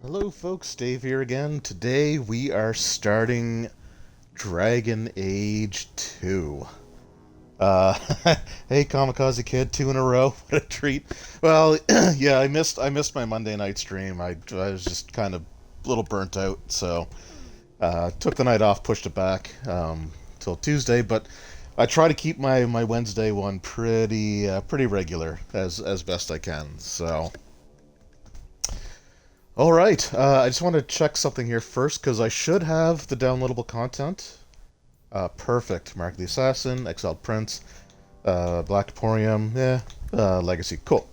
Hello folks, Dave here again. Today we are starting Dragon Age 2. Uh, hey Kamikaze Kid, 2 in a row. What a treat. Well, yeah, I missed my Monday night stream. I was just kind of a little burnt out, so took the night off, pushed it back till Tuesday, but I try to keep my Wednesday one pretty regular as best I can. So all right, I just want to check something here first because I should have the downloadable content. Perfect. Mark the Assassin, Exiled Prince, Black Deporium, yeah, Legacy. Cool.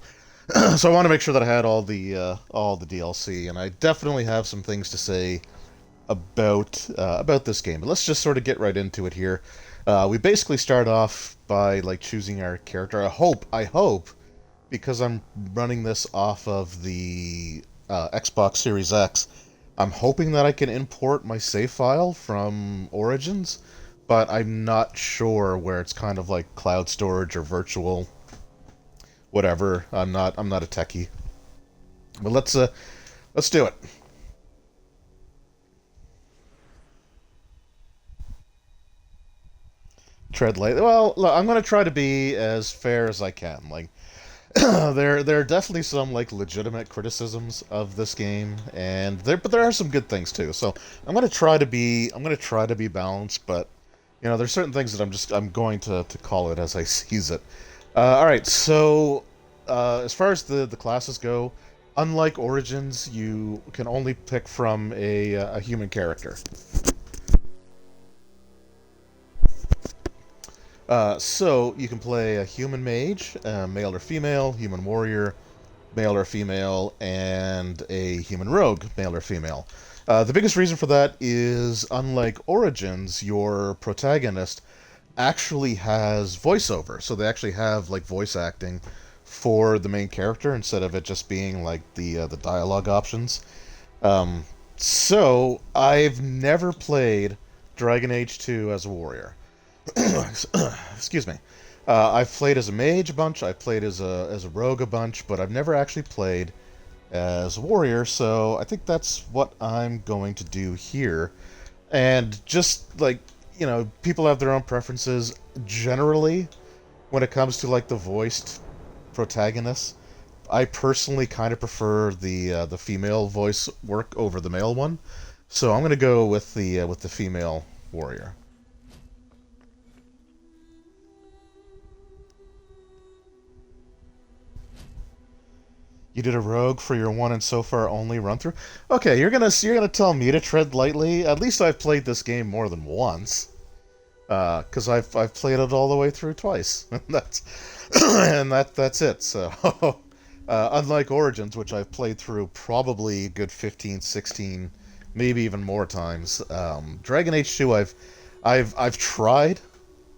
So I want to make sure that I had all the DLC, and I definitely have some things to say about this game. But let's just sort of get right into it here. We basically start off by like choosing our character. I hope, because I'm running this off of the Xbox Series X, I'm hoping that I can import my save file from Origins, but I'm not sure where it's kind of like cloud storage or virtual, whatever. I'm not a techie, but let's do it. Tread light. Well, look, I'm gonna try to be as fair as I can. Like there are definitely some like legitimate criticisms of this game, and there are some good things too. So I'm gonna try to be balanced, but there's certain things that I'm going to call it as I sees it. All right, so as far as the classes go, unlike Origins, you can only pick from a human character. So you can play a human mage, male or female, human warrior, male or female, and a human rogue, male or female. The biggest reason for that is, unlike Origins, your protagonist actually has voiceover, so they actually have like voice acting for the main character instead of it just being like the dialogue options. So I've never played Dragon Age 2 as a warrior. Excuse me. I've played as a mage a bunch. I've played as a rogue a bunch, but I've never actually played as a warrior. So I think that's what I'm going to do here. And just like people have their own preferences. Generally, when it comes to like the voiced protagonists, I personally kind of prefer the female voice work over the male one. So I'm gonna go with the female warrior. You did a rogue for your one and so far only run through. Okay, you're gonna tell me to tread lightly. At least I've played this game more than once, because I've played it all the way through twice. That's that's it. So unlike Origins, which I've played through probably a good 15, 16, maybe even more times, Dragon Age 2 I've tried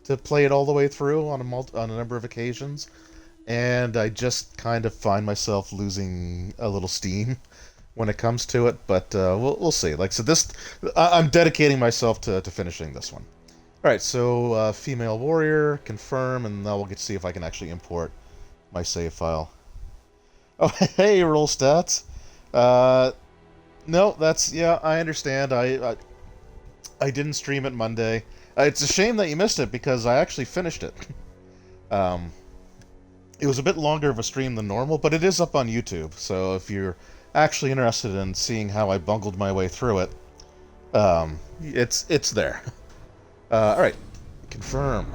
to play it all the way through on a number of occasions, and I just kind of find myself losing a little steam when it comes to it. But we'll see. Like so, I'm dedicating myself to finishing this one. All right, so female warrior, confirm, and now we'll get to see if I can actually import my save file. Oh, hey, roll stats. Uh, no, that's yeah, I understand. I didn't stream it Monday. It's a shame that you missed it because I actually finished it. Um, it was a bit longer of a stream than normal, but it is up on YouTube. So if you're actually interested in seeing how I bungled my way through it, it's there. All right, confirm.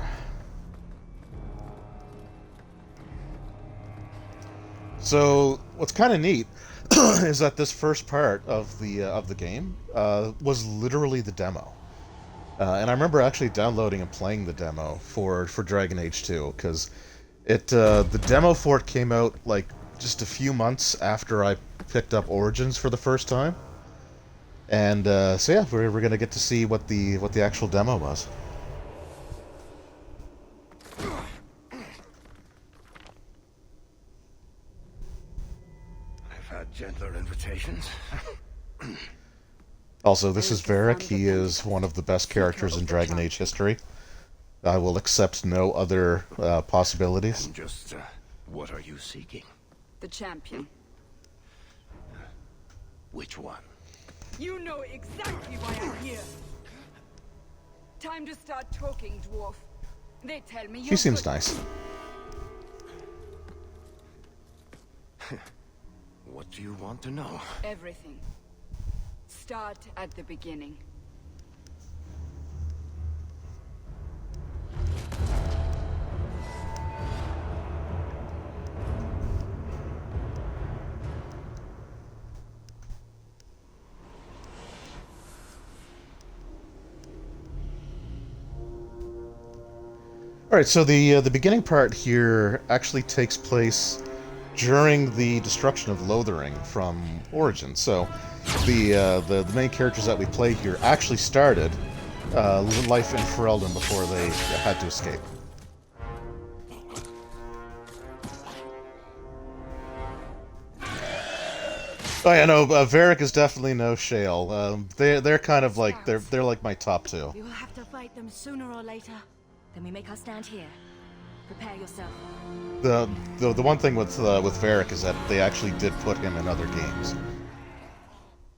So what's kind of neat is that this first part of the game was literally the demo. And I remember actually downloading and playing the demo for Dragon Age 2, because the demo for it came out like just a few months after I picked up Origins for the first time, and so yeah, we're gonna get to see what the actual demo was. I've had gentler invitations. Also, this is Varric. He is one of the best characters in Dragon Age history. I will accept no other possibilities. And what are you seeking? The champion. Which one? You know exactly why I'm here. Time to start talking, dwarf. They tell me She you're seems good. nice. What do you want to know? Everything. Start at the beginning. All right, so the beginning part here actually takes place during the destruction of Lothering from Origins. So the main characters that we play here actually started life in Ferelden before they had to escape. Oh yeah, no, Varric is definitely no Shale. They're kind of like they're like my top two. We will have to fight them sooner or later. Then we make our stand here. Prepare yourself. The one thing with Varric is that they actually did put him in other games.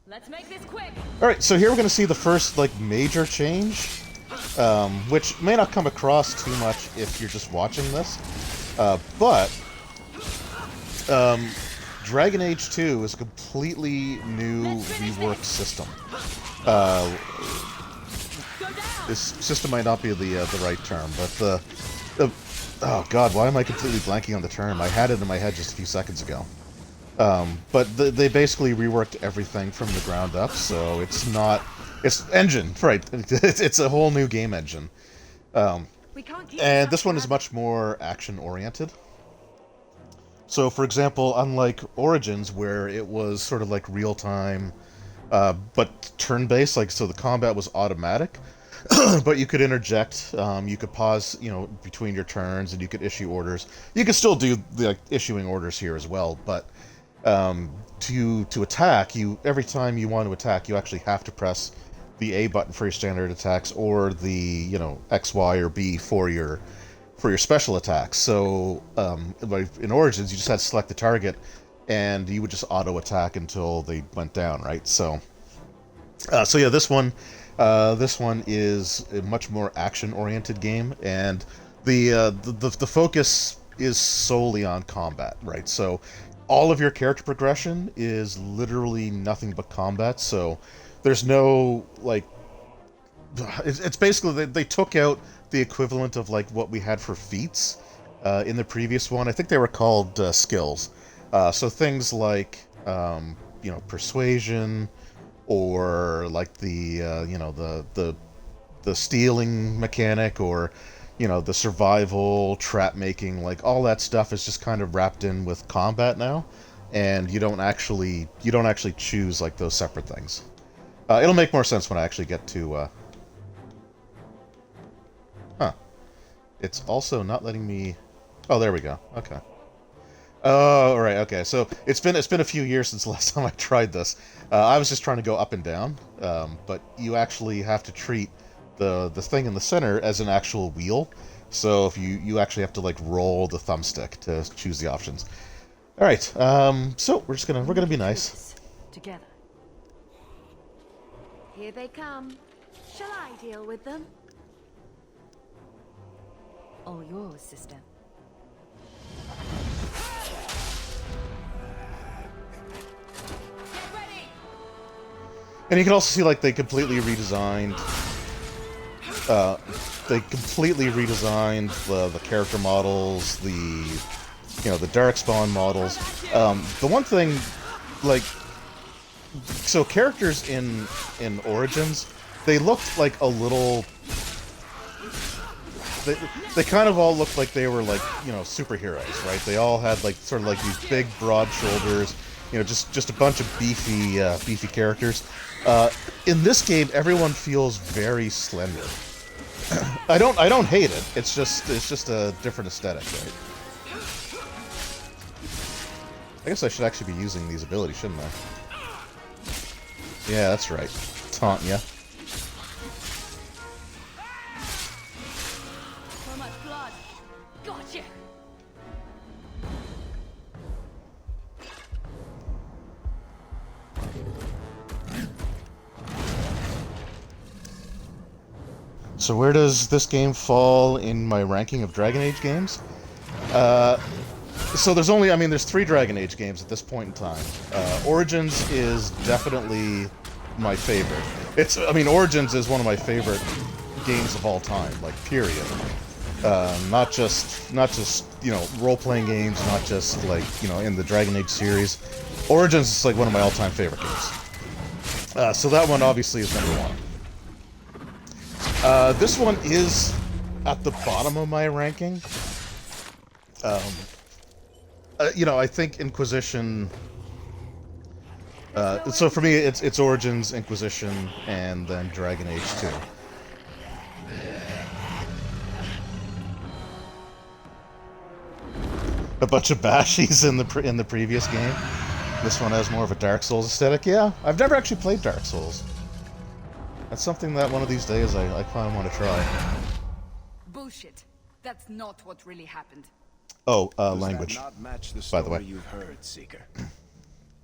Let's make this quick. All right, so here we're going to see the first like major change, which may not come across too much if you're just watching this, but Dragon Age 2 is a completely new reworked system. This system might not be the right term, but oh god, why am I completely blanking on the term? I had it in my head just a few seconds ago. But they basically reworked everything from the ground up, so it's engine, right? It's a whole new game engine. And this one is much more action-oriented. So, for example, unlike Origins, where it was sort of like real-time, but turn-based, like, so the combat was automatic, but you could interject, you could pause, between your turns, and you could issue orders. You could still do the issuing orders here as well, but to attack, every time you want to attack, you actually have to press the A button for your standard attacks, or the X, Y, or B for your special attacks. So in Origins, you just had to select the target, and you would just auto attack until they went down, right? So yeah, this one is a much more action-oriented game, and the focus is solely on combat, right? So all of your character progression is literally nothing but combat. So there's no it's basically they took out the equivalent of like what we had for feats in the previous one. I think they were called skills. So things like persuasion, or like the stealing mechanic, or the survival, trap making, like all that stuff is just kind of wrapped in with combat now, and you don't actually choose like those separate things. It'll make more sense when I actually get to It's also not letting me... Oh, there we go. Okay. Oh, right, okay. So it's been a few years since the last time I tried this. I was just trying to go up and down, but you actually have to treat the thing in the center as an actual wheel. So if you actually have to like roll the thumbstick to choose the options. All right. So we're gonna be nice. Together. Here they come. Shall I deal with them? All yours, sister. Get ready! And you can also see like they completely redesigned. They completely redesigned the character models, the Darkspawn models. The one thing, like, so characters in Origins, they looked like a little. They kind of all looked like they were like superheroes, right? They all had like sort of like these big, broad shoulders, just a bunch of beefy characters. In this game, everyone feels very slender. I don't hate it. It's just a different aesthetic, right? I guess I should actually be using these abilities, shouldn't I? Yeah, that's right. Taunt ya. So much blood. Gotcha. So where does this game fall in my ranking of Dragon Age games? Uh, so there's only, I mean, there's 3 Dragon Age games at this point in time. Origins is definitely my favorite. I mean, Origins is one of my favorite games of all time, like, period. Not just, role-playing games, not just, like, in the Dragon Age series. Origins is, like, one of my all-time favorite games. So that one, obviously, is number 1. This one is at the bottom of my ranking. I think Inquisition... so for me, it's Origins, Inquisition, and then Dragon Age 2. A bunch of bashies in the previous game. This one has more of a Dark Souls aesthetic. Yeah, I've never actually played Dark Souls. That's something that one of these days I kind of want to try. Bullshit. That's not what really happened. Oh, Does language. that not match the By the way. story you've heard, Seeker?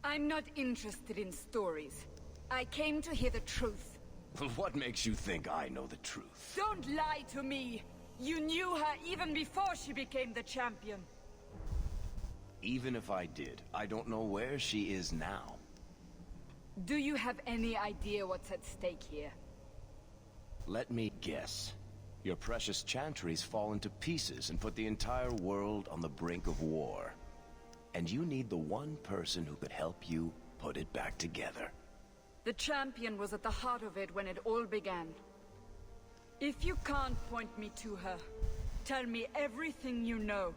I'm not interested in stories. I came to hear the truth. What makes you think I know the truth? Don't lie to me! You knew her even before she became the champion. Even if I did, I don't know where she is now. Do you have any idea what's at stake here? Let me guess. Your precious chantries fall into pieces and put the entire world on the brink of war. And you need the one person who could help you put it back together. The champion was at the heart of it when it all began. If you can't point me to her, tell me everything you know.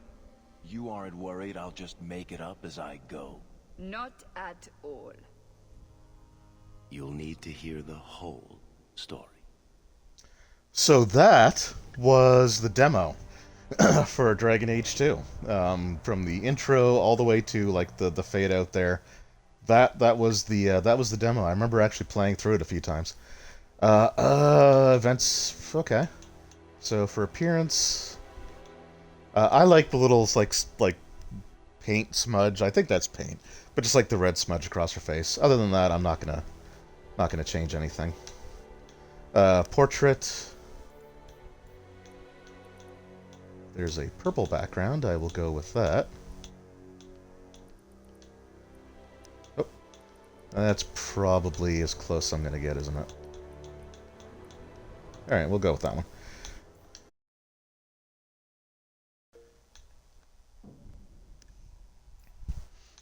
You aren't worried I'll just make it up as I go? Not at all. You'll need to hear the whole story. So that was the demo for Dragon Age 2. From the intro all the way to like the fade out there. That was the demo. I remember actually playing through it a few times. Events. Okay. So for appearance, I like the little like paint smudge. I think that's paint, but just like the red smudge across her face. Other than that, I'm not gonna change anything. Portrait. There's a purple background. I will go with that. Oh, that's probably as close I'm gonna get, isn't it? All right, we'll go with that one.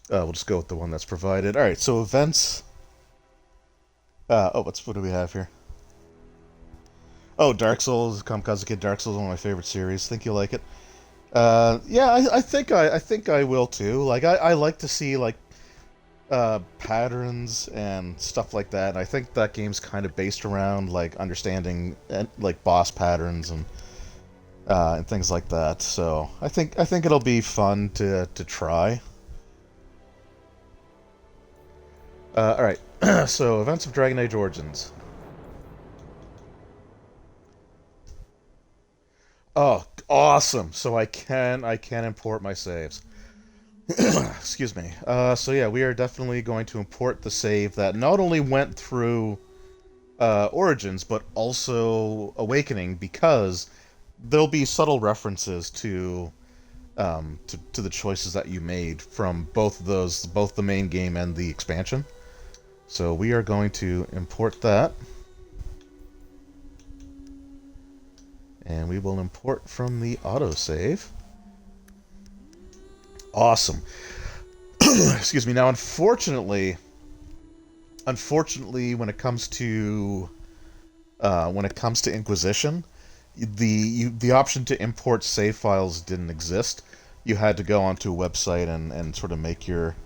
We'll just go with the one that's provided. All right, so events. What do we have here? Oh, Dark Souls, Kamikaze Kid. Dark Souls is one of my favorite series. Think you'll like it. Yeah, I think I will too. Like I like to see like patterns and stuff like that. I think that game's kind of based around like understanding like boss patterns and things like that. So I think it'll be fun to try. All right. So events of Dragon Age Origins. Oh, awesome! So I can import my saves. Excuse me. So yeah, we are definitely going to import the save that not only went through Origins, but also Awakening, because there'll be subtle references to the choices that you made from both of those, both the main game and the expansion. So we are going to import that. And we will import from the autosave. Awesome. Excuse me. Now, unfortunately, when it comes to Inquisition, the option to import save files didn't exist. You had to go onto a website and sort of make your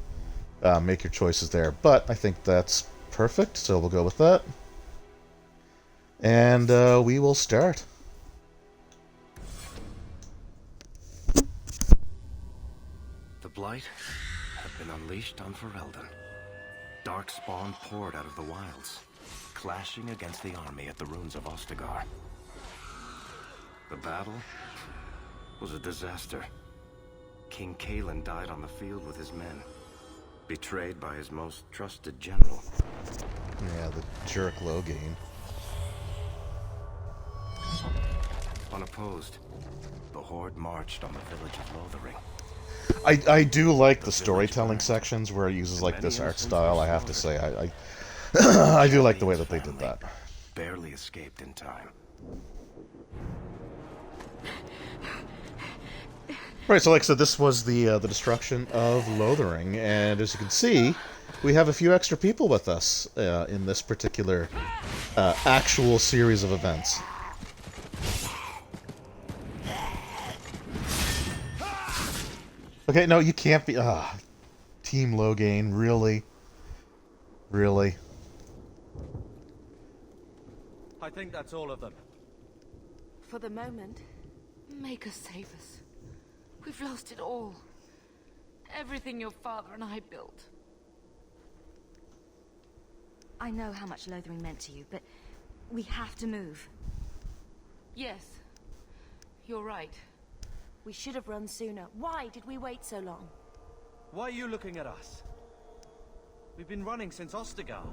choices there. But I think that's perfect, so we'll go with that. And we will start. The Blight have been unleashed on Ferelden. Darkspawn poured out of the wilds, clashing against the army at the ruins of Ostagar. The battle was a disaster. King Kalen died on the field with his men, betrayed by his most trusted general. Yeah, the jerk Logain. Unopposed, the Horde marched on the village of Lothering. I do like the storytelling sections where it uses like this art style. I have to say, I do like the way that they did that. Barely escaped in time. Right, so like I said, this was the destruction of Lothering, and as you can see, we have a few extra people with us in this particular actual series of events. Okay, no, you can't be... Team Loghain, really? Really? I think that's all of them. For the moment, make us save us. We've lost it all. Everything your father and I built. I know how much Lothering meant to you, but we have to move. Yes, you're right. We should have run sooner. Why did we wait so long? Why are you looking at us? We've been running since Ostagar.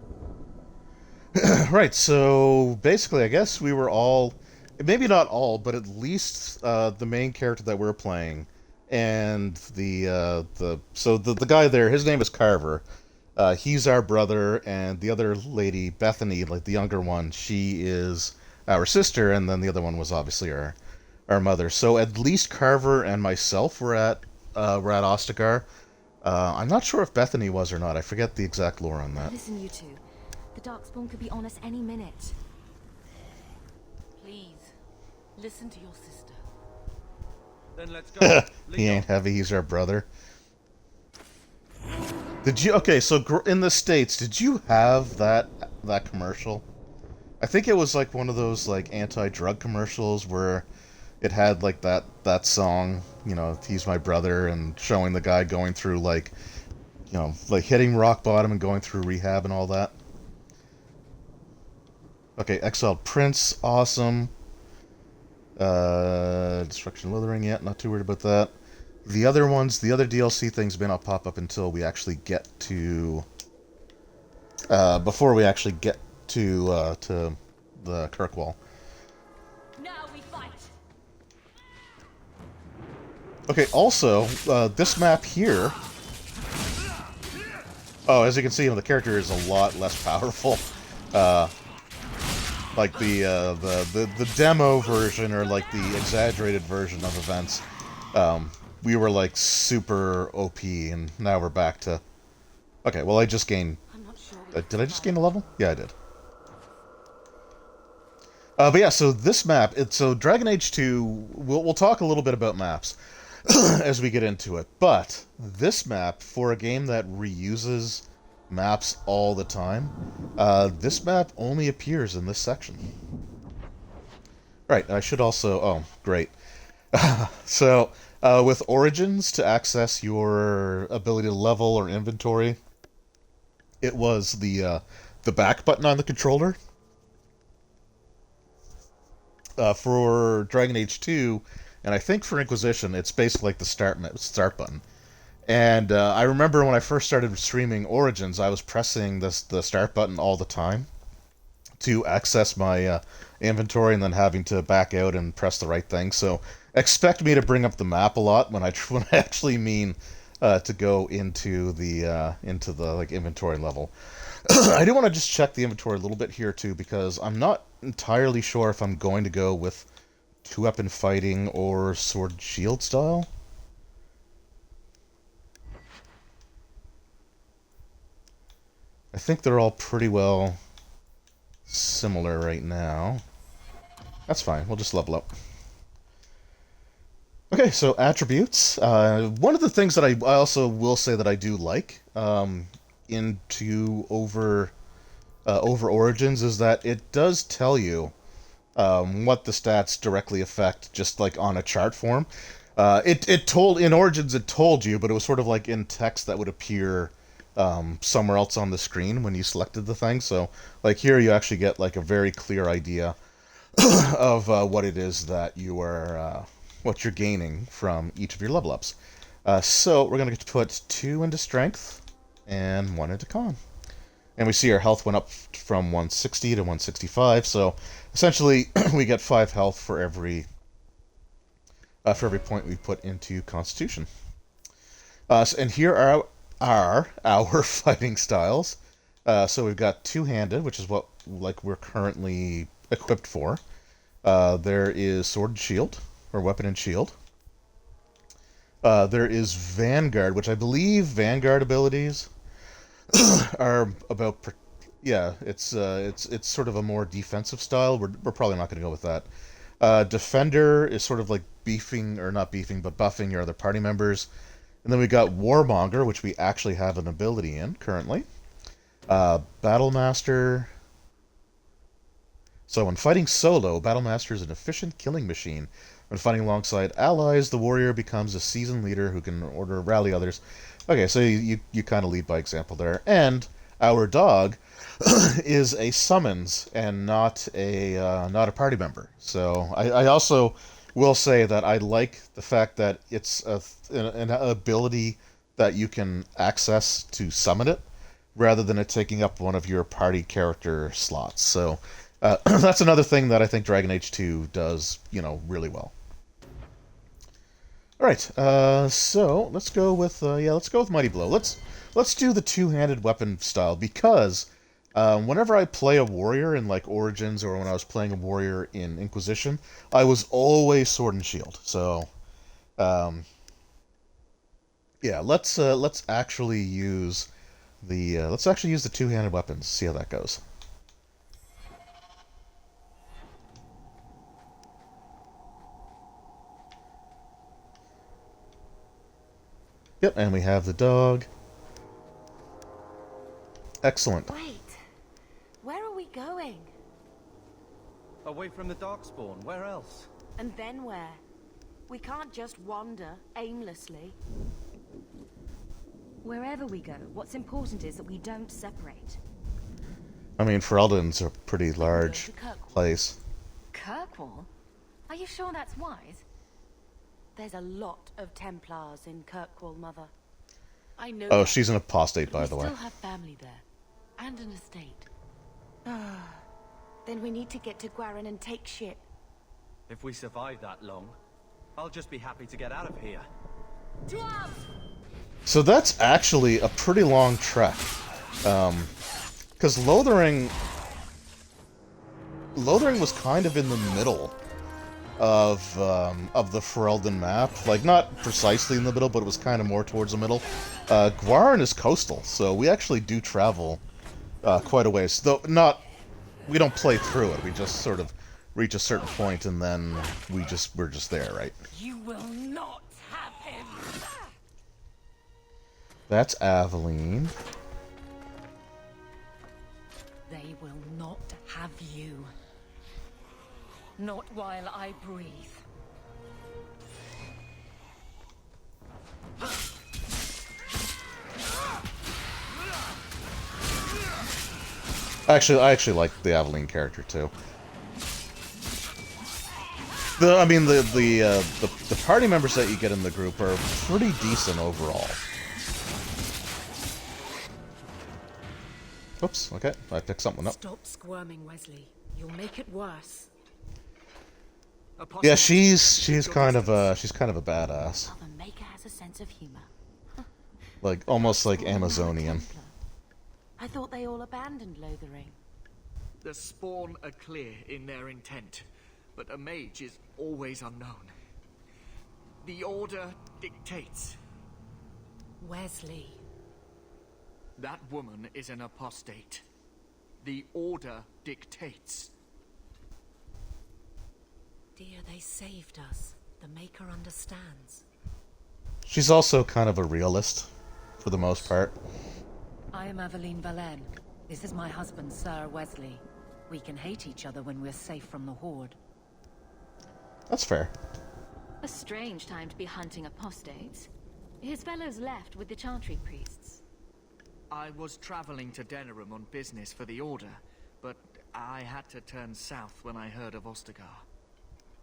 Right, so basically, I guess we were all, maybe not all, but at least the main character that we're playing, and the guy there, his name is Carver. He's our brother, and the other lady, Bethany, like the younger one, she is our sister, and then the other one was obviously our mother. So at least Carver and myself were at Ostagar. I'm not sure if Bethany was or not. I forget the exact lore on that. Listen, you two. The Darkspawn could be on us any minute. Please, listen to your sister. Then let's go. He ain't heavy, he's our brother. Did you... Okay, so in the States, did you have that commercial? I think it was like one of those like anti-drug commercials where it had like that song, you know, he's my brother, and showing the guy going through like, you know, like hitting rock bottom and going through rehab and all that. Okay, Exiled Prince, awesome. Destruction of Lothering, yeah, not too worried about that. The other ones, the other DLC things may not pop up until we actually get to... before we actually get to the Kirkwall. Now we fight. Okay, also, this map here... Oh, as you can see, the character is a lot less powerful. Like the demo version, or like the exaggerated version of events, we were like super OP, and now we're back to... Okay, well I just gained... I'm not sure. did I just gain a level? Yeah, I did. But yeah, so this map, so Dragon Age 2, we'll talk a little bit about maps as we get into it, but this map, for a game that reuses maps all the time, this map only appears in this section. Right, I should also... Oh, great. So, with Origins, to access your ability to level or inventory, it was the back button on the controller. For Dragon Age 2, and I think for Inquisition, it's basically like the start button. And I remember when I first started streaming Origins, I was pressing the start button all the time to access my inventory, and then having to back out and press the right thing. So expect me to bring up the map a lot when I actually mean to go into the like inventory level. I do want to just check the inventory a little bit here too, because I'm not entirely sure if I'm going to go with two-weapon fighting or sword and shield style. I think they're all pretty well similar right now. That's fine, we'll just level up. Okay, so attributes. One of the things that I also will say that I do like over Origins is that it does tell you what the stats directly affect, just like on a chart form. It told in Origins, it told you, but it was sort of like in text that would appear somewhere else on the screen when you selected the thing. So, like here, you actually get like a very clear idea of what it is that you are, what you're gaining from each of your level ups. So we're gonna put 2 into Strength and 1 into Con. And we see our health went up from 160 to 165, so essentially we get 5 health for every for every point we put into Constitution. And here are our fighting styles. So we've got two-handed, which is what we're currently equipped for. There is sword and shield, or weapon and shield. There is Vanguard, which I believe Vanguard abilities are about. Yeah, it's sort of a more defensive style. We're probably not going to go with that. Defender is sort of like beefing, or not beefing, but buffing your other party members. And then we got Warmonger, which we actually have an ability in currently. Battlemaster. So when fighting solo, Battlemaster is an efficient killing machine. When fighting alongside allies, the warrior becomes a seasoned leader who can rally others. Okay, so you kind of lead by example there. And our dog is a summons and not a party member. So I also will say that I like the fact that it's an ability that you can access to summon it, rather than it taking up one of your party character slots. So that's another thing that I think Dragon Age 2 does, really well. All right, so let's go with Mighty Blow. Let's do the two-handed weapon style, because whenever I play a warrior in like Origins, or when I was playing a warrior in Inquisition, I was always sword and shield. So yeah, let's actually use the two-handed weapons. See how that goes. Yep, and we have the dog. Excellent. Wait, where are we going? Away from the Darkspawn, where else? And then where? We can't just wander aimlessly. Wherever we go, what's important is that we don't separate. I mean, Ferelden's a pretty large To Kirkwall. place. Kirkwall? Are you sure that's wise? There's a lot of Templars in Kirkwall, Mother. I know. Oh, that. she's an apostate, by the We way. still have family there, and an estate. Then we need to get to Guarin and take ship. If we survive that long, I'll just be happy to get out of here. To arms! So that's actually a pretty long trek. Because Lothering was kind of in the middle of the Ferelden map. Like, not precisely in the middle, but it was kind of more towards the middle. Guarin is coastal, so we actually do travel quite a ways. Though we don't play through it. We just sort of reach a certain point, and then we're just there, right? You will not have him! That's Aveline. They will not have you. Not while I breathe. I actually like the Aveline character too. The party members that you get in the group are pretty decent overall. Oops, okay, I picked something up. Stop squirming, Wesley. You'll make it worse. Yeah, she's kind of a badass. Mother Maker has a sense of humor. Like almost like Amazonian. Templar. I thought they all abandoned Lothering. The Spawn are clear in their intent, but a mage is always unknown. The Order dictates. Wesley. That woman is an apostate. The Order dictates. Dear, they saved us. The Maker understands. She's also kind of a realist, for the most part. I am Aveline Valen. This is my husband, Sir Wesley. We can hate each other when we're safe from the Horde. That's fair. A strange time to be hunting apostates. His fellows left with the Chantry priests. I was traveling to Denerim on business for the Order, but I had to turn south when I heard of Ostagar.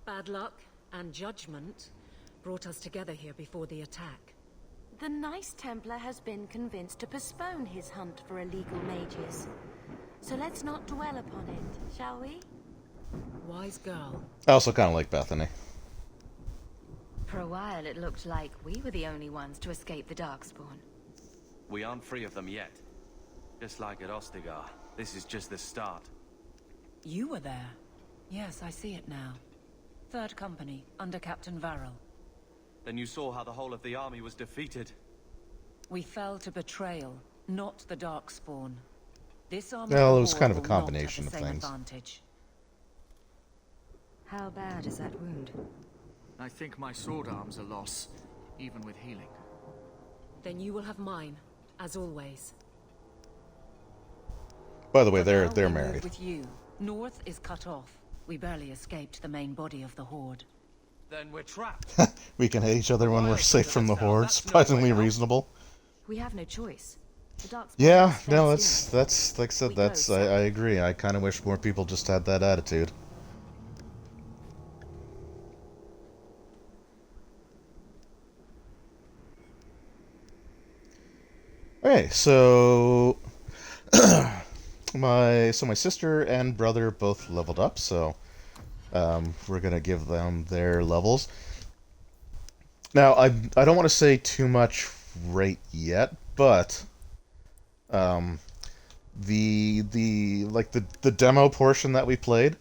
Bad luck and judgment brought us together here before the attack. The nice Templar has been convinced to postpone his hunt for illegal mages. So let's not dwell upon it, shall we? Wise girl. I also kind of like Bethany. For a while, it looked like we were the only ones to escape the Darkspawn. We aren't free of them yet. Just like at Ostagar, this is just the start. You were there. Yes, I see it now. Third Company, under Captain Varel. Then you saw how the whole of the army was defeated. We fell to betrayal, not the Darkspawn. This army Well, of it was the kind of Horde a will not combination have the of same things. advantage. How bad is that wound? I think my sword arm's a loss, even with healing. Then you will have mine, as always. By the way, But they're now we move married. with you. North is cut off. We barely escaped the main body of the Horde. Then we're trapped. We can hate each other when we're Wild safe to from the us now, Horde. that's no Surprisingly way out. reasonable. We have no choice. The Darkspawn Yeah, is no, fair that's like I said, We that's go, I so- agree. I kind of wish more people just had that attitude. Okay, so my sister and brother both leveled up, so we're gonna give them their levels. Now, I don't want to say too much right yet, but the demo portion that we played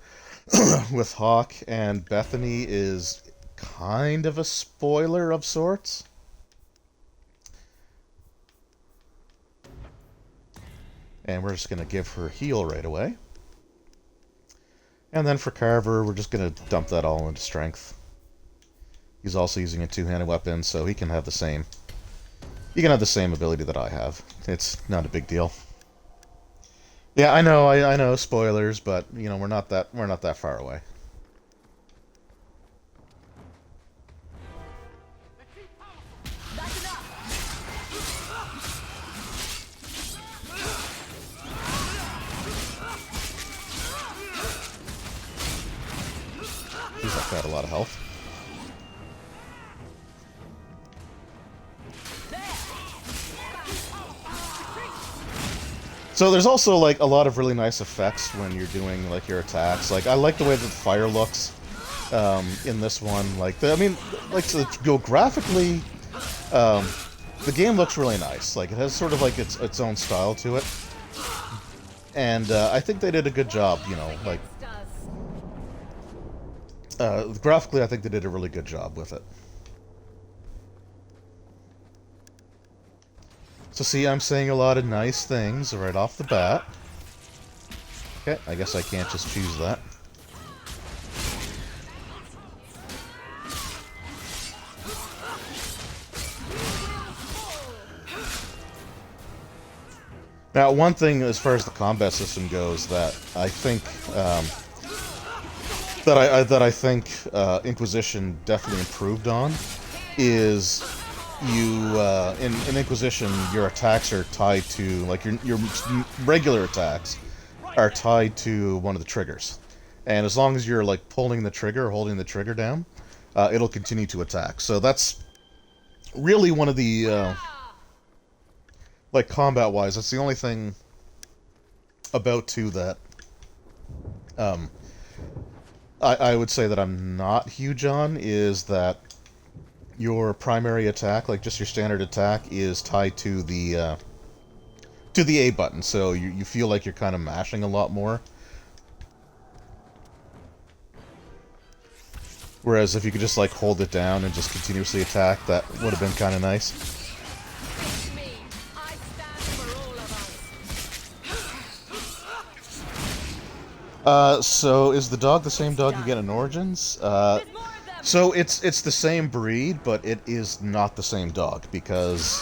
with Hawk and Bethany is kind of a spoiler of sorts. And we're just going to give her heal right away. And then for Carver, we're just going to dump that all into strength. He's also using a two-handed weapon, so he can have the same. He can have the same ability that I have. It's not a big deal. Yeah, I know, spoilers, but you know, we're not that far away. He's like got a lot of health. So there's also like a lot of really nice effects when you're doing like your attacks. Like I like the way that the fire looks in this one. Like to go graphically, the game looks really nice. Like it has sort of like its own style to it, and I think they did a good job. You know, like graphically, I think they did a really good job with it. So see, I'm saying a lot of nice things right off the bat. Okay, I guess I can't just choose that. Now, one thing as far as the combat system goes that I think that I think Inquisition definitely improved on is you in Inquisition, your attacks are tied to, like, your regular attacks are tied to one of the triggers, and as long as you're like pulling the trigger, holding the trigger down, it'll continue to attack. So that's really one of the like combat wise, that's the only thing about 2 that I would say that I'm not huge on, is that your primary attack, like just your standard attack, is tied to the A button, so you feel like you're kind of mashing a lot more. Whereas if you could just like hold it down and just continuously attack, that would have been kind of nice. So is the dog the same dog you get in Origins? So it's the same breed, but it is not the same dog, because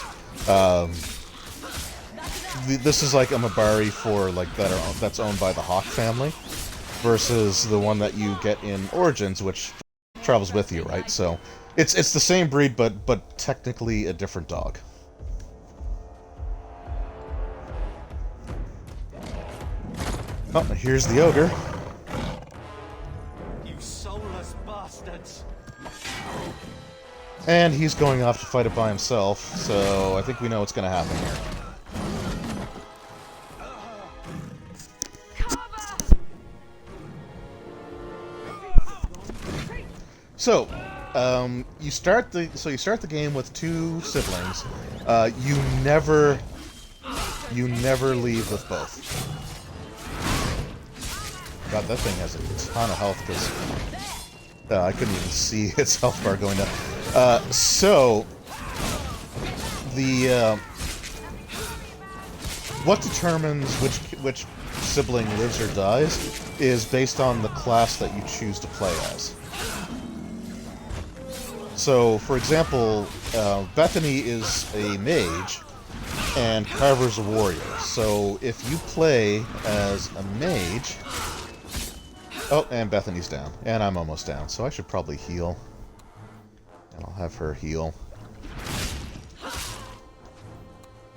this is like a Mabari for like that's owned by the Hawk family, versus the one that you get in Origins, which travels with you, right? So it's the same breed, but technically a different dog. Oh, here's the ogre. You soulless bastards! And he's going off to fight it by himself, so I think we know what's going to happen here. So, you start the game with two siblings. You never leave with both. God, that thing has a ton of health because I couldn't even see its health bar going down. So the what determines which sibling lives or dies is based on the class that you choose to play as. So, for example, Bethany is a mage, and Carver's a warrior. So, if you play as a mage... Oh, and Bethany's down. And I'm almost down, so I should probably heal. And I'll have her heal.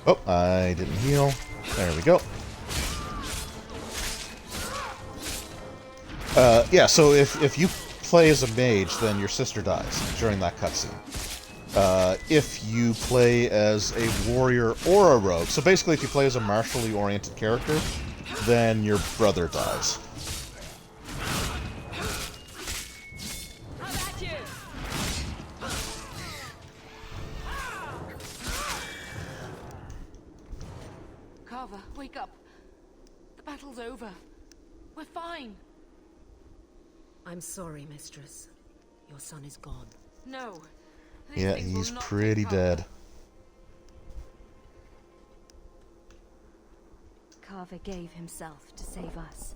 Oh, I didn't heal. There we go. Yeah, so if you play as a mage, then your sister dies during that cutscene. If you play as a warrior or a rogue, so basically if you play as a martially oriented character, then your brother dies. Carver, wake up. The battle's over. We're fine. I'm sorry, Mistress. Your son is gone. No. Yeah, he's pretty dead. Carver gave himself to save us.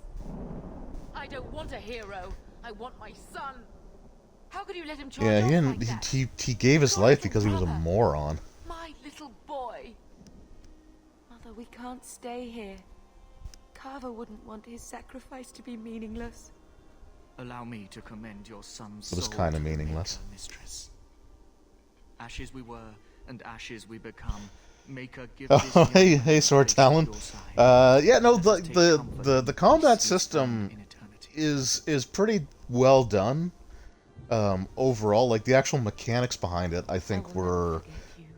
I don't want a hero. I want my son. How could you let him charge Yeah, off he didn't. like that? He gave his life because he was a moron. My little boy. Mother, we can't stay here. Carver wouldn't want his sacrifice to be meaningless. Allow me to commend your son's It was soul kind to of the meaningless. Maker, Mistress. Ashes we were, and ashes we become. Maker, give this Oh, young hey, Sword place Talon. your side. Yeah, no, Let us take comfort in the combat peace system in eternity. is pretty well done. Overall, like the actual mechanics behind it, I think were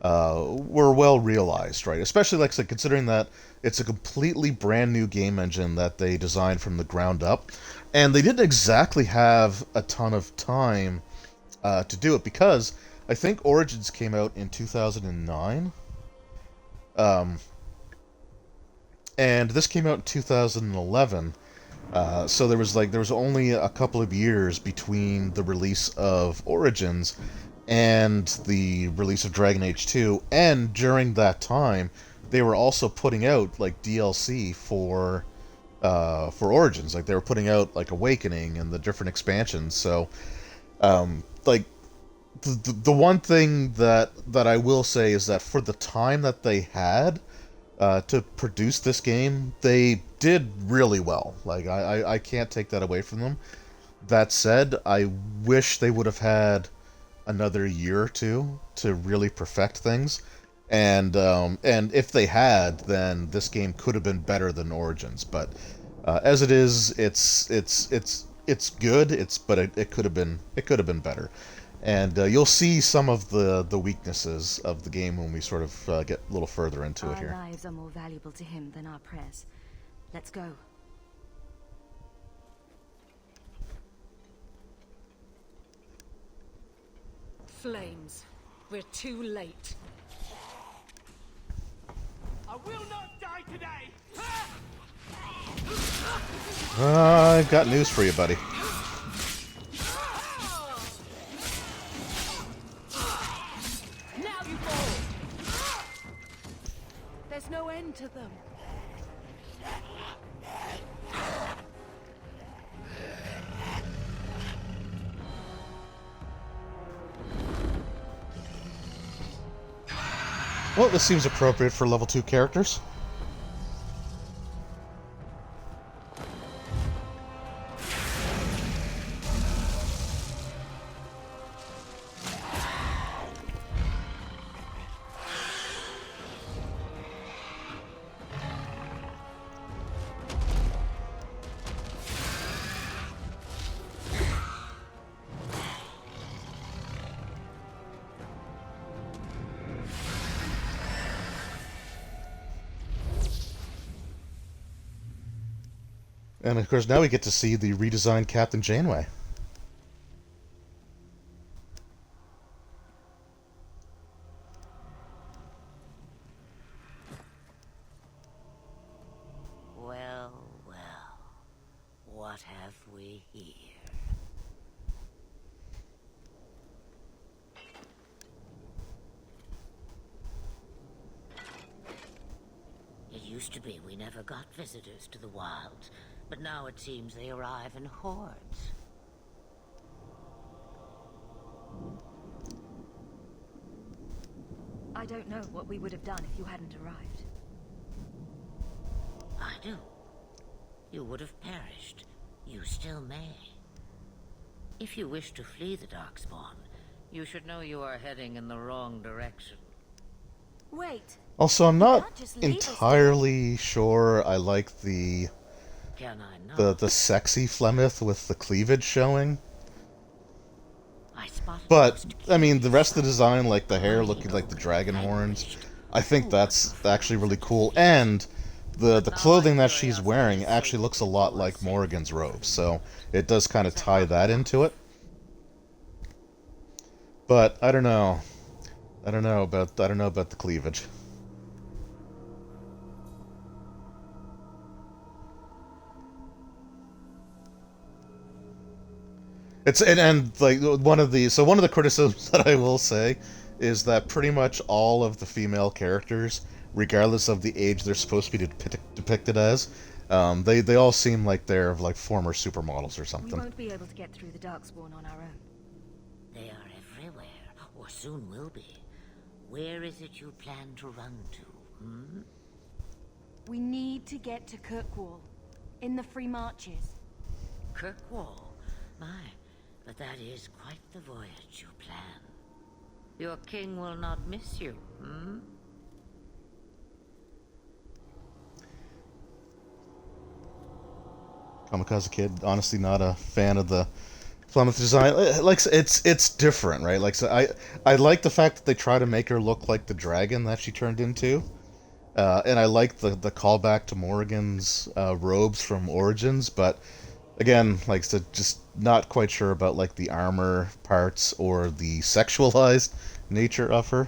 well realized, right? Especially like considering that it's a completely brand new game engine that they designed from the ground up, and they didn't exactly have a ton of time to do it because I think Origins came out in 2009. And this came out in 2011, so there was only a couple of years between the release of Origins and the release of Dragon Age 2, and during that time, they were also putting out like DLC for Origins. Like they were putting out like Awakening and the different expansions. So, like the one thing that I will say is that for the time that they had to produce this game, they did really well. Like I can't take that away from them. That said, I wish they would have had another year or two to really perfect things. And if they had, then this game could have been better than Origins. But as it is, it's good. But it could have been better. And you'll see some of the weaknesses of the game when we sort of get a little further into it here. Our lives are more valuable to him than our prayers. Let's go. Flames. We're too late. I will not die today! I've got news for you, buddy. Now you fall! There's no end to them. Well, this seems appropriate for level 2 characters. And of course, now we get to see the redesigned Captain Janeway. here. It used to be we never got visitors to the wilds, but now it seems they arrive in hordes. I don't know what we would have done if you hadn't arrived. I do. You would have perished. You still may. If you wish to flee the Darkspawn, you should know you are heading in the wrong direction. Wait. Also, I'm not can't just leave us entirely sure I like the Can I not? the sexy Flemeth with the cleavage showing. I spotted But, most I mean, the rest of the keys. design, like the hair looking like the dragon horns, I think that's actually really cool. And the clothing that she's wearing actually looks a lot like Morrigan's robes, so it does kind of tie that into it. But I don't know. I don't know about the cleavage. It's and like one of the criticisms that I will say is that pretty much all of the female characters, regardless of the age they're supposed to be depicted as, they all seem like they're like former supermodels or We something. won't be able to get through the Darkspawn on our own. They are everywhere, or soon will be. Where is it you plan to run to, hmm? We need to get to Kirkwall. In the Free Marches. Kirkwall? My, but that is quite the voyage you plan. Your king will not miss you, hmm? Kamikaze Kid, honestly not a fan of the Plymouth design. Like it's different, right? Like so I like the fact that they try to make her look like the dragon that she turned into. And I like the callback to Morrigan's robes from Origins, but again, like I said, just not quite sure about like the armor parts or the sexualized nature of her.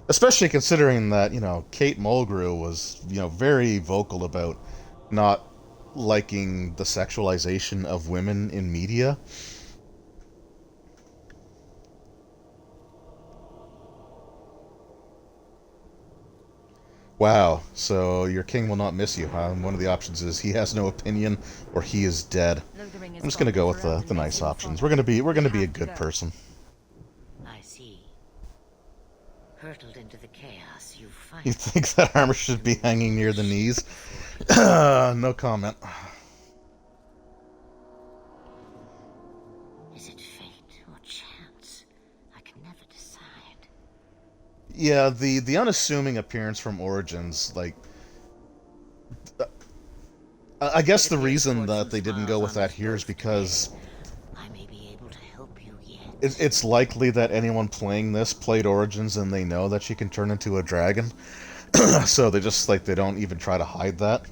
Especially considering that, you know, Kate Mulgrew was, you know, very vocal about not liking the sexualization of women in media. Wow, so your king will not miss you, huh? And one of the options is he has no opinion or he is dead. I'm just gonna go with the nice options. We're gonna be a good person. I see. Hurtled into the chaos you find. You think that armor should be hanging near the knees? No comment. Is it fate or chance? I can never decide. Yeah, the unassuming appearance from Origins, like, I guess the reason that they didn't go with that here is because I may be able to help you yet. it's likely that anyone playing this played Origins and they know that she can turn into a dragon. So they just, like, they don't even try to hide that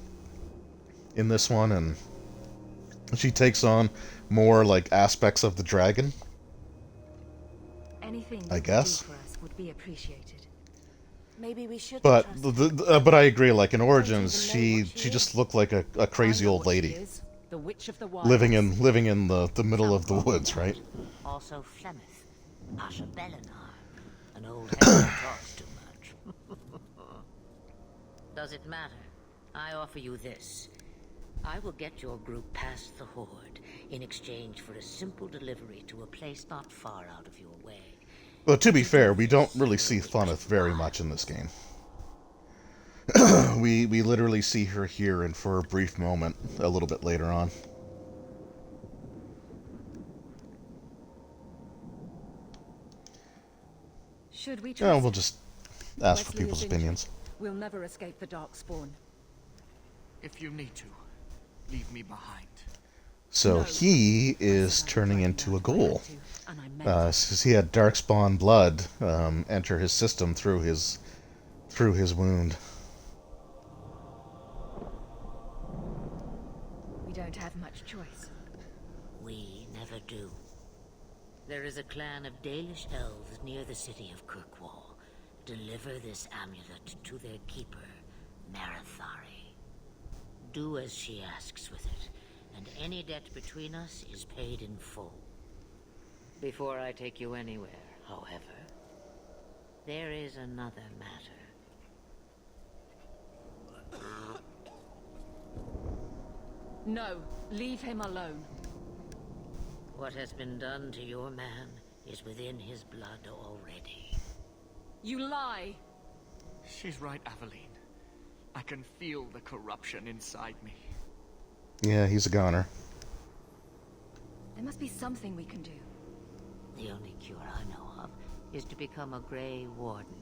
in this one, and she takes on more, like, aspects of the dragon. Anything I you guess. can do for us would be appreciated. Maybe we should. But but I agree, like, in Origins, she just looked like a crazy old lady. The Witch of the Wilds. Living in the middle of the woods, right? Also Flemeth, Asha Belinar, an old head that talks too much. Does it matter? I offer you this. I will get your group past the Horde in exchange for a simple delivery to a place not far out of your way. Well, to be fair, we don't really see Thuneth very much in this game. we literally see her here and for a brief moment a little bit later on. Should we Yeah, we'll just ask for Wesley people's is injured. opinions. We'll never escape the Darkspawn. If you need to, leave me behind. So No. he is turning into a ghoul. Since he had Darkspawn blood enter his system through his wound. We don't have much choice. We never do. There is a clan of Dalish elves near the city of Kirkwall. Deliver this amulet to their keeper, Marathari. Do as she asks with it, and any debt between us is paid in full. Before I take you anywhere, however, there is another matter. No, leave him alone. What has been done to your man is within his blood already. You lie! She's right, Aveline. I can feel the corruption inside me. Yeah, he's a goner. There must be something we can do. The only cure I know of is to become a Grey Warden.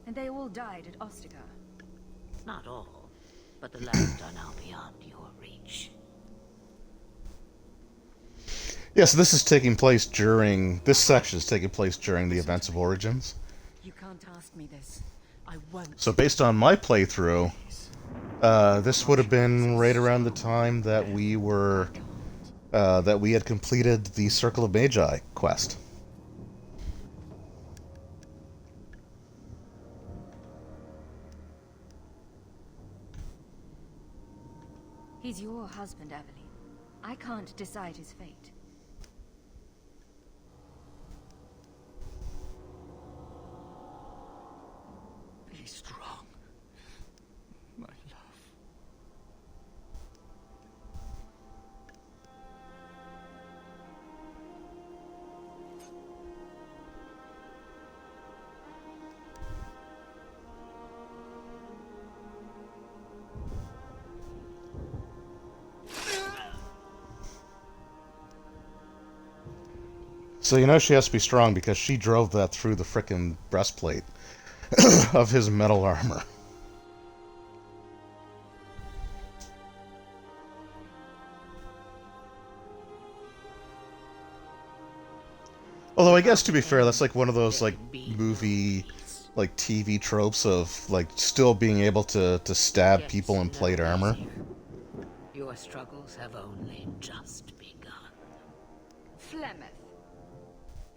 And they all died at Ostagar. Not all, but the last are now beyond your reach. Yeah, so this is taking place during... This section is taking place during the events of Origins. You can't ask me this. I won't. So based on my playthrough, this would have been right around the time that we were... that we had completed the Circle of Magi quest. He's your husband, Aveline. I can't decide his fate. Be strong, my love. So you know she has to be strong because she drove that through the frickin' breastplate of his metal armor. Although I guess to be fair, that's like one of those like movie, like TV tropes of like still being able to stab people in plate armor. Your struggles have only just begun. Flemeth,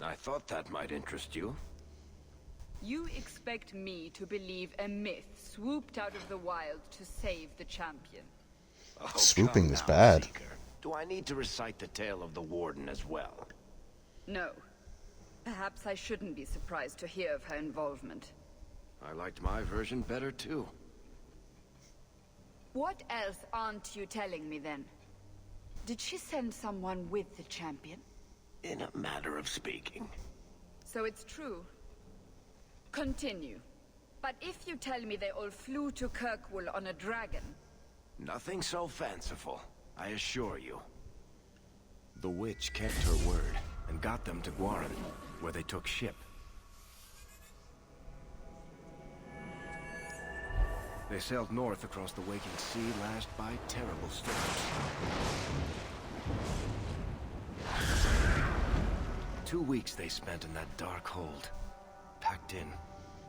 I thought that might interest you. you expect me to believe a myth swooped out of the wild to save the champion? Oh, Swooping come is now, bad. Seeker. Do I need to recite the tale of the Warden as well? No. Perhaps I shouldn't be surprised to hear of her involvement. I liked my version better too. What else aren't you telling me then? Did she send someone with the champion? In a matter of speaking. So it's true. Continue. But if you tell me they all flew to Kirkwall on a dragon... Nothing so fanciful, I assure you. The witch kept her word and got them to Guaran, where they took ship. They sailed north across the waking sea, lashed by terrible storms. 2 weeks they spent in that dark hold, packed in.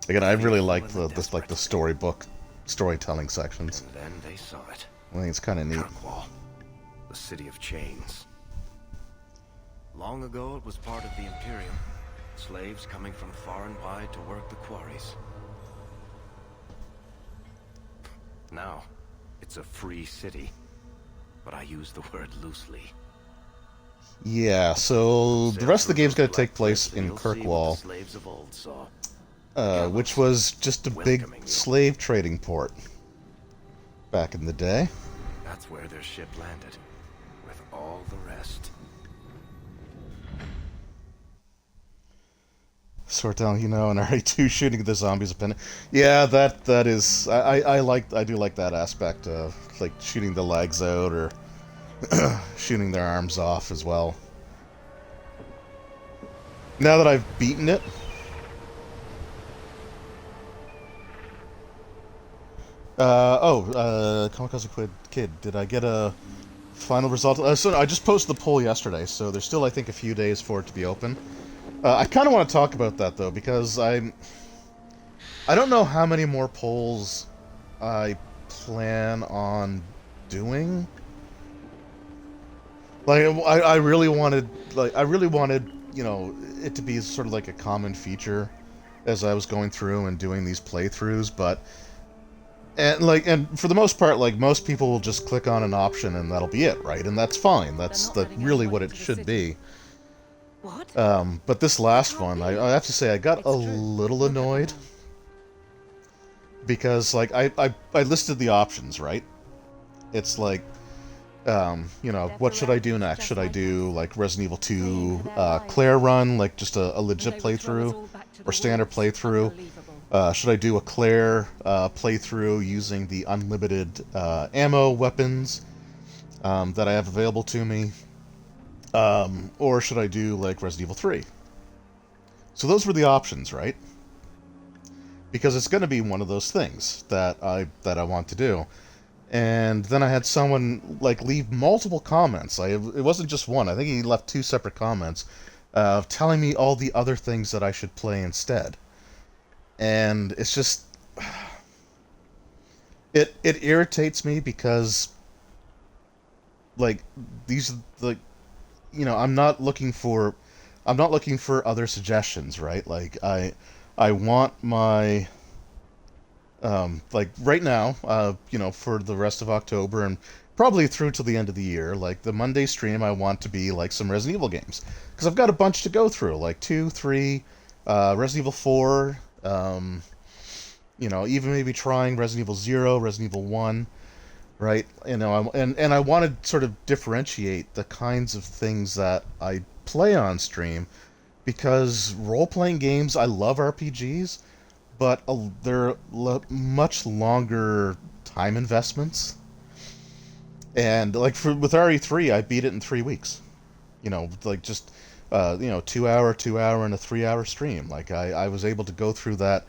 Again, I really like the storybook, storytelling sections. And then they saw it. I think it's kind of neat. Kirkwall, the city of chains. Long ago, it was part of the Imperium. Slaves coming from far and wide to work the quarries. Now, it's a free city. But I use the word loosely. Yeah, so the rest of the game's going to take place in Kirkwall, which was just a big slave trading port back in the day. That's where their ship landed, with all the rest. Sort down, you know, and RE2 shooting the zombies a pen. Yeah, that is I do like that aspect of like shooting the legs out or shooting their arms off as well. Now that I've beaten it, Kamikaze Kid, did I get a final result? So I just posted the poll yesterday, so there's still, I think, a few days for it to be open. I kind of want to talk about that, though, because I don't know how many more polls I plan on doing. Like, I really wanted, you know, it to be sort of like a common feature as I was going through and doing these playthroughs, but and for the most part, like, most people will just click on an option and that'll be it, right? And that's fine. That's really what it should be. What? But this last one, I have to say, I got a little annoyed because, like, I listed the options, right? It's like, you know, what should I do next? Should I do, like, Resident Evil 2 Claire run, like just a legit playthrough, or standard playthrough? Should I do a Claire playthrough using the unlimited ammo weapons that I have available to me? Or should I do, like, Resident Evil 3? So those were the options, right? Because it's going to be one of those things that I want to do. And then I had someone, like, leave multiple comments. It wasn't just one. I think he left 2 separate comments telling me all the other things that I should play instead. And it's just... It irritates me because, like, these, like, you know, I'm not looking for other suggestions, right? Like, I want my... like, right now, you know, for the rest of October and probably through to the end of the year, like, the Monday stream, I want to be, like, some Resident Evil games. Because I've got a bunch to go through, like 2, 3, Resident Evil 4, you know, even maybe trying Resident Evil 0, Resident Evil 1, right? You know, and I want to sort of differentiate the kinds of things that I play on stream, because role-playing games, I love RPGs, but they're much longer time investments. And, like, with RE3, I beat it in 3 weeks. You know, like, just, you know, 2-hour, and a 3-hour stream. Like, I was able to go through that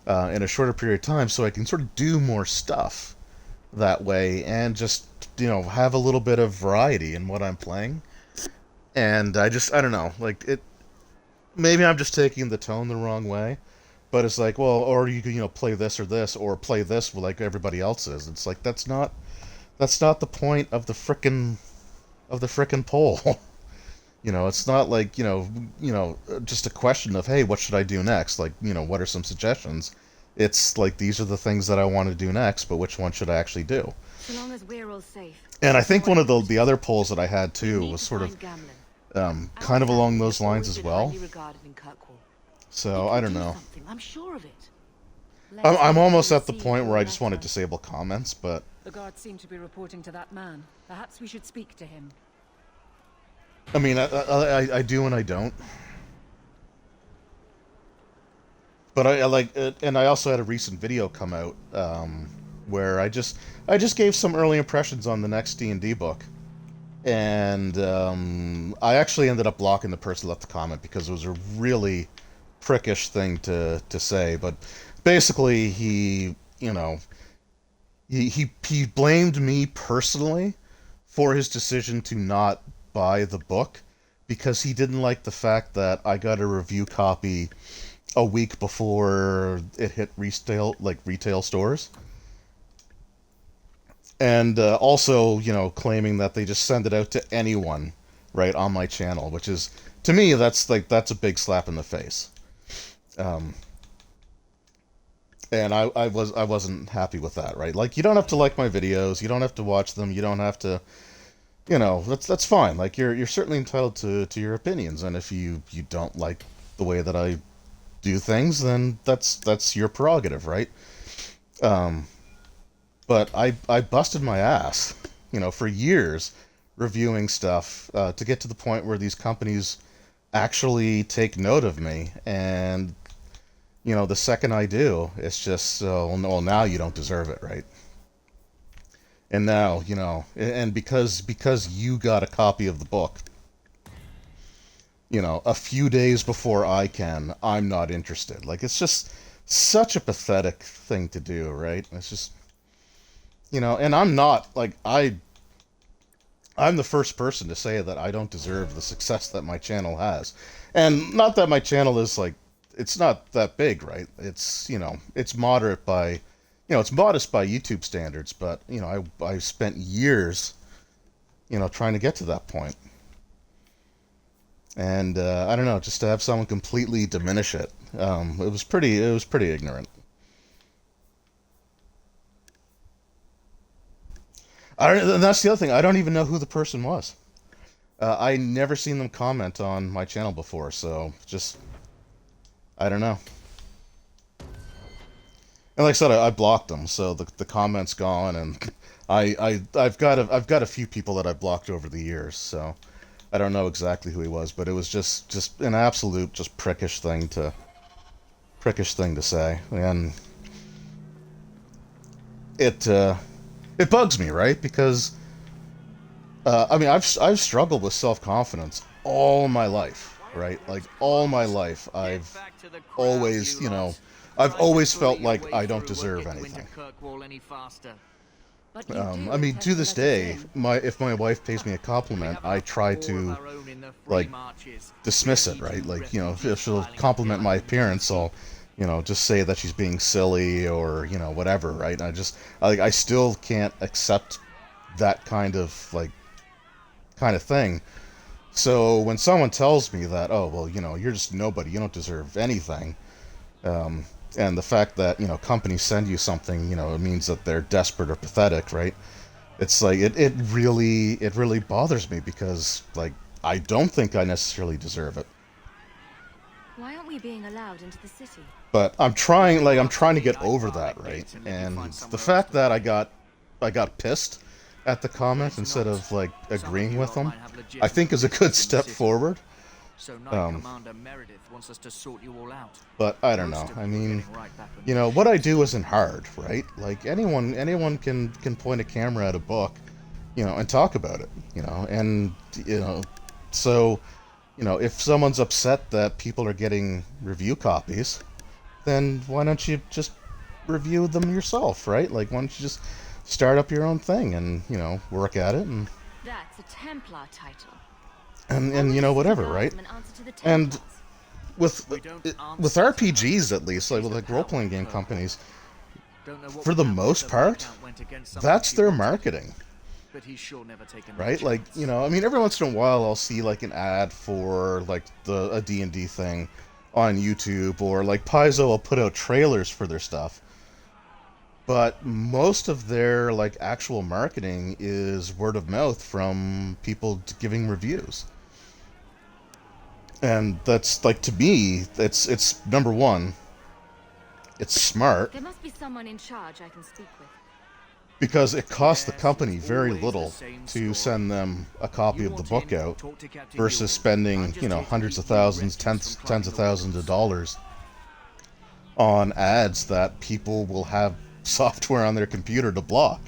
in a shorter period of time, so I can sort of do more stuff that way, and just, you know, have a little bit of variety in what I'm playing. And I don't know, like, maybe I'm just taking the tone the wrong way. But it's like, well, or you can, you know, play this, or play this like everybody else is. It's like, that's not the point of the frickin' poll. You know, it's not like, you know, just a question of, hey, what should I do next? Like, you know, what are some suggestions? It's like, these are the things that I want to do next, but which one should I actually do? So long as we're all safe. And I think one of the other polls that I had too was sort of kind of along those lines as well. So, I don't know. I'm sure of it. I'm almost at the point where I just want to disable comments, but... The guards seem to be reporting to that man. Perhaps we should speak to him. I mean, I do and I don't. But I like it, and I also had a recent video come out where I just gave some early impressions on the next D&D book. And I actually ended up blocking the person who left the comment because it was a really prickish thing to say, but basically he, you know, he blamed me personally for his decision to not buy the book because he didn't like the fact that I got a review copy a week before it hit retail stores. And also, you know, claiming that they just send it out to anyone, right, on my channel, which is, to me, that's a big slap in the face. And I wasn't happy with that, right? Like, you don't have to like my videos, you don't have to watch them, you don't have to, you know, that's fine. Like, you're certainly entitled to your opinions, and if you don't like the way that I do things, then that's your prerogative, right? But I busted my ass, you know, for years reviewing stuff to get to the point where these companies actually take note of me, and, you know, the second I do, it's just, well, now you don't deserve it, right? And now, you know, and because you got a copy of the book, you know, a few days before I can, I'm not interested. Like, it's just such a pathetic thing to do, right? It's just, you know, and I'm not, like, I'm the first person to say that I don't deserve the success that my channel has. And not that my channel is, like, it's not that big, right? It's, you know, it's moderate by, you know, it's modest by YouTube standards, but, you know, I spent years, you know, trying to get to that point. And, I don't know, just to have someone completely diminish it, it was pretty ignorant. And that's the other thing. I don't even know who the person was. I never seen them comment on my channel before, so just I don't know. And like I said, I blocked them, so the comments gone, and I've got a few people that I've blocked over the years, so I don't know exactly who he was, but it was just an absolute just prickish thing to say, and it bugs me, right? Because I mean, I've struggled with self-confidence all my life, right? Like all my life, I've always, I've always felt like I don't deserve anything. I mean, to this day, if my wife pays me a compliment, I try to like dismiss it, right? Like, if she'll compliment my appearance, I'll, just say that she's being silly or whatever, right? And I still can't accept that kind of thing. So when someone tells me that, oh well, you're just nobody, you don't deserve anything. And the fact that companies send you something, it means that they're desperate or pathetic, right? It's like it really bothers me because like I don't think I necessarily deserve it. Why aren't we being allowed into the city? But I'm trying to get over that, right? And the fact that I got pissed at the comment instead of like agreeing with them, I think is a good step forward. So Knight Commander Meredith wants us to sort you all out. But I don't know. I mean, what I do isn't hard, right? Like anyone can point a camera at a book, and talk about it, and so, if someone's upset that people are getting review copies, then why don't you just review them yourself, right? Like, why don't you just start up your own thing and, work at it and... That's a Templar title. And whatever, right? And with RPGs, at least, like with like role-playing game companies, for the most part, that's their marketing, right? Like, I mean, every once in a while I'll see like an ad for like a D&D thing on YouTube, or like Paizo will put out trailers for their stuff. But most of their like actual marketing is word of mouth from people giving reviews. And that's like, to me, it's number one, it's smart. There must be someone in charge I can speak with. Because it costs the company very little to send them a copy of the book out versus spending, hundreds of thousands, tens of thousands of dollars on ads that people will have software on their computer to block.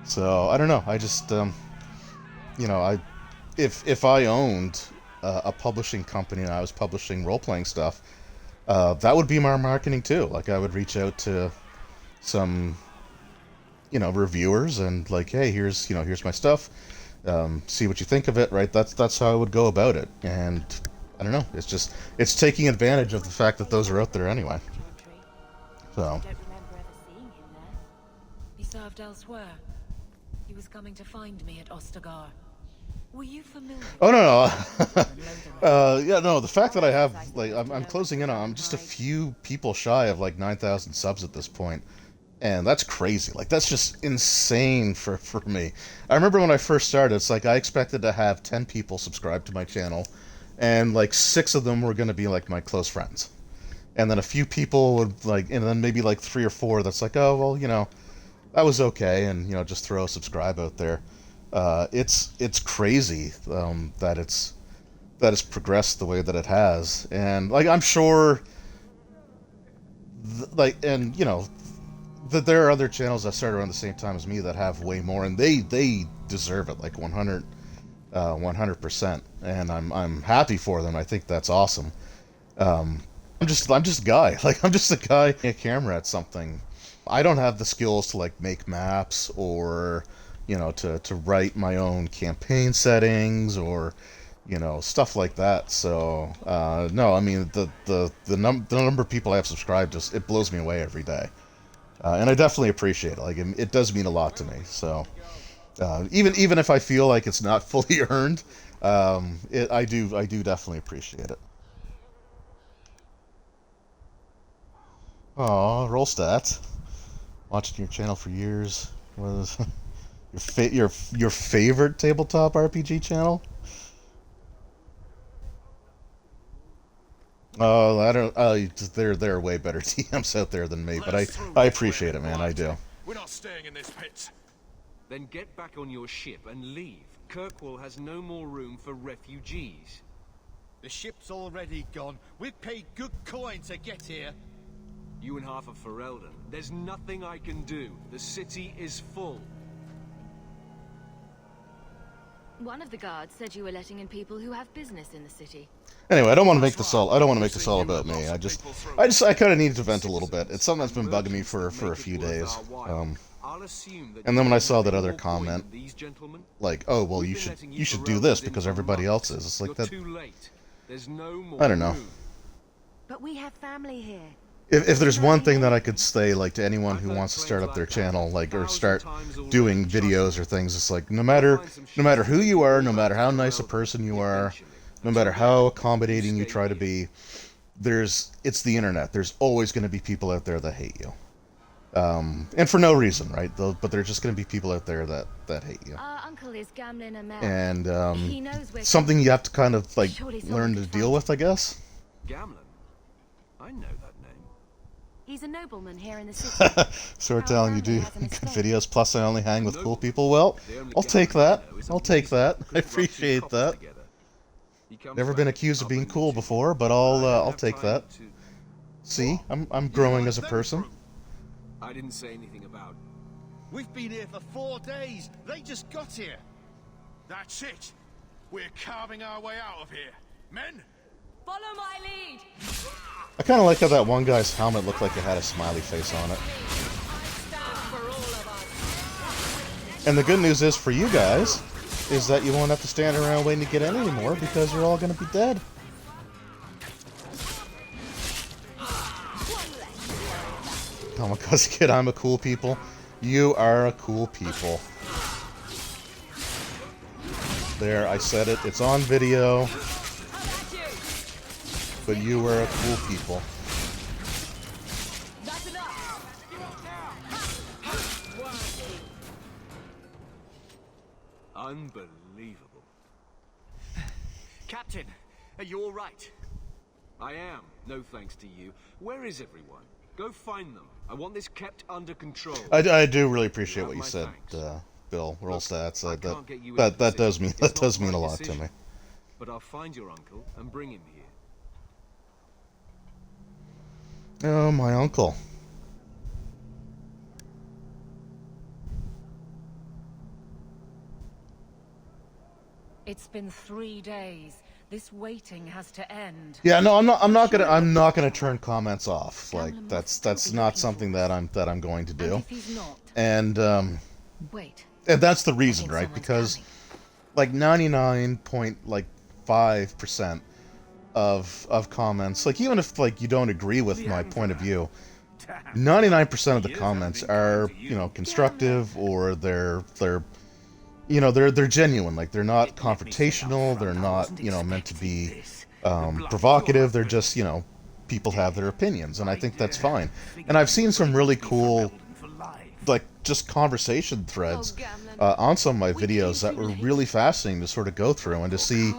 So I don't know. I just, if I owned a publishing company and I was publishing role-playing stuff, that would be my marketing too. Like, I would reach out to some, reviewers and like, hey, here's my stuff. See what you think of it, right? That's how I would go about it. And I don't know. It's taking advantage of the fact that those are out there anyway. So. He served elsewhere. He was coming to find me at Ostagar. Were you familiar? Oh no. Yeah, no. The fact that I have like I'm closing in on, I'm just a few people shy of like 9,000 subs at this point, and that's crazy. Like, that's just insane for me. I remember when I first started, it's like I expected to have 10 people subscribe to my channel, and like 6 of them were going to be like my close friends, and then a few people would like, and then maybe like 3 or 4 that's like, oh well, that was okay, and just throw a subscribe out there. It's crazy that it's progressed the way that it has, and like I'm sure, that there are other channels that started around the same time as me that have way more, and they deserve it, like 100%, and I'm happy for them. I think that's awesome. I'm just a guy. Like, I'm just a guy a camera at something. I don't have the skills to like make maps or to write my own campaign settings or stuff like that. So no, I mean the number of people I have subscribed, just it blows me away every day, and I definitely appreciate it. Like, it does mean a lot to me. So even if I feel like it's not fully earned, I do definitely appreciate it. Aw, roll stats. Watching your channel for years. Your favorite tabletop RPG channel? Oh, I don't. There are way better TMs out there than me, but I appreciate it, man. I do. We're not staying in this pit. Then get back on your ship and leave. Kirkwall has no more room for refugees. The ship's already gone. We've paid good coin to get here. You and half of Ferelden. There's nothing I can do. The city is full. One of the guards said you were letting in people who have business in the city. Anyway, I don't want to make this all. I don't want to make this all about me. I kind of needed to vent a little bit. It's something that's been bugging me for a few days. And then when I saw that other comment, like, oh well, you should do this because everybody else is. It's like that. I don't know. But we have family here. If there's one thing that I could say, like, to anyone who wants to start up their channel, like, or start doing videos or things, it's like, no matter who you are, no matter how nice a person you are, no matter how accommodating you try to be, it's the internet. There's always going to be people out there that hate you. And for no reason, right? But there's just going to be people out there that hate you. Our uncle is gambling a man. And He knows we're something you have to kind of, like, Surely learn to someone deal with, I guess. Gamlen? I know that name. He's a nobleman here in the city. So we're telling you do good videos, plus I only hang with cool people. Well, I'll take that. I'll take that. I appreciate that. Never been accused of being cool before, but I'll take that. See, I'm growing as a person. I didn't say anything about... We've been here for 4 days. They just got here. That's it. We're carving our way out of here. Men? Follow my lead. I kind of like how that one guy's helmet looked like it had a smiley face on it. And the good news is for you guys, is that you won't have to stand around waiting to get in anymore because you're all going to be dead. Kamikaze Kid, I'm a cool people. You are a cool people. There, I said it. It's on video. But you were a cool people. Unbelievable. Captain, are you all right? I am, no thanks to you. Where is everyone? Go find them. I want this kept under control. I do really appreciate what you said, Bill. Roll stats. That does mean a lot to me. But I'll find your uncle and bring him here. Oh, my uncle. It's been 3 days. This waiting has to end. Yeah, no, I'm not gonna turn comments off. Like that's not something that I'm going to do. And Wait. and that's the reason, right? Because like 99.5% of comments, like even if like you don't agree with my point of view, 99% of the comments are, you know, constructive, or they're you know, they're genuine. Like, they're not confrontational, they're not, you know, meant to be provocative. They're just, you know, people have their opinions, and I think that's fine. And I've seen some really cool, like, just conversation threads on some of my videos that were really fascinating to sort of go through and to see,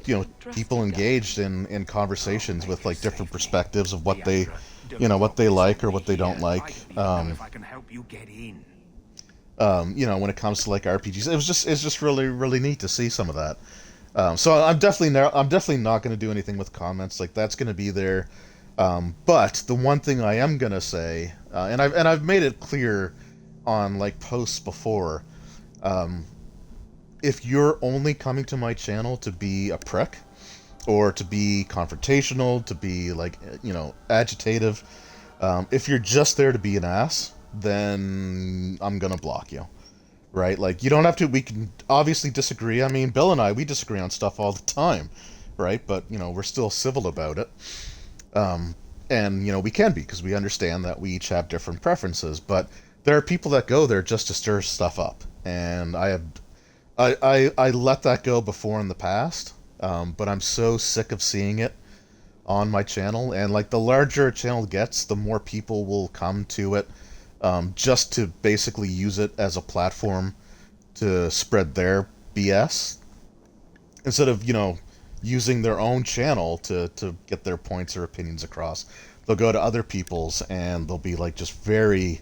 you know, people engaged in conversations with, like, different perspectives of what they, you know, what they like or what they don't like. You know, when it comes to like RPGs, it's just really neat to see some of that. So I'm definitely not going to do anything with comments. Like, that's going to be there. But the one thing I am going to say, and I've made it clear on like posts before, if you're only coming to my channel to be a prick, or to be confrontational, to be like, you know, agitative, if you're just there to be an ass, then I'm gonna block you, right? Like, you don't have to. We can obviously disagree. I mean, Bill and I, we disagree on stuff all the time, right? But, you know, we're still civil about it. And, you know, we can be, because we understand that we each have different preferences. But there are people that go there just to stir stuff up, and I let that go before in the past. But I'm so sick of seeing it on my channel, and like, the larger a channel gets, the more people will come to it. Just to basically use it as a platform to spread their BS instead of, using their own channel to get their points or opinions across. They'll go to other people's and they'll be like just very,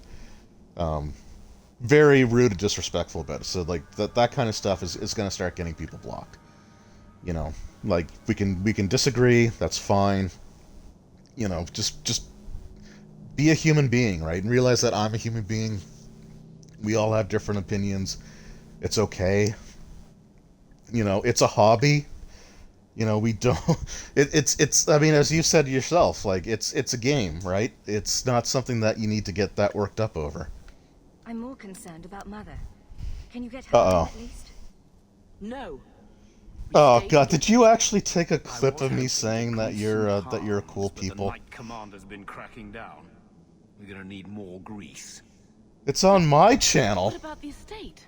very rude and disrespectful about it. So like that kind of stuff is going to start getting people blocked. Like we can disagree. That's fine. Just be a human being, right? And realize that I'm a human being. We all have different opinions. It's okay. It's a hobby. We don't. It's. I mean, as you said yourself, like it's a game, right? It's not something that you need to get that worked up over. I'm more concerned about Mother. Can you get her at least? No. Oh God! Did you actually take a clip of me saying that you're a cool people? The Knight Commander's been cracking down. We're gonna need more grease. It's on my channel. What about the estate?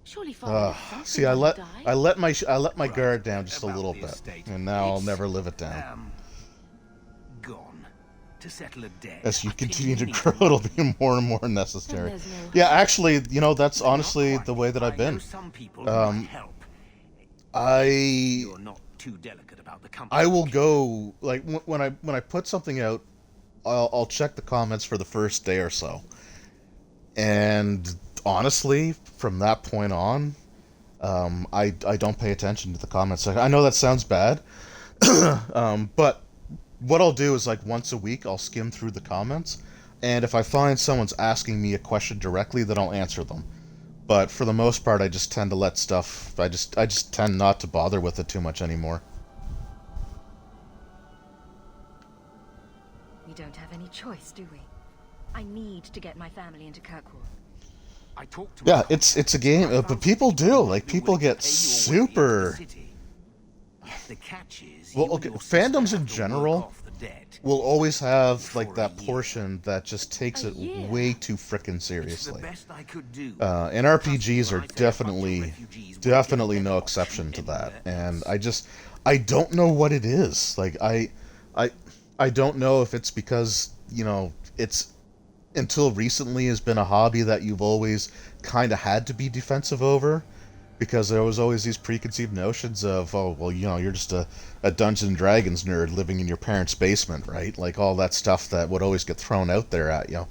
Surely Father. See, I let my guard down just a little bit, and now I'll never live it down. Gone to settle a debt. As you continue to grow, it'll be more and more necessary. Yeah, actually, that's honestly the way that I've been. You're not too delicate about the company. I will go like when I put something out, I'll check the comments for the first day or so, and honestly, from that point on, I don't pay attention to the comments. I know that sounds bad, but what I'll do is like once a week I'll skim through the comments, and if I find someone's asking me a question directly, then I'll answer them. But for the most part, I just tend to let stuff. I just tend not to bother with it too much anymore. We don't have any choice, do we? I need to get my family into Kirkwall. I talked to Yeah, it's a game, but people do. Like, people get super. The catch is, well, okay, fandoms in general will always have like that portion that just takes it way too frickin' seriously. And RPGs are definitely no exception to that. And I don't know what it is. Like I don't know if it's because it's until recently has been a hobby that you've always kind of had to be defensive over. Because there was always these preconceived notions of, oh, well, you're just a Dungeons & Dragons nerd living in your parents' basement, right? Like all that stuff that would always get thrown out there at you.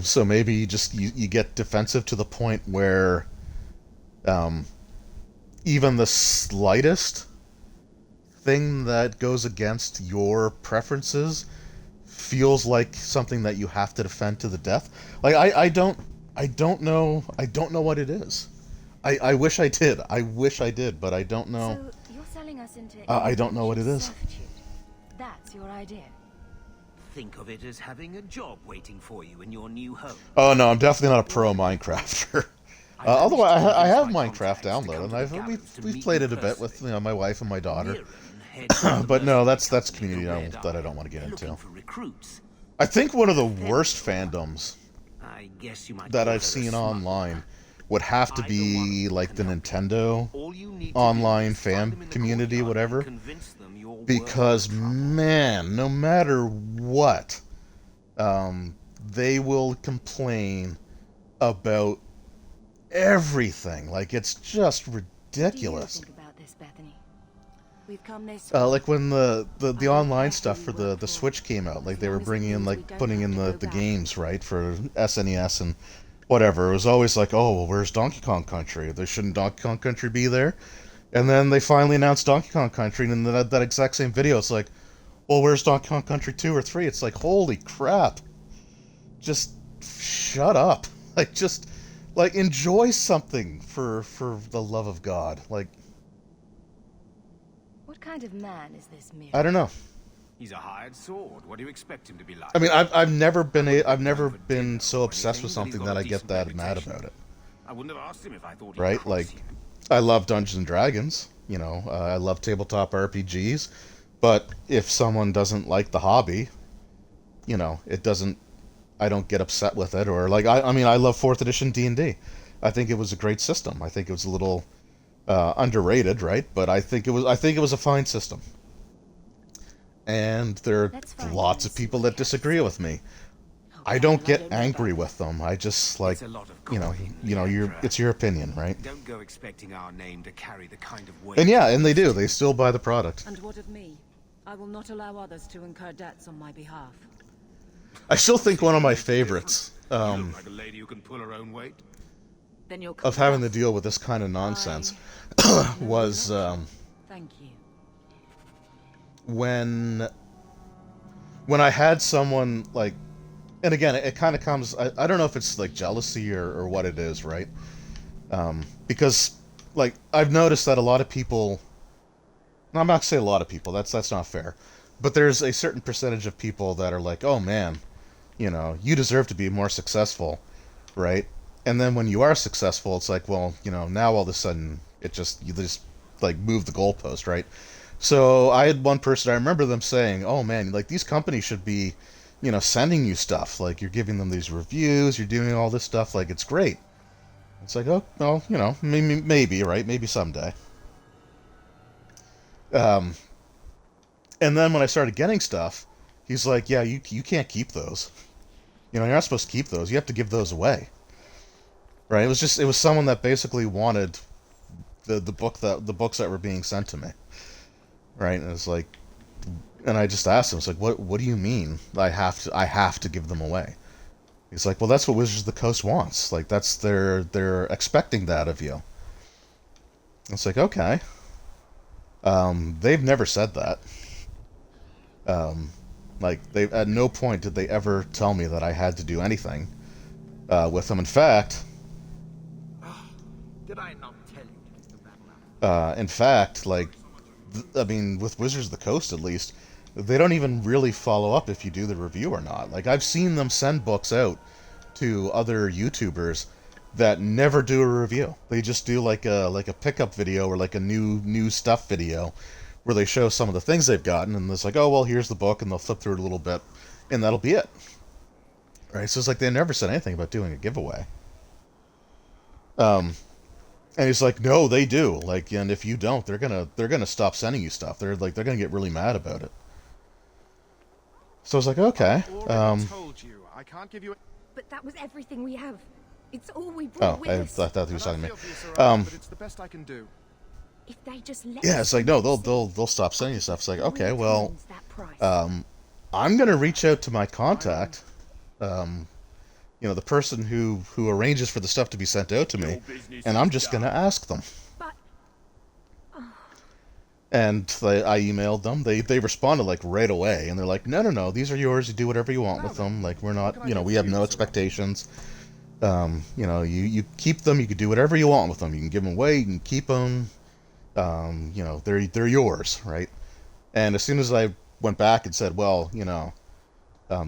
So maybe you get defensive to the point where even the slightest thing that goes against your preferences feels like something that you have to defend to the death. Like I don't know what it is. I wish I did. I wish I did, but I don't know. So you're selling us into I don't know what it is. servitude. That's your idea. Think of it as having a job waiting for you in your new home. Oh no, I'm definitely not a pro Minecrafter. Although I have Minecraft downloaded, and we've played it a bit with my wife and my daughter. But no, that's community that I don't want to get into. I think one of the worst fandoms that I've seen online would have to be like the Nintendo online fan community, whatever. Because man, no matter what, they will complain about everything. Like it's just ridiculous. What do you think about this, Bethany? We've come this like when the online stuff for the Switch came out, like they were bringing in putting in the games right for SNES and whatever. It was always like, oh, well, where's Donkey Kong Country? There shouldn't Donkey Kong Country be there? And then they finally announced Donkey Kong Country, and in that exact same video, it's like, well, where's Donkey Kong Country 2 or 3? It's like, holy crap. Just shut up. Like, enjoy something for the love of God. Like, what kind of man is this Mir? I don't know. He's a hired sword. What do you expect him to be like? I mean, I've never been so obsessed with something that I get that mad about it. I wouldn't have asked him if I thought he'd right? Like, I love Dungeons & Dragons, I love tabletop RPGs, but if someone doesn't like the hobby, it doesn't, I don't get upset with it, or like, I mean, I love 4th edition D&D. I think it was a great system. I think it was a little underrated, right? But I think it was a fine system. And there are lots of people that disagree with me. I don't get angry with them. I just like, it's your opinion, right? Don't go expecting our name to carry the kind of weight. And yeah, and they do. They still buy the product. And what of me? I will not allow others to incur debts on my behalf. I still think one of my favorites like a lady who can pull her own weight. Then you'll of having to deal with this kind of nonsense was thank you. when I had someone like, and again, it kind of comes, I don't know if it's like jealousy or what it is, right? Because like I've noticed that a lot of people, I'm not gonna say a lot of people, that's not fair, but there's a certain percentage of people that are like, oh man, you deserve to be more successful, right? And then when you are successful, it's like, well, now all of a sudden you just like move the goalpost, right? So I had one person, I remember them saying, oh man, like these companies should be, sending you stuff, like you're giving them these reviews, you're doing all this stuff, like it's great. It's like, oh, well, maybe, right? Maybe someday. And then when I started getting stuff, he's like, yeah, you can't keep those. You're not supposed to keep those. You have to give those away. Right? It was someone that basically wanted the books that were being sent to me. Right? And it's like, and I just asked him, it's like, what do you mean I have to give them away? He's like, well, that's what Wizards of the Coast wants. Like they're expecting that of you. It's like, okay. They've never said that. Like they at no point did they ever tell me that I had to do anything with them. In fact, did I not tell you? in fact, like, I mean, with Wizards of the Coast at least, they don't even really follow up if you do the review or not. Like I've seen them send books out to other YouTubers that never do a review. They just do like a pickup video or like a new stuff video where they show some of the things they've gotten, and it's like, oh well, here's the book, and they'll flip through it a little bit, and that'll be it. Right? So it's like they never said anything about doing a giveaway. And he's like, no, they do. Like, and if you don't, they're gonna stop sending you stuff. They're gonna get really mad about it. So I was like, okay. Told you, I can't give you. But that was everything we have. It's all we brought with us. I thought he was talking to me. But it's the best I can do. If they just let Yeah, it's like, no, they'll stop sending you stuff. It's like, okay, well, I'm gonna reach out to my contact, the person who arranges for the stuff to be sent out to me, and I'm just gonna ask them. And I emailed them. They responded like right away, and they're like, no, these are yours. You do whatever you want with them. Like we're not, we have no expectations. You keep them. You can do whatever you want with them. You can give them away. You can keep them. They're yours, right? And as soon as I went back and said, well,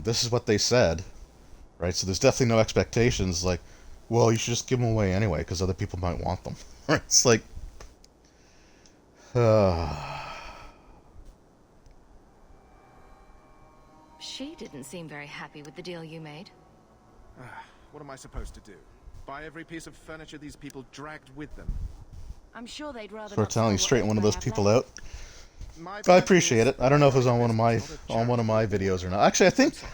this is what they said, right? So there's definitely no expectations. Like, well, you should just give them away anyway because other people might want them. Right? It's like, She didn't seem very happy with the deal you made. What am I supposed to do? Buy every piece of furniture these people dragged with them? I'm sure they'd rather. For telling you straight one of those people out. I appreciate it. I don't know if it was on one of my videos or not. Actually,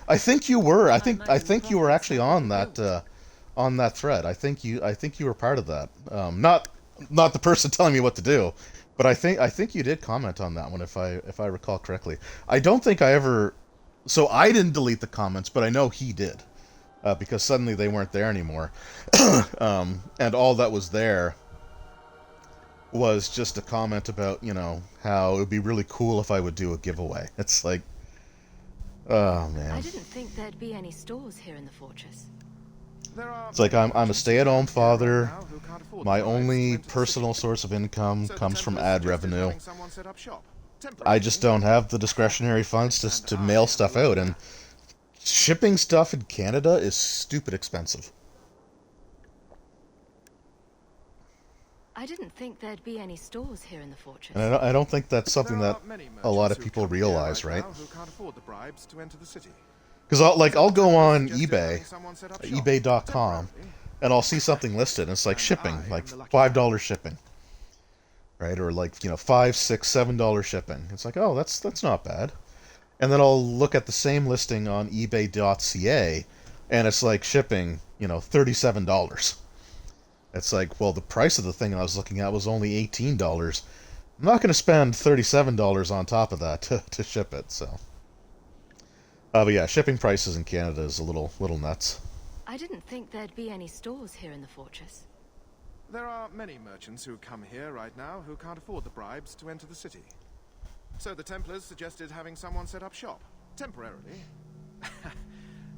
I think you were. I think you were actually on that thread. I think you were part of that. Not the person telling me what to do, but I think you did comment on that one if I recall correctly. I don't think I ever. So I didn't delete the comments, but I know he did, because suddenly they weren't there anymore, and all that was there was just a comment about, how it would be really cool if I would do a giveaway. It's like, oh man. I didn't think there'd be any stores here in the fortress. It's like I'm a stay-at-home father. My only personal source of income comes from ad revenue. I just don't have the discretionary funds to mail stuff out, and shipping stuff in Canada is stupid expensive. I didn't think there'd be any stores here in the fortress. And I don't think that's something that a lot of people realize, right? Because I'll go on eBay, ebay.com, and I'll see something listed, and it's like shipping, like $5 shipping, right? Or like, $5, $6, $7 shipping. It's like, oh, that's not bad. And then I'll look at the same listing on ebay.ca, and it's like shipping, $37. It's like, well, the price of the thing I was looking at was only $18. I'm not going to spend $37 on top of that to ship it. So, but yeah, shipping prices in Canada is a little nuts. I didn't think there'd be any stores here in the fortress. There are many merchants who come here right now who can't afford the bribes to enter the city. So the Templars suggested having someone set up shop, temporarily.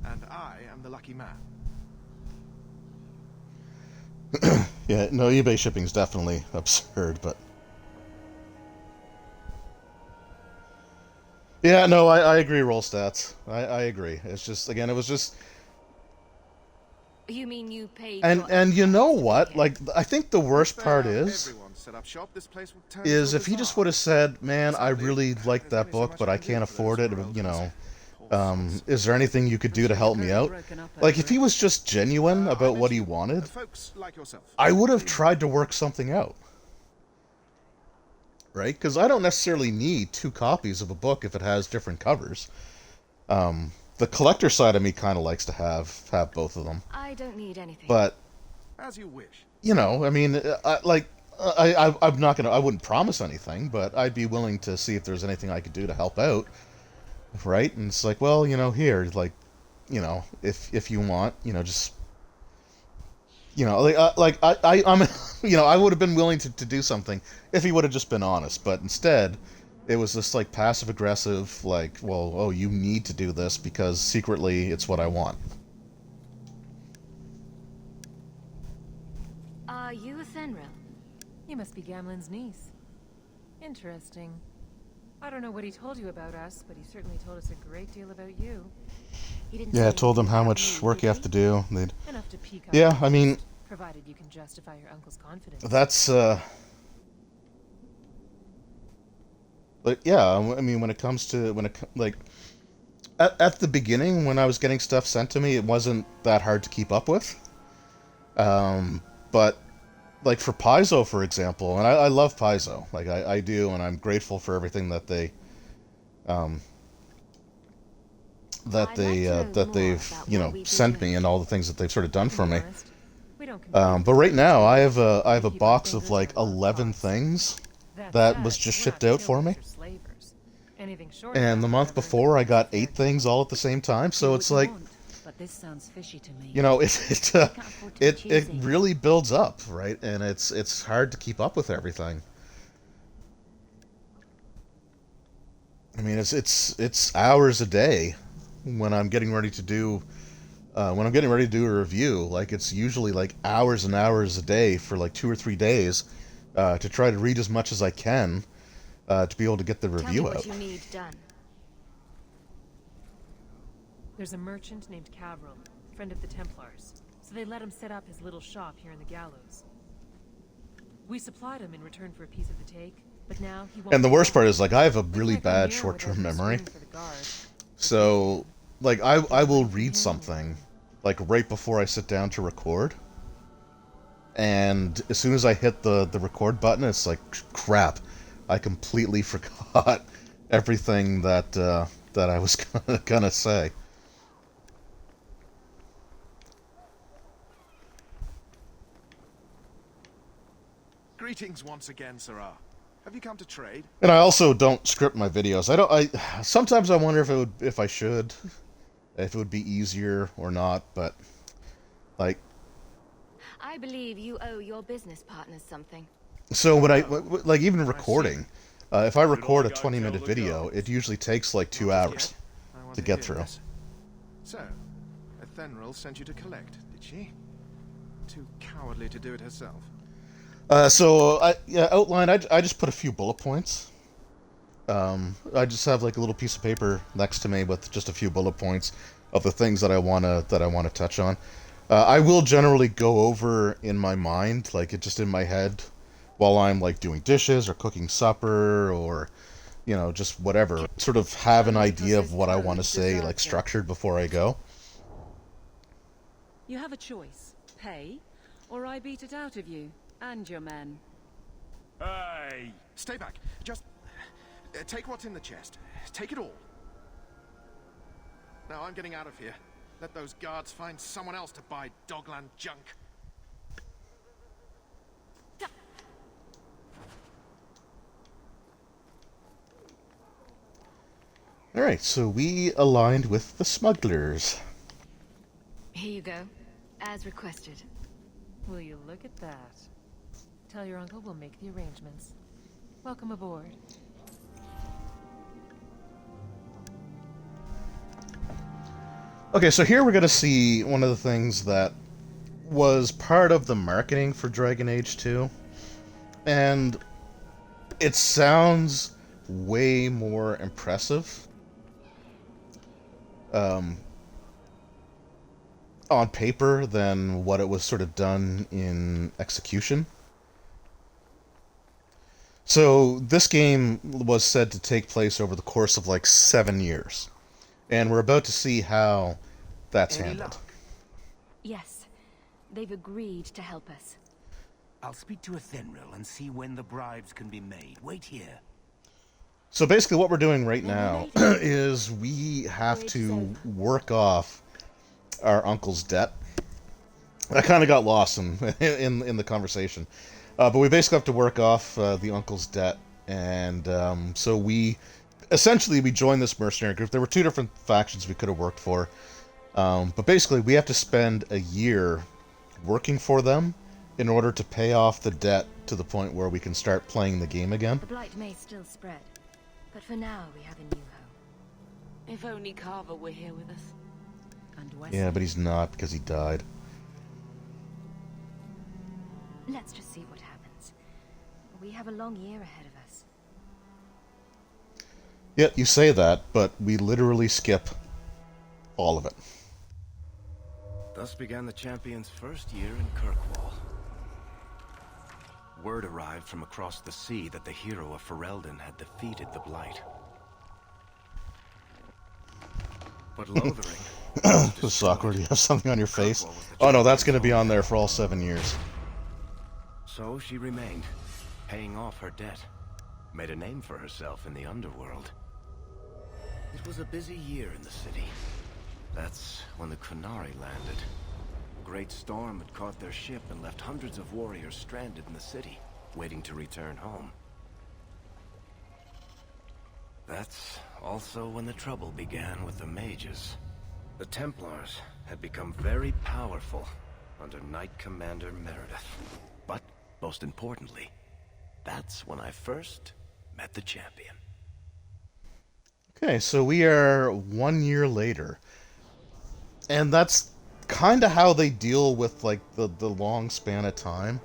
And I am the lucky man. Yeah, no, eBay shipping is definitely absurd, but... Yeah, no, I agree, roll stats. I agree. It's just, again, it was just... You mean you paid And you know what? Like, I think the worst part is if he just would have said, man, I really like that book, but I can't afford it, is there anything you could do to help me out? Like, if he was just genuine about what he wanted, I would have tried to work something out. Right? Because I don't necessarily need 2 copies of a book if it has different covers. The collector side of me kind of likes to have both of them. I don't need anything. But, as you wish. I mean, I'm not gonna. I wouldn't promise anything, but I'd be willing to see if there's anything I could do to help out. Right? And it's like, well, here, like, if you want, just, I'm, I would have been willing to do something if he would have just been honest, but instead, it was this, like, passive-aggressive, like, well, oh, you need to do this because secretly it's what I want. Are you a Fenrir? You must be Gamlen's niece. Interesting. I don't know what he told you about us, but he certainly told us a great deal about you. He didn't Yeah, I told them how much work you have to do. Enough to pique up. Yeah, I mean... Provided you can justify your uncle's confidence. That's, But yeah, I mean, when it comes to, like, at the beginning, when I was getting stuff sent to me, it wasn't that hard to keep up with. But, like, for Paizo, for example, and I love Paizo, like, I do, and I'm grateful for everything that they've, sent me and all the things that they've sort of done for me. But right now, I have a box of, like, 11 things that was just shipped out for me. And the month before, I got 8 things all at the same time, so it's like, but this sounds fishy to me. It really builds up, right? And it's hard to keep up with everything. I mean, it's hours a day when I'm getting ready to do a review. Like, it's usually like hours and hours a day for like 2 or 3 days to try to read as much as I can to be able to get the review out. Tell me what you need done. There's a merchant named Cavril, friend of the Templars, so they let him set up his little shop here in the Gallows. We supplied him in return for a piece of the take, but now he won't. And the worst part is, like, I have a really bad short-term memory. So, like, I will read something, like, right before I sit down to record. And as soon as I hit the record button, it's like, crap, I completely forgot everything that I was gonna say. Greetings once again, Sirrah. Have you come to trade? And I also don't script my videos. Sometimes I wonder if I should, if it would be easier or not, but, like... I believe you owe your business partners something. So when like, even recording, if I record a 20-minute video, it usually takes like 2 hours to get through. So, Ethenril sent you to collect, did she? Too cowardly to do it herself. So outline. I just put a few bullet points. I just have like a little piece of paper next to me with just a few bullet points of the things that I wanna touch on. I will generally go over in my mind, like it just in my head, while I'm like doing dishes or cooking supper or, just whatever. Sort of have an idea of what I want to say, like structured before I go. You have a choice: pay, or I beat it out of you and your men. Hey! Stay back. Just take what's in the chest. Take it all. Now I'm getting out of here. Let those guards find someone else to buy Dogland junk. Alright, so we aligned with the smugglers. Here you go, as requested. Will you look at that? Tell your uncle we'll make the arrangements. Welcome aboard. Okay, so here we're going to see one of the things that was part of the marketing for Dragon Age 2. And it sounds way more impressive on paper than what it was sort of done in execution. So this game was said to take place over the course of like 7 years. And we're about to see how that's handled. Yes, they've agreed to help us. I'll speak to Athenril and see when the bribes can be made. Wait here. So basically what we're doing right now is we have to work off our uncle's debt. I kind of got lost in the conversation. But we basically have to work off the uncle's debt. And so we joined this mercenary group. There were 2 different factions we could have worked for. But basically we have to spend a year working for them in order to pay off the debt to the point where we can start playing the game again. The blight may still spread, but for now we have a new home. If only Carver were here with us. And Wesley. Yeah, but he's not because he died. Let's just see what happens. We have a long year ahead of us. Yeah, you say that, but we literally skip all of it. Thus began the champion's first year in Kirkwall. Word arrived from across the sea that the hero of Ferelden had defeated the Blight. But Lothering... This is awkward. You have something on your face. Oh no, that's going to be on there for all 7 years. So she remained, paying off her debt. Made a name for herself in the underworld. It was a busy year in the city. That's when the Kunari landed. A great storm had caught their ship and left hundreds of warriors stranded in the city, waiting to return home. That's also when the trouble began with the mages. The Templars had become very powerful under Knight Commander Meredith. But, most importantly, that's when I first met the champion. Okay, so we are 1 year later. And that's kind of how they deal with, like, the long span of time.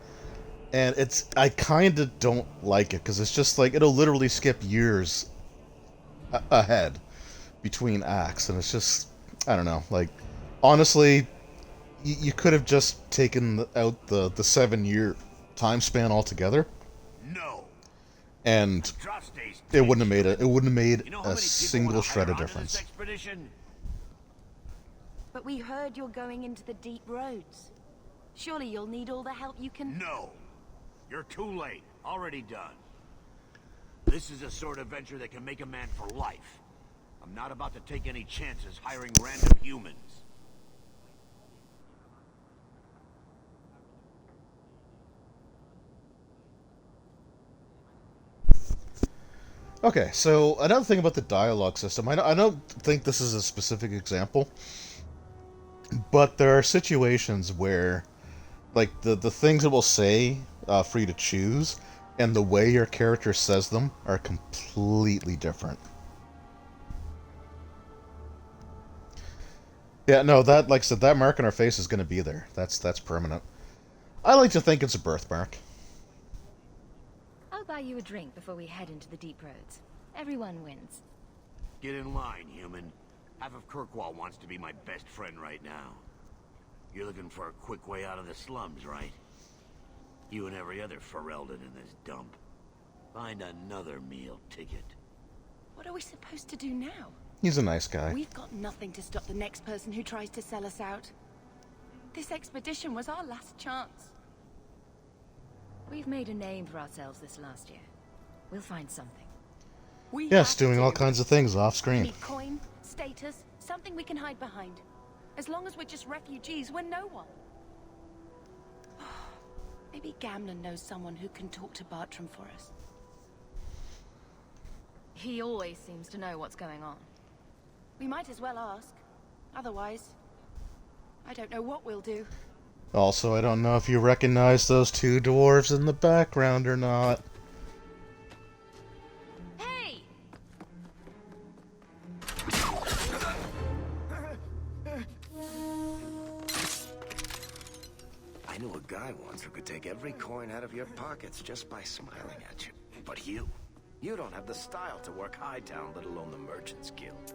And I kind of don't like it, because it's just, like, it'll literally skip years ahead between acts. And it's just, I don't know, like, honestly, you could have just taken out the 7 year time span altogether. No. And it wouldn't have made a single shred of difference. But we heard you're going into the deep roads. Surely you'll need all the help you can... No. You're too late. Already done. This is a sort of venture that can make a man for life. I'm not about to take any chances hiring random humans. Okay, so another thing about the dialogue system, I don't think this is a specific example, but there are situations where, like, the things it will say for you to choose and the way your character says them are completely different. Yeah, no, that, like I said, that mark on our face is going to be there. That's permanent. I like to think it's a birthmark. I'll buy you a drink before we head into the deep roads. Everyone wins. Get in line, human. Half of Kirkwall wants to be my best friend right now. You're looking for a quick way out of the slums, right? You and every other Ferelden in this dump. Find another meal ticket. What are we supposed to do now? He's a nice guy. We've got nothing to stop the next person who tries to sell us out. This expedition was our last chance. We've made a name for ourselves this last year. We'll find something. Yes, doing all kinds of things off screen. Need coin, status, something we can hide behind. As long as we're just refugees, we're no one. Maybe Gamlen knows someone who can talk to Bartram for us. He always seems to know what's going on. We might as well ask. Otherwise, I don't know what we'll do. Also, I don't know if you recognize those two dwarves in the background or not. Hey! I knew a guy once who could take every coin out of your pockets just by smiling at you. But you don't have the style to work Hightown, let alone the Merchants Guild.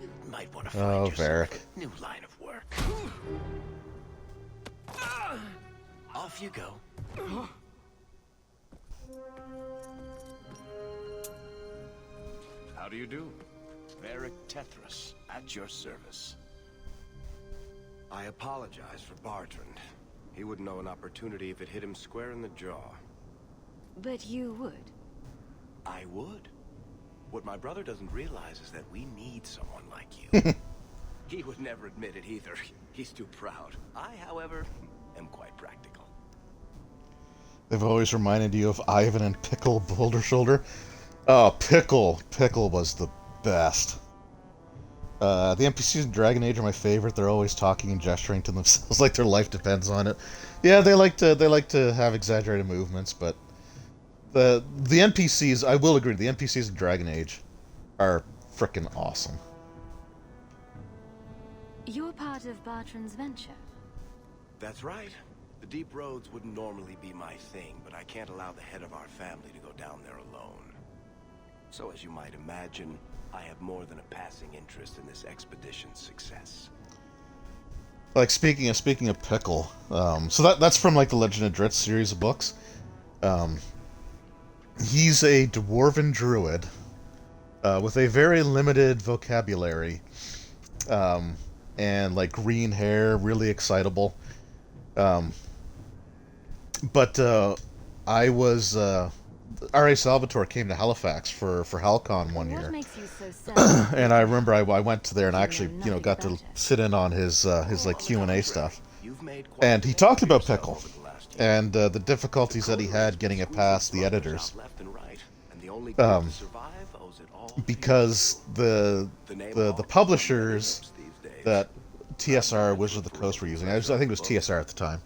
You might want to find yourself a new line of work. Off you go. How do you do? Varric Tethras, at your service. I apologize for Bartrand. He wouldn't know an opportunity if it hit him square in the jaw. But you would. I would. What my brother doesn't realize is that we need someone like you. He would never admit it either. He's too proud. I, however, am quite practical. They've always reminded you of Ivan and Pickle Boulder Shoulder. Oh, Pickle. Pickle was the best. The NPCs in Dragon Age are my favorite. They're always talking and gesturing to themselves like their life depends on it. Yeah, they like to have exaggerated movements, but the NPCs, I will agree, the NPCs in Dragon Age are frickin' awesome. You're part of Bartrand's venture. That's right. The deep roads wouldn't normally be my thing, but I can't allow the head of our family to go down there alone. So as you might imagine, I have more than a passing interest in this expedition's success. Like, speaking of Pickle, so that's from, like, the Legend of Drizzt series of books. He's a dwarven druid with a very limited vocabulary, and, like, green hair, really excitable. But I was... R.A. Salvatore came to Halifax for Halcon one year. What makes you so sad? And I remember I went to there and actually, got to sit in on his like Q&A stuff. And he talked about Pickle and the difficulties that he had getting it past the editors. Because the publishers that TSR, Wizard of the Coast, were using, I think it was TSR at the time.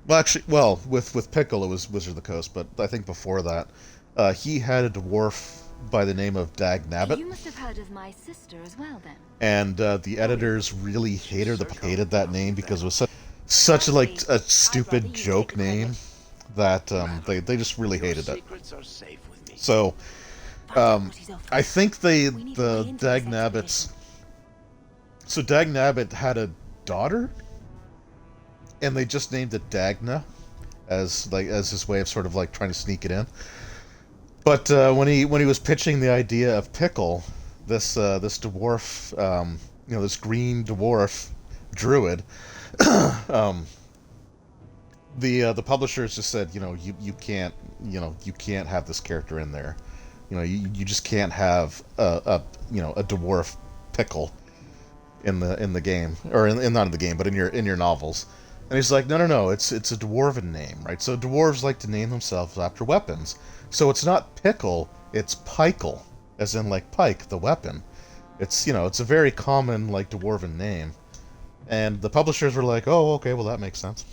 With Pickle it was Wizard of the Coast, but I think before that, he had a dwarf by the name of Dag Nabbit. You must have heard of my sister as well, then. And the editors really hated that name because it was such a stupid joke name that they just really hated it. So I think the Dag Nabbits. So Dag Nabbit had a daughter, and they just named it Dagna as his way of sort of like trying to sneak it in. But when he was pitching the idea of Pickle, this dwarf, this green dwarf druid, the publishers just said, you can't have this character in there. You just can't have a dwarf Pickle in the game, or not in the game, but in your novels. And he's like, no, it's a dwarven name, right? So dwarves like to name themselves after weapons. So it's not Pickle, it's Pike'l, as in like pike, the weapon. It's it's a very common like dwarven name. And the publishers were like, oh, okay, well that makes sense.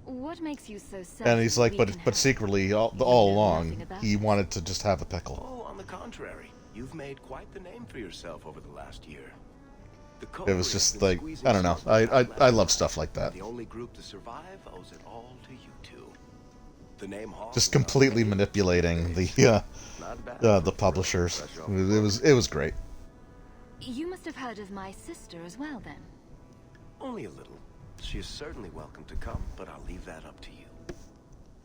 What makes you so sad? And he's like, but secretly, all along, he wanted to just have a Pickle. Oh, on the contrary, you've made quite the name for yourself over the last year. It was just like, I don't know. I love stuff like that. The only group to survive owes it all to you two. The name just completely manipulating the publishers. It was great. You must have heard of my sister as well, then. Only a little. She is certainly welcome to come, but I'll leave that up to you.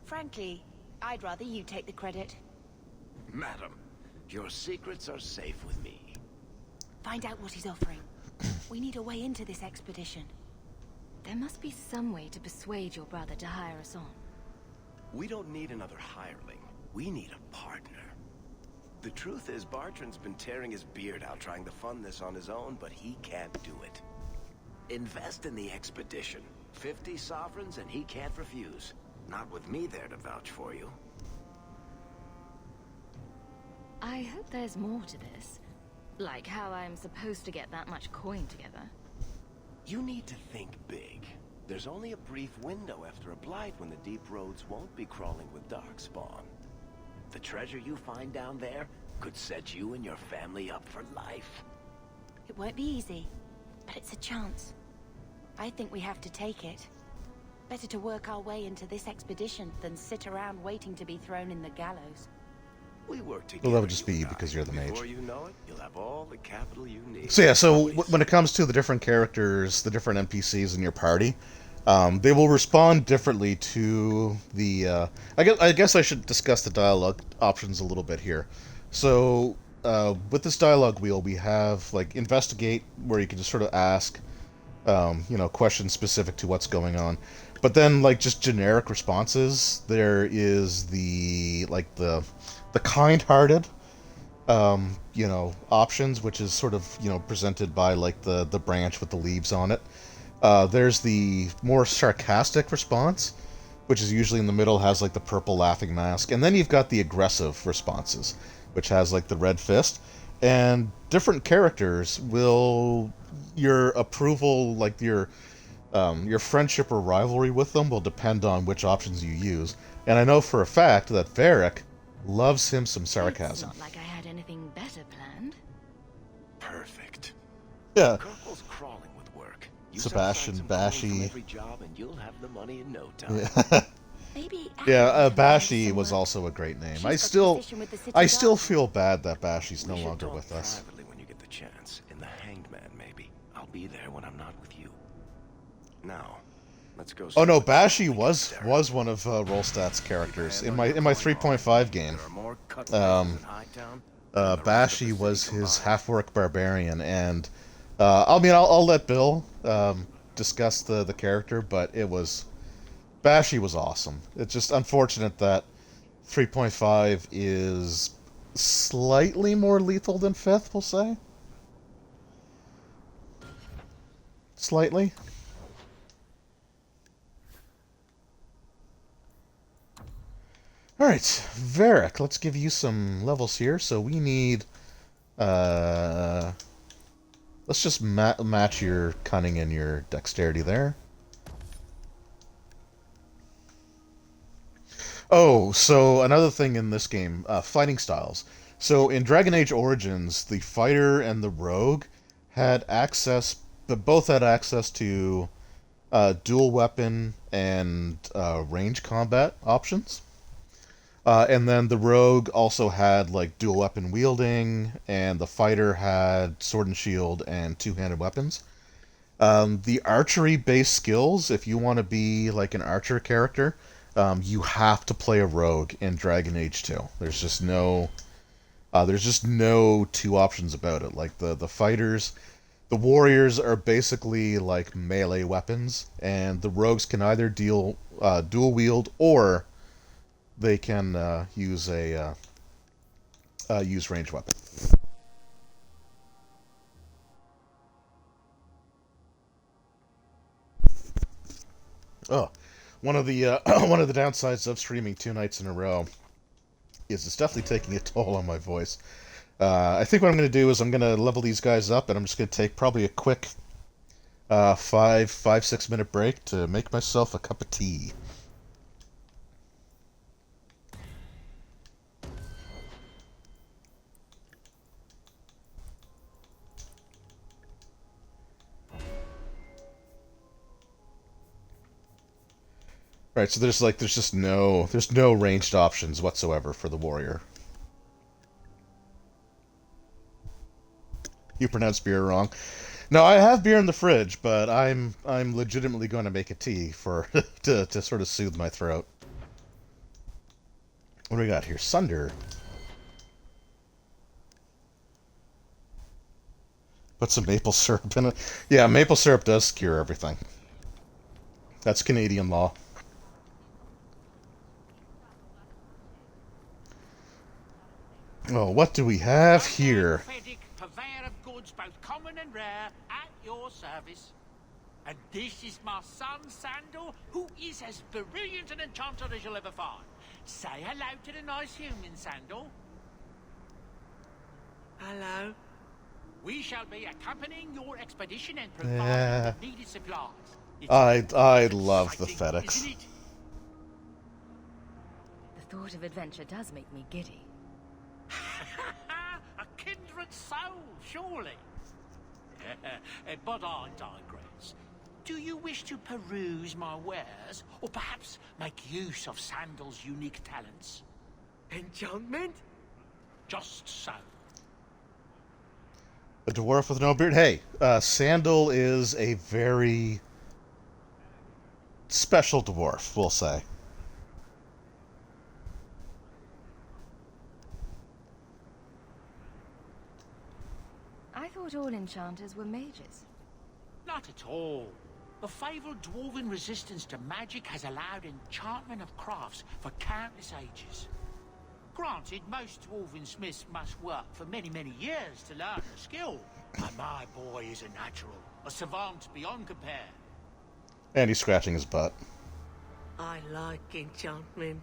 Frankly, I'd rather you take the credit. Madam, your secrets are safe with me. Find out what he's offering. We need a way into this expedition. There must be some way to persuade your brother to hire us on. We don't need another hireling. We need a partner. The truth is, Bartrand's been tearing his beard out trying to fund this on his own, but he can't do it. Invest in the expedition. 50 sovereigns and he can't refuse. Not with me there to vouch for you. I hope there's more to this. Like how I'm supposed to get that much coin together. You need to think big. There's only a brief window after a blight when the deep roads won't be crawling with darkspawn. The treasure you find down there could set you and your family up for life. It won't be easy, but it's a chance. I think we have to take it. Better to work our way into this expedition than sit around waiting to be thrown in the gallows. We work together. Well, that would just be you because you're the mage. Before you know it, you'll have all the capital you need. So yeah, so when it comes to the different characters, the different NPCs in your party, they will respond differently to the... I guess I should discuss the dialogue options a little bit here. So, with this dialogue wheel, we have, like, investigate, where you can just sort of ask, questions specific to what's going on. But then, like, just generic responses, there is the kind-hearted, options, which is sort of, presented by, like, the branch with the leaves on it. There's the more sarcastic response, which is usually in the middle, has, like, the purple laughing mask. And then you've got the aggressive responses, which has, like, the red fist. And different characters will... Your approval, like, your friendship or rivalry with them will depend on which options you use. And I know for a fact that Varric loves him some sarcasm. It's not like I had anything better planned. Perfect. Yeah. Corporal's crawling with work. Sebastian, Bashy. Every job and you'll have the money in no time. Yeah. Yeah, Bashy was also a great name. I still feel bad that Bashy's no longer with us. Privately when you get the chance. In the Hanged Man, maybe. I'll be there when I'm not with you. Now, let's go. Oh no, Bashy was one of Rollstat's characters in my 3.5 game. Bashy was his half-orc barbarian, and I'll let Bill discuss the character, but Bashy was awesome. It's just unfortunate that 3.5 is slightly more lethal than 5th, we'll say. Slightly. Alright, Varric, let's give you some levels here. So we need... let's just match your cunning and your dexterity there. Oh, so another thing in this game, fighting styles. So in Dragon Age Origins, the fighter and the rogue had access, but both had access to dual weapon and range combat options. And then the rogue also had like dual weapon wielding, and the fighter had sword and shield and two-handed weapons. The archery-based skills, if you want to be like an archer character, you have to play a rogue in Dragon Age 2. There's just no two options about it. Like the fighters, the warriors are basically like melee weapons, and the rogues can either dual wield or they can use ranged weapon. Oh, one of the downsides of streaming 2 nights in a row is it's definitely taking a toll on my voice. I think what I'm going to do is I'm going to level these guys up, and I'm just going to take probably a quick 6 minute break to make myself a cup of tea. Right, so there's just no ranged options whatsoever for the warrior. You pronounced beer wrong. No, I have beer in the fridge, but I'm legitimately going to make a tea for to sort of soothe my throat. What do we got here? Sunder. Put some maple syrup in it. Yeah, maple syrup does cure everything. That's Canadian law. Oh, what do we have here? Frederick, purveyor of goods both common and rare, at your service. And this is my son, Sandal, who is as brilliant an enchanter as you'll ever find. Say hello to the nice human, Sandal. Hello. We shall be accompanying your expedition and providing the needed supplies. I love the exciting, FedEx. isn't it? The thought of adventure does make me giddy. A kindred soul, surely. But I digress. Do you wish to peruse my wares, or perhaps make use of Sandal's unique talents? Enchantment? Just so. A dwarf with no beard. Hey, Sandal is a very special dwarf, we'll say. I thought all enchanters were mages. Not at all. The fabled dwarven resistance to magic has allowed enchantment of crafts for countless ages. Granted, most dwarven smiths must work for many, many years to learn the skill. But my boy is a natural, a savant beyond compare. And he's scratching his butt. I like enchantment.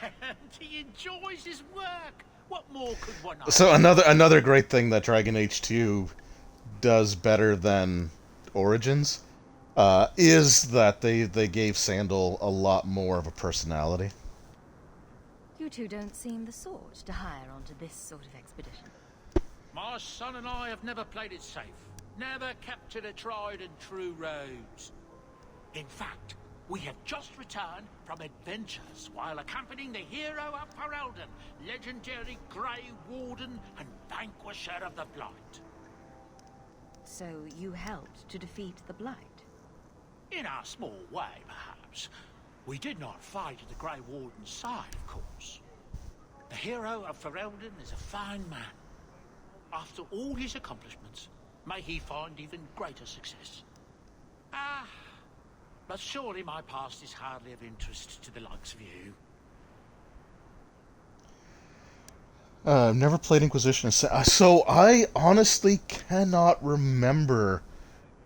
And he enjoys his work. What more could one ask? So another great thing that Dragon Age 2 does better than Origins is that they gave Sandal a lot more of a personality. You two don't seem the sort to hire onto this sort of expedition. My son and I have never played it safe. Never kept to the tried and true roads. In fact, we have just returned from adventures while accompanying the hero of Ferelden, legendary Grey Warden and vanquisher of the Blight. So you helped to defeat the Blight? In our small way, perhaps. We did not fight at the Grey Warden's side, of course. The hero of Ferelden is a fine man. After all his accomplishments, may he find even greater success. But surely my past is hardly of interest to the likes of you. I've never played Inquisition, so I honestly cannot remember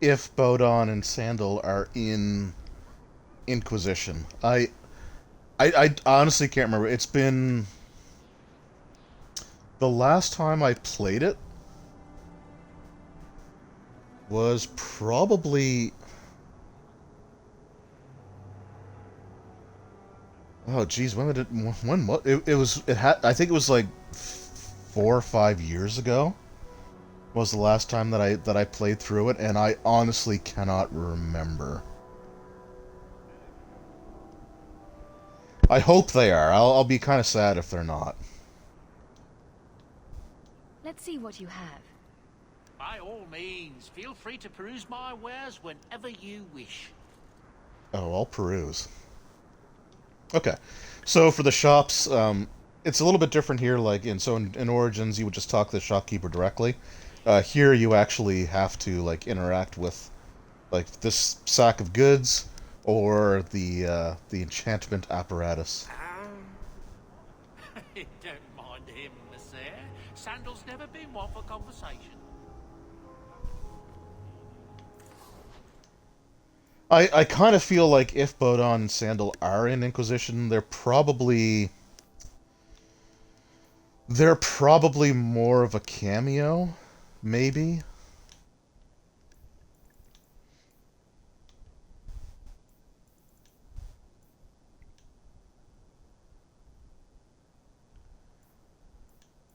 if Bodon and Sandal are in Inquisition. I honestly can't remember. It's been... The last time I played it was probably... Oh geez, when what I think it was like 4 or 5 years ago was the last time that I played through it, and I honestly cannot remember. I hope they are. I'll be kind of sad if they're not. Let's see what you have. By all means, feel free to peruse my wares whenever you wish. Oh, I'll peruse. Okay, so for the shops, it's a little bit different here. Like in Origins, you would just talk to the shopkeeper directly. Here, you actually have to like interact with like this sack of goods or the enchantment apparatus. Don't mind him, Monsieur. Sandal's never been one for conversation. I kind of feel like if Bodon and Sandal are in Inquisition, they're probably more of a cameo, maybe.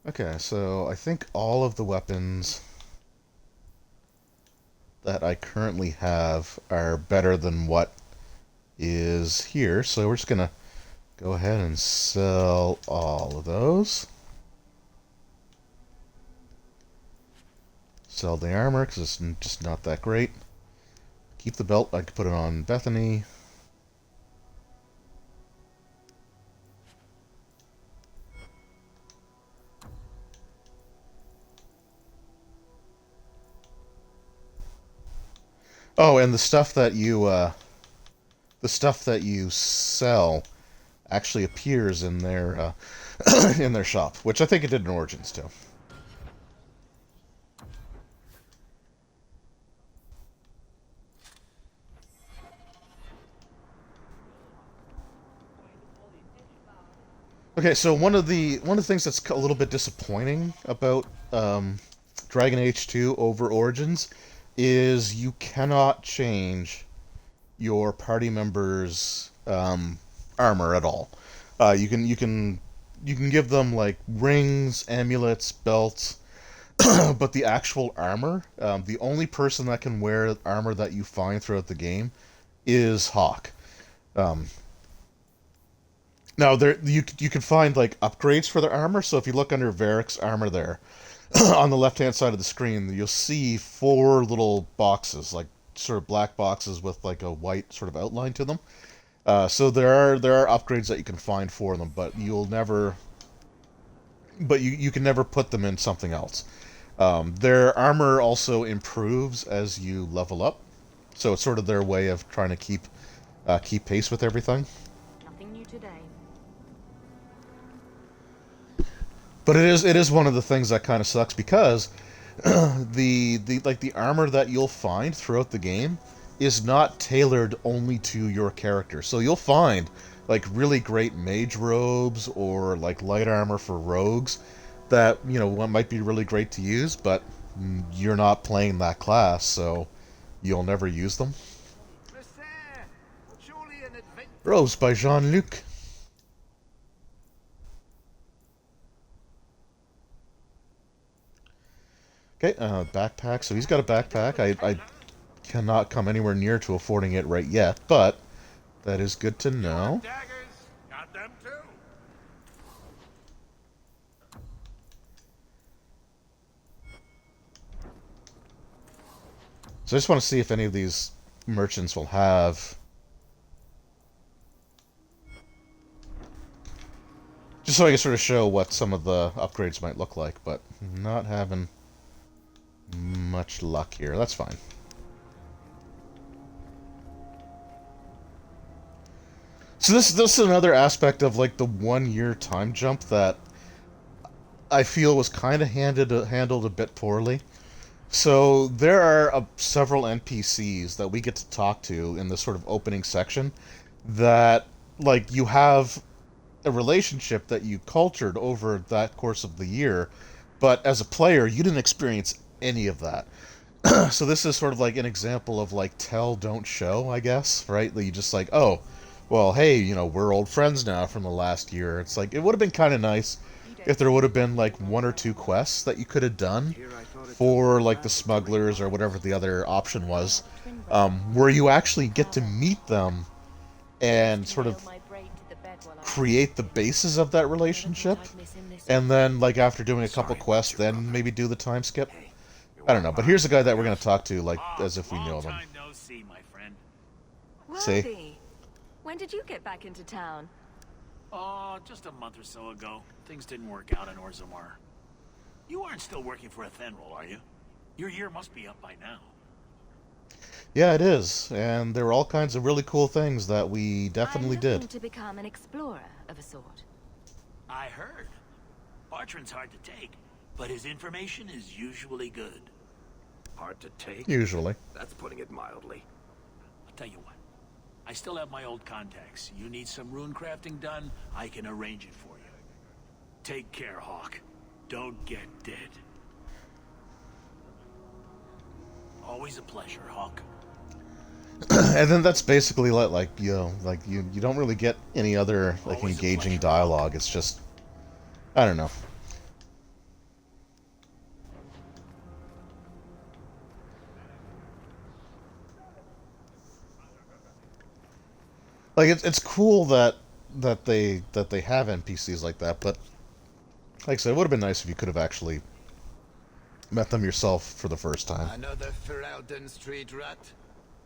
Okay, so I think all of the weapons that I currently have are better than what is here, so we're just gonna go ahead and sell all of those. Sell the armor because it's just not that great. Keep the belt. I could put it on Bethany. Oh, and the stuff that you sell actually appears in their in their shop, which I think it did in Origins too. Okay, so one of the things that's a little bit disappointing about Dragon Age 2 over Origins is you cannot change your party members' armor at all. You can give them like rings, amulets, belts, but the actual armor, the only person that can wear armor that you find throughout the game is Hawk. Um, Now there you can find like upgrades for their armor. So if you look under Varric's armor there, on the left hand side of the screen, you'll see 4 little boxes, like sort of black boxes with like a white sort of outline to them. So there are upgrades that you can find for them, but you can never put them in something else. Their armor also improves as you level up, so it's sort of their way of trying to keep pace with everything. Nothing new today. But it is one of the things that kind of sucks because the armor that you'll find throughout the game is not tailored only to your character. So you'll find like really great mage robes or like light armor for rogues that, you know, might be really great to use, but you're not playing that class, so you'll never use them. Robes by Jean-Luc. Okay, backpack. So he's got a backpack. I cannot come anywhere near to affording it right yet, but that is good to know. Got them too. So I just want to see if any of these merchants will have... Just so I can sort of show what some of the upgrades might look like, but not having much luck here. That's fine. So this is another aspect of like the 1-year time jump that I feel was kind of handled a bit poorly. So there are several NPCs that we get to talk to in this sort of opening section that like you have a relationship that you cultured over that course of the year, but as a player you didn't experience any of that. So this is sort of like an example of like tell don't show, I guess, right? That you just like, oh, well, hey, you know, we're old friends now from the last year. It's like it would have been kind of nice if there would have been like 1 or 2 quests that you could have done for like the smugglers or whatever the other option was, where you actually get to meet them and sort of create the basis of that relationship, and then like after doing a couple quests, then maybe do the time skip. I don't know, but here's a guy that we're going to talk to like as if we know them. No see, my friend. See? When did you get back into town? Oh, just a month or so ago. Things didn't work out in Orzammar. You aren't still working for a Thenril, are you? Your year must be up by now. Yeah, it is, and there were all kinds of really cool things that we definitely I'm did. looking to become an explorer of a sort. I heard. Bartrand's hard to take, but his information is usually good. Hard to take? Usually. That's putting it mildly. I'll tell you what. I still have my old contacts. You need some rune crafting done, I can arrange it for you. Take care, Hawk. Don't get dead. Always a pleasure, Hawk. And then that's basically like you know, like you don't really get any other like engaging dialogue. It's just, I don't know. Like it's cool that they have NPCs like that, but like I said, it would have been nice if you could have actually met them yourself for the first time. Another Ferelden street rat?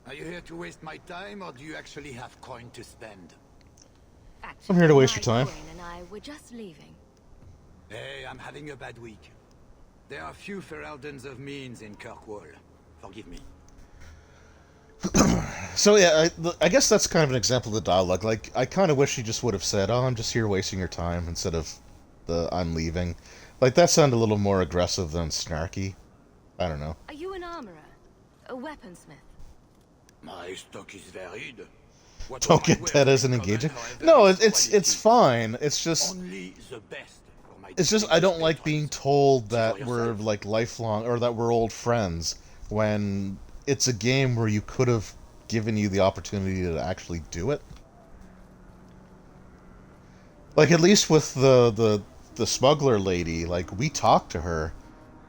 Are you here to waste my time, or do you actually have coin to spend? I'm here to waste your time. Coin and I were just leaving. Hey, I'm having a bad week. There are few Fereldens of means in Kirkwall. Forgive me. So yeah, I guess that's kind of an example of the dialogue. Like, I kind of wish he just would have said, "Oh, I'm just here wasting your time," instead of I'm leaving. Like, that sounded a little more aggressive than snarky. I don't know. Are you an armorer? A weaponsmith? My stock is varied. What Don't get that as an engaging. No, it's fine. It's just only the best for my it's just I don't like being told that we're like lifelong or that we're old friends when it's a game where you could have given you the opportunity to actually do it. Like, at least with the smuggler lady, like, we talked to her.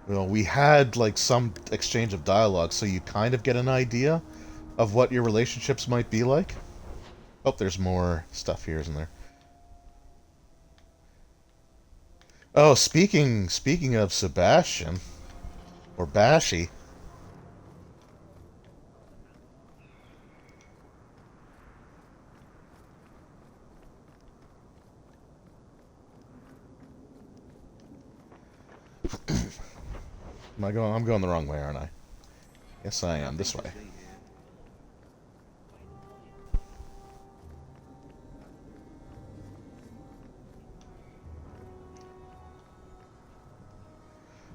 You know, we had like some exchange of dialogue, so you kind of get an idea of what your relationships might be like. Oh, there's more stuff here, isn't there? Oh, speaking of Sebastian, or Bashi. I'm going the wrong way, aren't I? Yes, I am. This way.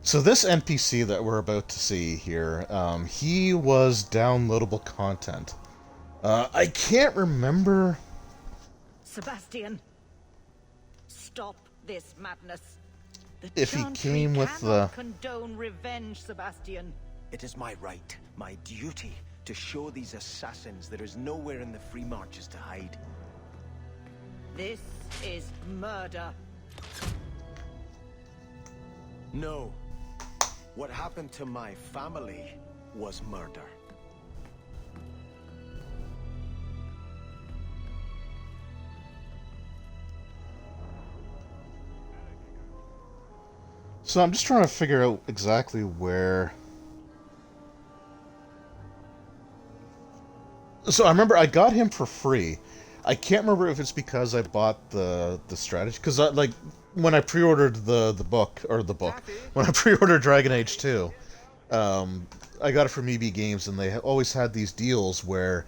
So this NPC that we're about to see here, he was downloadable content. I can't remember... Sebastian, stop this madness. The if he Chantry came with cannot condone revenge, Sebastian. It is my right, my duty, to show these assassins there is nowhere in the free marches to hide. This is murder. No. What happened to my family was murder. So I'm just trying to figure out exactly where... So I remember I got him for free. I can't remember if it's because I bought the strategy, because like when I pre-ordered the book, when I pre-ordered Dragon Age 2, I got it from EB Games, and they always had these deals where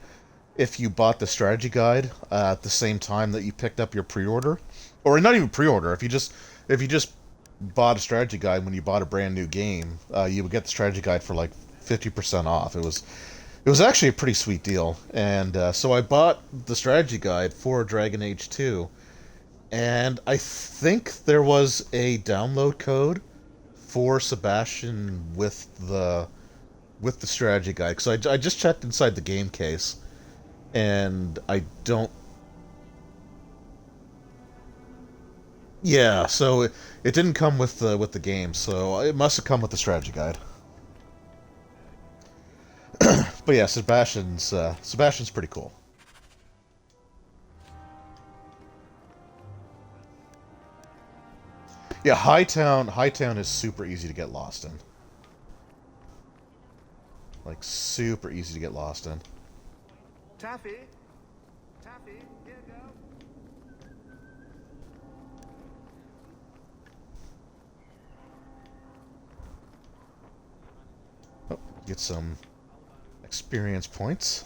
if you bought the strategy guide at the same time that you picked up your pre-order, or not even pre-order, if you just bought a strategy guide when you bought a brand new game, you would get the strategy guide for like 50% off. It was actually a pretty sweet deal, and so I bought the strategy guide for Dragon Age 2, and I think there was a download code for Sebastian with the strategy guide, because I just checked inside the game case, and I don't... Yeah, so it didn't come with the game, so it must have come with the strategy guide. But yeah, Sebastian's pretty cool. Yeah, Hightown is super easy to get lost in. Like, super easy to get lost in. Taffy, here go. Oh, get some experience points.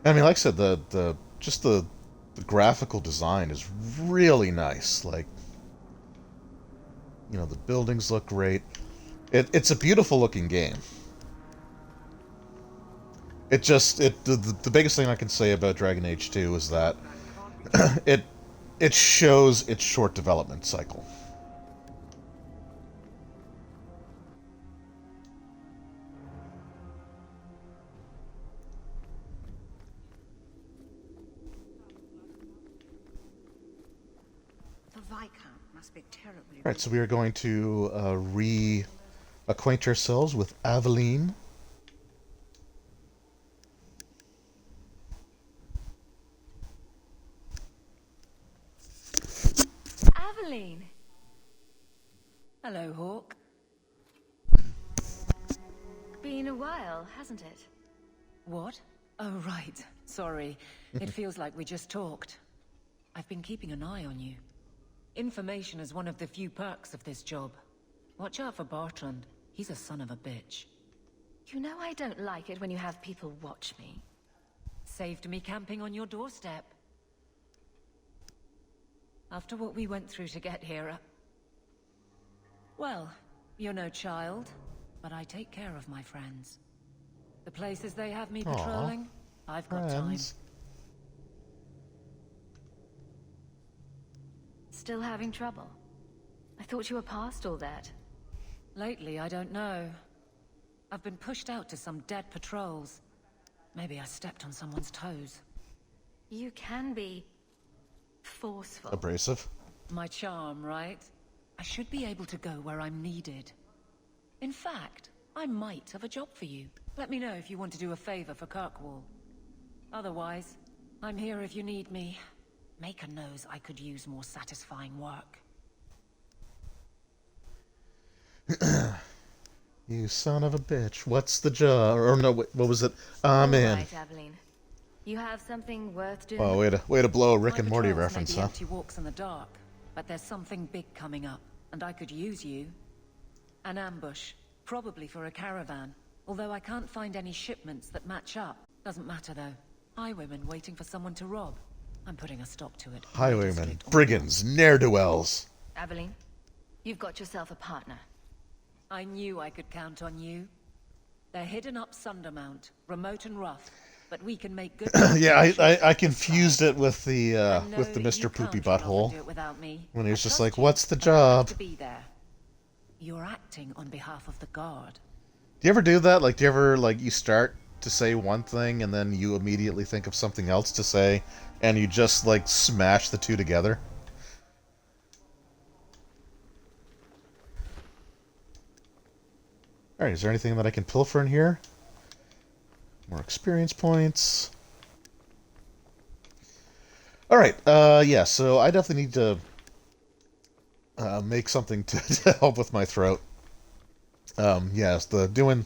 I mean, like I said, the graphical design is really nice. Like, you know, the buildings look great. It's a beautiful looking game. The biggest thing I can say about Dragon Age 2 is that it shows its short development cycle. Alright, so we are going to reacquaint ourselves with Aveline. Aveline! Hello, Hawk. Been a while, hasn't it? What? Oh, right. Sorry. It feels like we just talked. I've been keeping an eye on you. Information is one of the few perks of this job. Watch out for Bartrand. He's a son of a bitch. You know I don't like it when you have people watch me. Saved me camping on your doorstep. After what we went through to get here, well, you're no child, but I take care of my friends. The places they have me patrolling, I've got time. Still having trouble? I thought you were past all that. Lately, I don't know. I've been pushed out to some dead patrols. Maybe I stepped on someone's toes. You can be forceful. Abrasive. My charm, right? I should be able to go where I'm needed. In fact, I might have a job for you. Let me know if you want to do a favor for Kirkwall. Otherwise, I'm here if you need me. Maker knows I could use more satisfying work. You son of a bitch. What's the job? Or no, what was it? I'm in. Right, Aveline. You have something worth doing? Oh, way to blow a Rick and Morty patrols reference, may be huh? empty walks in the dark, but there's something big coming up, and I could use you. An ambush, probably for a caravan. Although I can't find any shipments that match up. Doesn't matter though. Highwaymen waiting for someone to rob. I'm putting a stop to it. Highwaymen, brigands, ne'er-do-wells. Aveline, you've got yourself a partner. I knew I could count on you. They're hidden up Sundermount, remote and rough, but we can make good. Yeah, I confused it with the Mr. Poopy Butthole when he was just like, "What's the job?" To be there. You're acting on behalf of the guard. Do you ever do that? Like, do you ever you start to say one thing and then you immediately think of something else to say, and you just smash the two together? Alright, is there anything that I can pilfer in here? More experience points. Alright, yeah, so I definitely need to make something to help with my throat. Yes, doing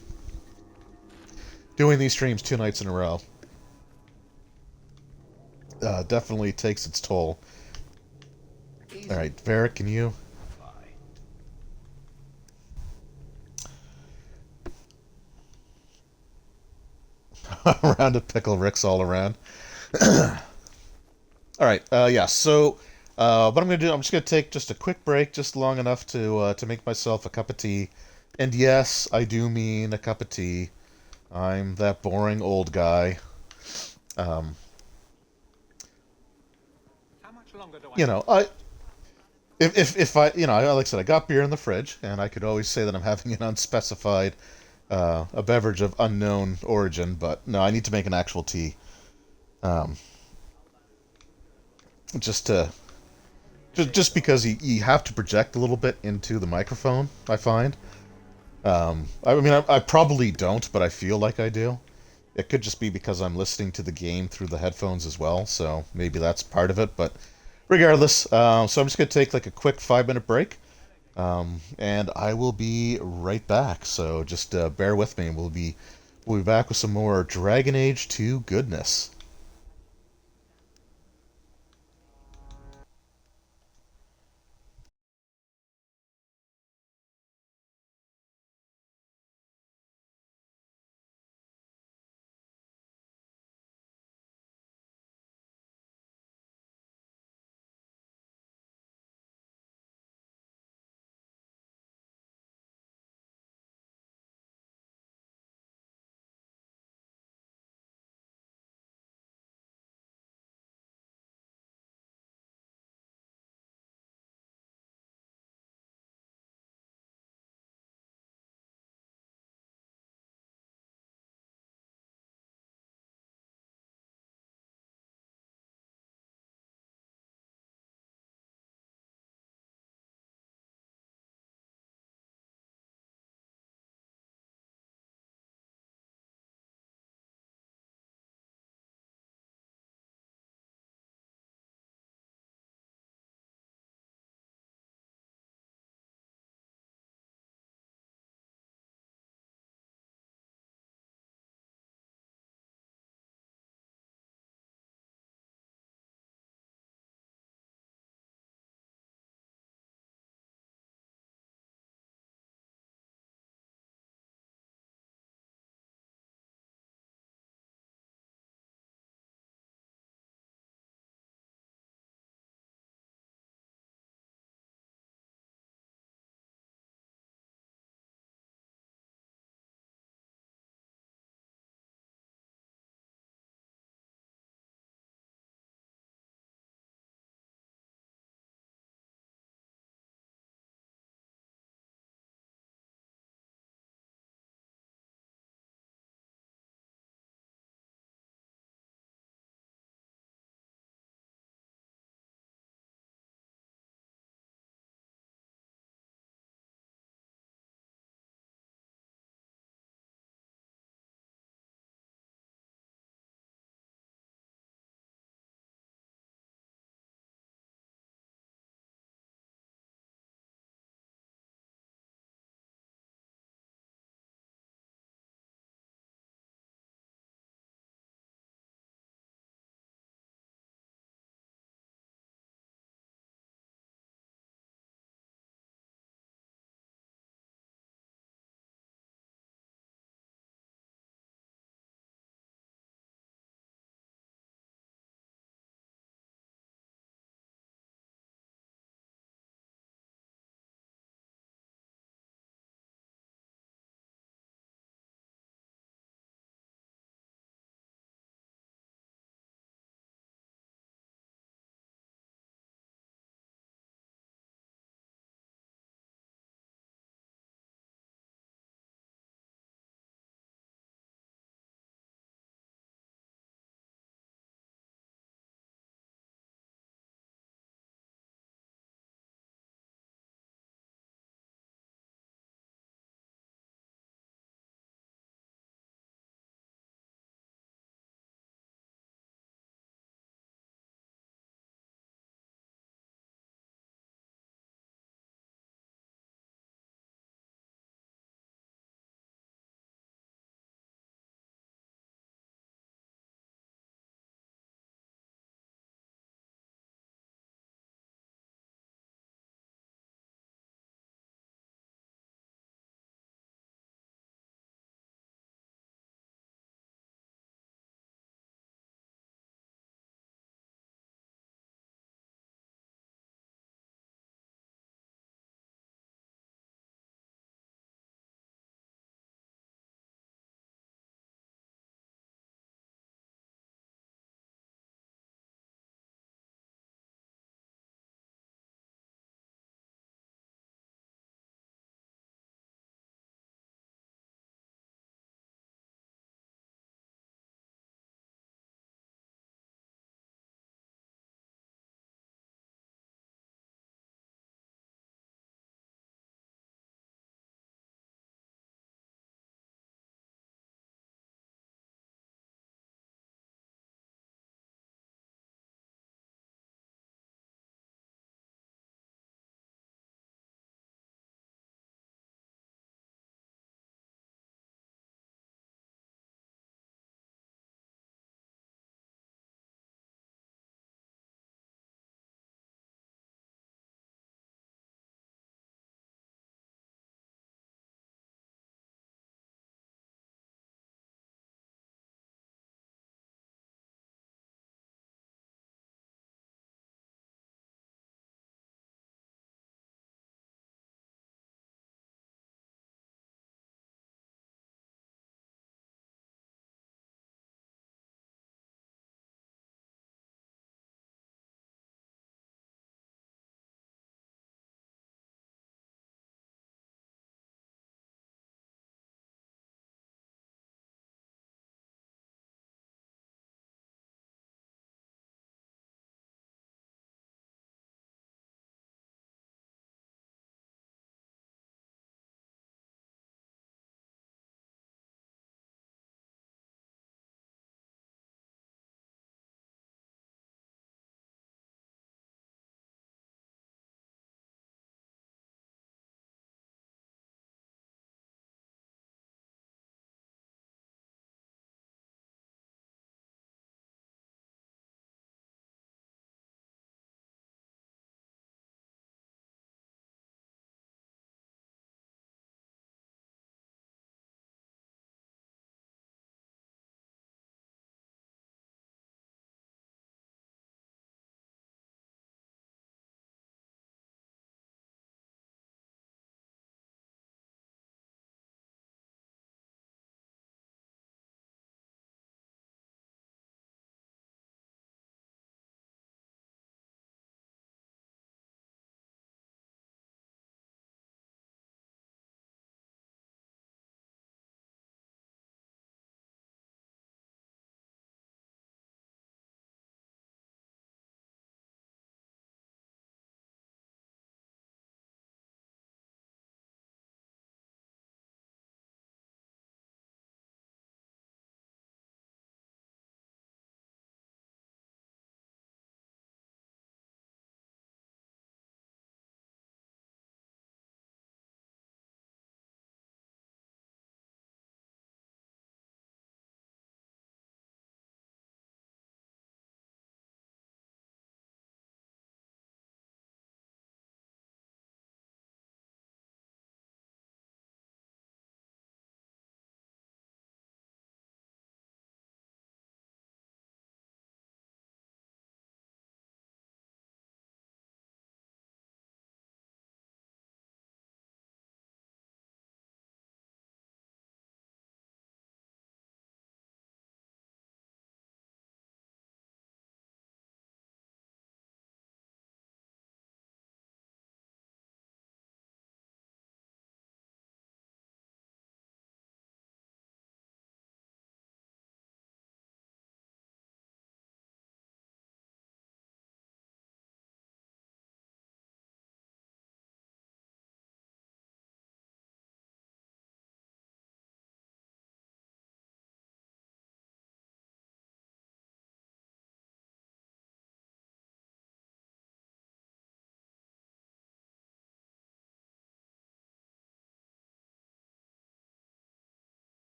these streams 2 nights in a row definitely takes its toll. Alright, Varric, can you... Around a pickle Ricks all around. Alright, yeah, so what I'm going to do, I'm just going to take just a quick break, just long enough to make myself a cup of tea. And yes, I do mean a cup of tea. I'm that boring old guy. You know, if I, like I said, I got beer in the fridge, and I could always say that I'm having an unspecified, a beverage of unknown origin, but no, I need to make an actual tea. Just because you have to project a little bit into the microphone, I find. I mean, I probably don't, but I feel like I do. It could just be because I'm listening to the game through the headphones as well, so maybe that's part of it, but regardless, so I'm just going to take a quick 5-minute break, and I will be right back, so just bear with me, and we'll be back with some more Dragon Age 2 goodness.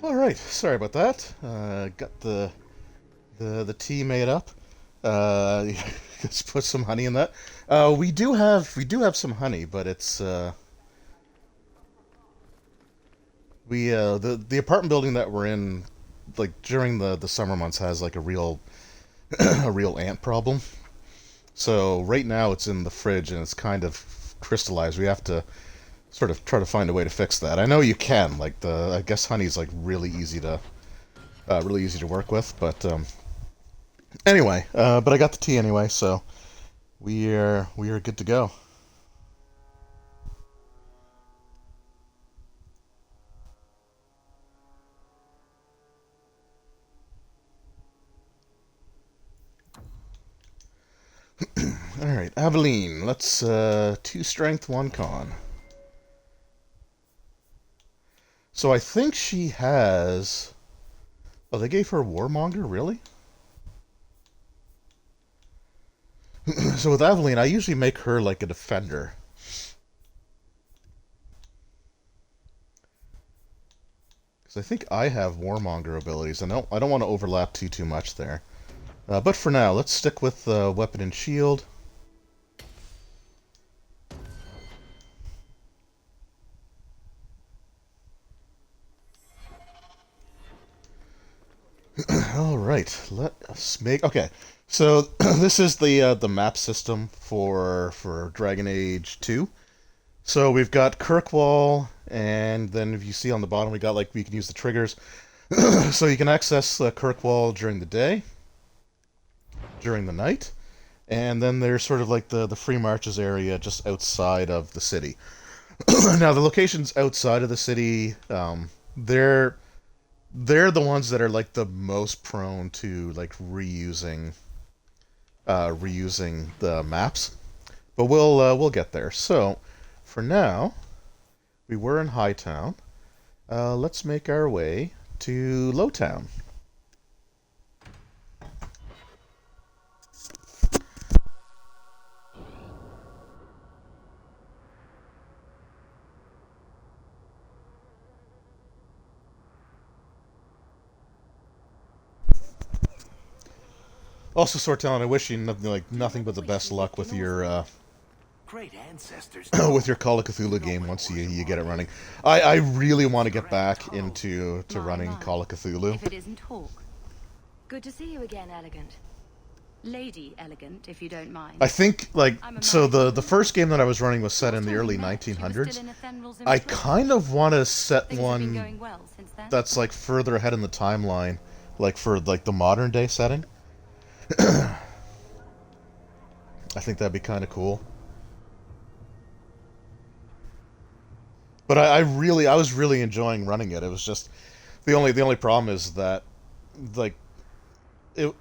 All right, sorry about that. Got the tea made up. Let's put some honey in that. We do have some honey, but it's the apartment building that we're in, like during the summer months, has like a real a real ant problem. So right now it's in the fridge and it's kind of crystallized. We have to sort of try to find a way to fix that. I know you can. Like I guess honey's like really easy to work with. But anyway, but I got the tea anyway, so we are good to go. All right, Aveline. Let's 2 strength, 1 con. So I think she has. Oh, they gave her Warmonger, really? So with Aveline, I usually make her like a defender. Because I think I have Warmonger abilities, and I don't want to overlap too much there. But for now, let's stick with Weapon and Shield. All right, let us make. Okay, so this is the map system for Dragon Age 2. So we've got Kirkwall, and then if you see on the bottom, we can use the triggers. So you can access Kirkwall during the day, during the night, and then there's sort of like the free marches area just outside of the city. Now the locations outside of the city, they're the ones that are like the most prone to like reusing the maps, but we'll get there. So for now, we were in Hightown. Let's make our way to Lowtown. Also, Sortown, I wish you nothing but the best luck with your Great ancestors. with your Call of Cthulhu game once you get it running. I really want to get back into running Call of Cthulhu. If it isn't Hawk. Good to see you again, Elegant. Lady Elegant, if you don't mind. I think so the first game that I was running was set in the early 1900s. I kind of want to set one that's like further ahead in the timeline, like for like the modern day setting. I think that'd be kind of cool. But I was really enjoying running it. It was just the only problem is that like it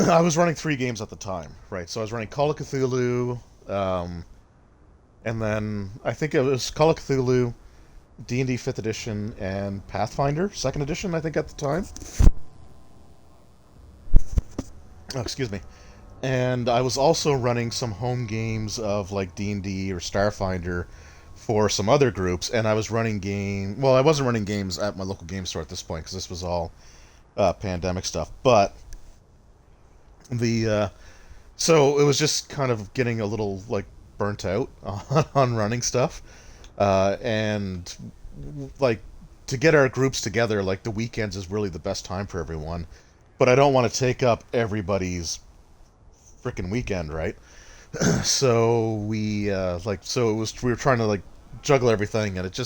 I was running 3 games at the time, right? So I was running Call of Cthulhu, and then I think it was Call of Cthulhu, D&D 5th edition, and Pathfinder 2nd edition, I think at the time. Oh, excuse me. And I was also running some home games of like D&D or Starfinder for some other groups, and I was running well, I wasn't running games at my local game store at this point because this was all pandemic stuff, but so it was just kind of getting a little like burnt out on running stuff, and like to get our groups together, like the weekends is really the best time for everyone, but I don't want to take up everybody's freaking weekend, right? So we we were trying to like juggle everything, and it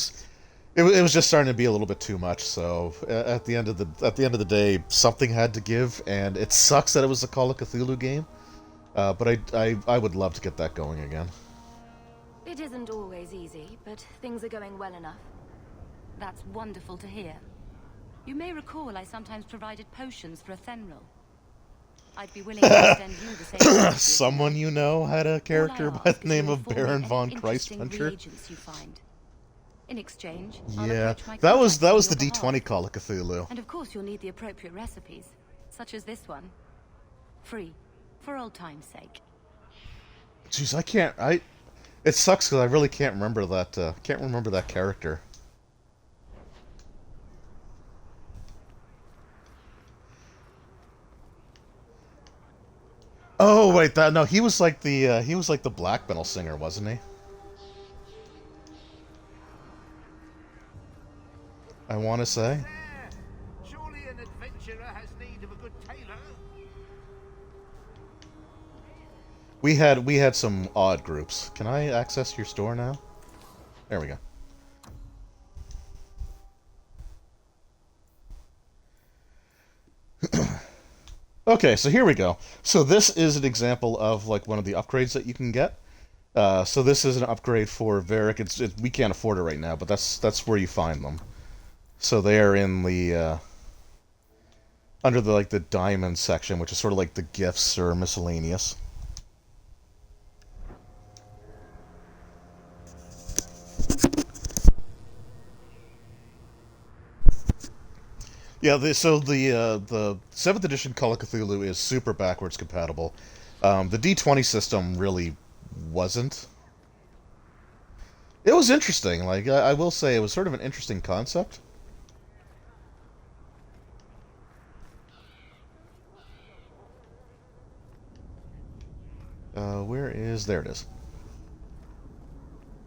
was just starting to be a little bit too much. So at the end of the day, something had to give, and it sucks that it was a Call of Cthulhu game. But I would love to get that going again. It isn't always easy, but things are going well enough. That's wonderful to hear. You may recall I sometimes provided potions for Athenril. I'd be willing to extend you the same. Someone you know had a character by the name of Baron von Christpuncher. In exchange, yeah, that was the D20 Call of Cthulhu. And of course, you'll need the appropriate recipes, such as this one, free, for old time's sake. Jeez, it sucks because I really can't remember that. Can't remember that character. wait, that no, he was like the black metal singer, wasn't he? I want to say. Surely an adventurer has need of a good tailor. We had some odd groups. Can I access your store now? There we go. Okay, so here we go. So this is an example of like one of the upgrades that you can get. So this is an upgrade for Varric. We can't afford it right now, but that's where you find them. So they are in the under the like the diamond section, which is sort of like the gifts or miscellaneous. Yeah, the 7th edition Call of Cthulhu is super backwards compatible. The D20 system really wasn't. It was interesting. Like I will say, it was sort of an interesting concept. Where is... There it is.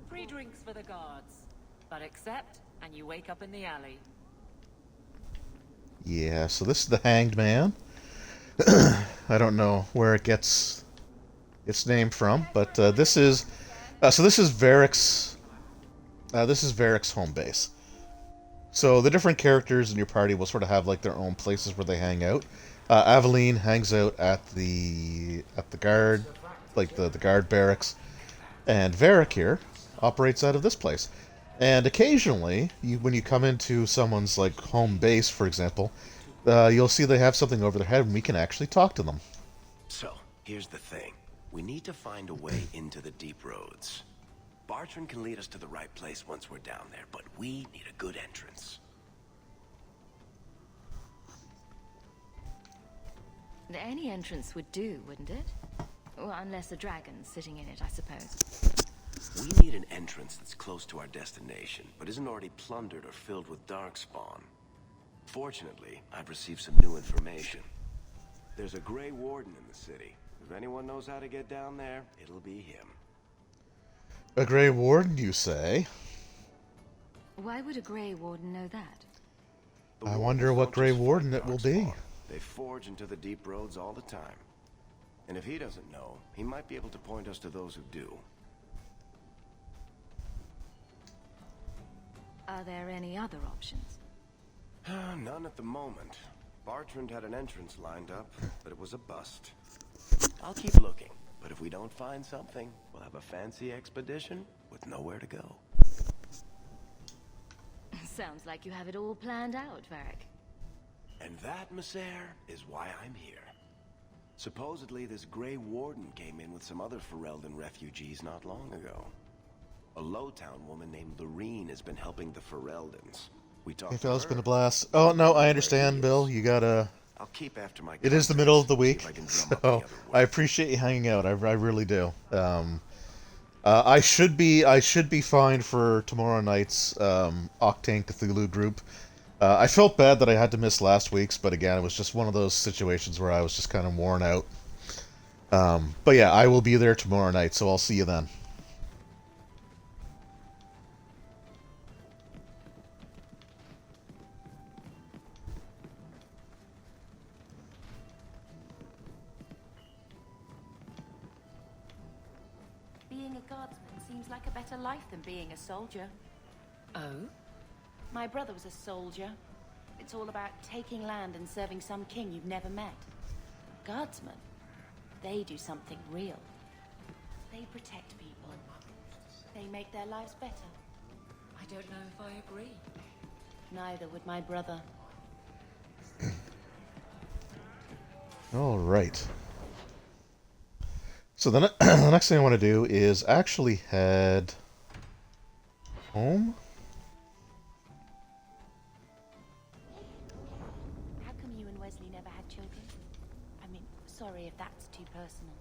Free drinks for the guards, but accept, and you wake up in the alley. Yeah, so this is the Hanged Man. I don't know where it gets its name from, but this is Varric's home base. So the different characters in your party will sort of have like their own places where they hang out. Aveline hangs out at the guard, like the guard barracks, and Varric here operates out of this place. And occasionally, when you come into someone's like home base, for example, you'll see they have something over their head, and we can actually talk to them. So, here's the thing. We need to find a way into the deep roads. Bartrand can lead us to the right place once we're down there, but we need a good entrance. Any entrance would do, wouldn't it? Well, unless a dragon's sitting in it, I suppose. We need an entrance that's close to our destination, but isn't already plundered or filled with darkspawn. Fortunately, I've received some new information. There's a Grey Warden in the city. If anyone knows how to get down there, it'll be him. A Grey Warden, you say? Why would a Grey Warden know that? I wonder what Grey Warden it will be. They forge into the deep roads all the time. And if he doesn't know, he might be able to point us to those who do. Are there any other options? None at the moment. Bartrand had an entrance lined up, but it was a bust. I'll keep looking, but if we don't find something, we'll have a fancy expedition with nowhere to go. Sounds like you have it all planned out, Varric. And that, Mercer, is why I'm here. Supposedly, this Grey Warden came in with some other Ferelden refugees not long ago. A Lowtown woman named Lorene has been helping the Fereldans. We talked Hey, to fellas, her. been a blast. Oh, no, I understand, Bill. You gotta... I'll keep after my It is the middle of the week, see if I can drum up so the other I appreciate you hanging out. I really do. I should be fine for tomorrow night's Octane Cthulhu group. I felt bad that I had to miss last week's, but again, it was just one of those situations where I was just kind of worn out. But yeah, I will be there tomorrow night, so I'll see you then. Being a guardsman seems like a better life than being a soldier. Oh? My brother was a soldier. It's all about taking land and serving some king you've never met. Guardsmen, they do something real. They protect people. They make their lives better. I don't know if I agree. Neither would my brother. All right. So the next thing I want to do is actually head home. How come you and Wesley never had children? I mean, sorry if that's too personal.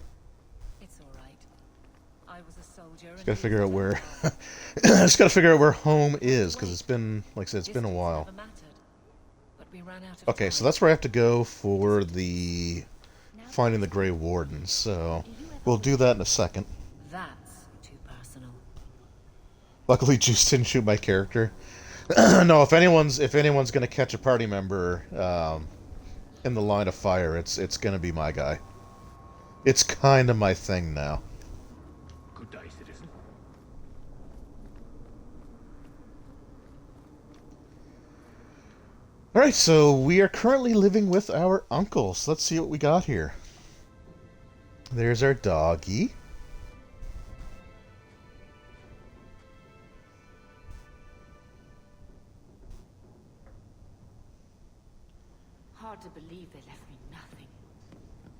It's all right. I was a soldier. Just gotta figure out where. I just gotta figure out where home is, because it's been, like I said, it's been a while. But we ran out of Okay, time. so that's where I have to go for the finding the Grey Wardens, so we'll do that in a second. That's too personal. Luckily, Juice didn't shoot my character. No, if anyone's gonna catch a party member in the line of fire, it's gonna be my guy. It's kind of my thing now. Good day, citizen. Alright, so we are currently living with our uncles. Let's see what we got here. There's our doggy. Hard to believe they left me nothing.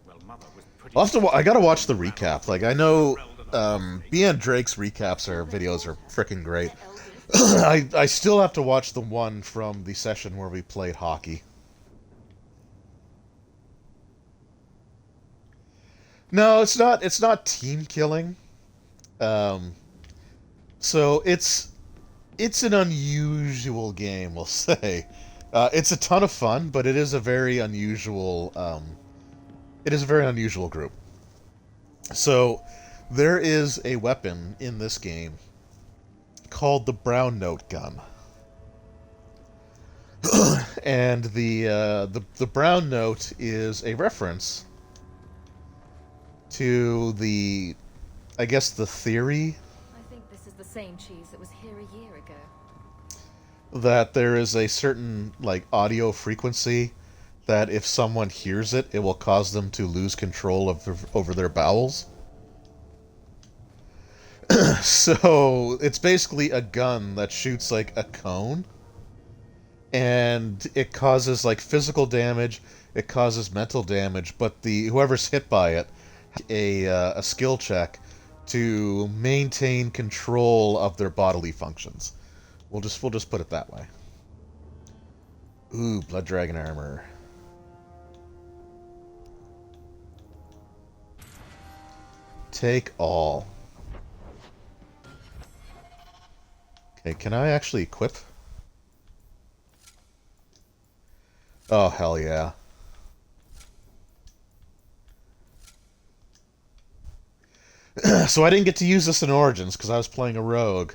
Well, Mother was pretty... I'll have to I gotta watch the recap. Like, I know Drake's recaps videos are freaking great. I still have to watch the one from the session where we played hockey. No, it's not team killing. So it's an unusual game, we'll say. It's a ton of fun, but it is a very unusual group. So there is a weapon in this game called the Brown Note gun. And the Brown Note is a reference to the theory I think this is the same cheese that was here a year ago. that there is a certain audio frequency that if someone hears it, it will cause them to lose control over their bowels. So it's basically a gun that shoots like a cone, and it causes physical damage, it causes mental damage, but whoever's hit by it a skill check to maintain control of their bodily functions. We'll just put it that way. Ooh, Blood Dragon armor. Take all. Okay, can I actually equip? Oh, hell yeah. So I didn't get to use this in Origins because I was playing a rogue,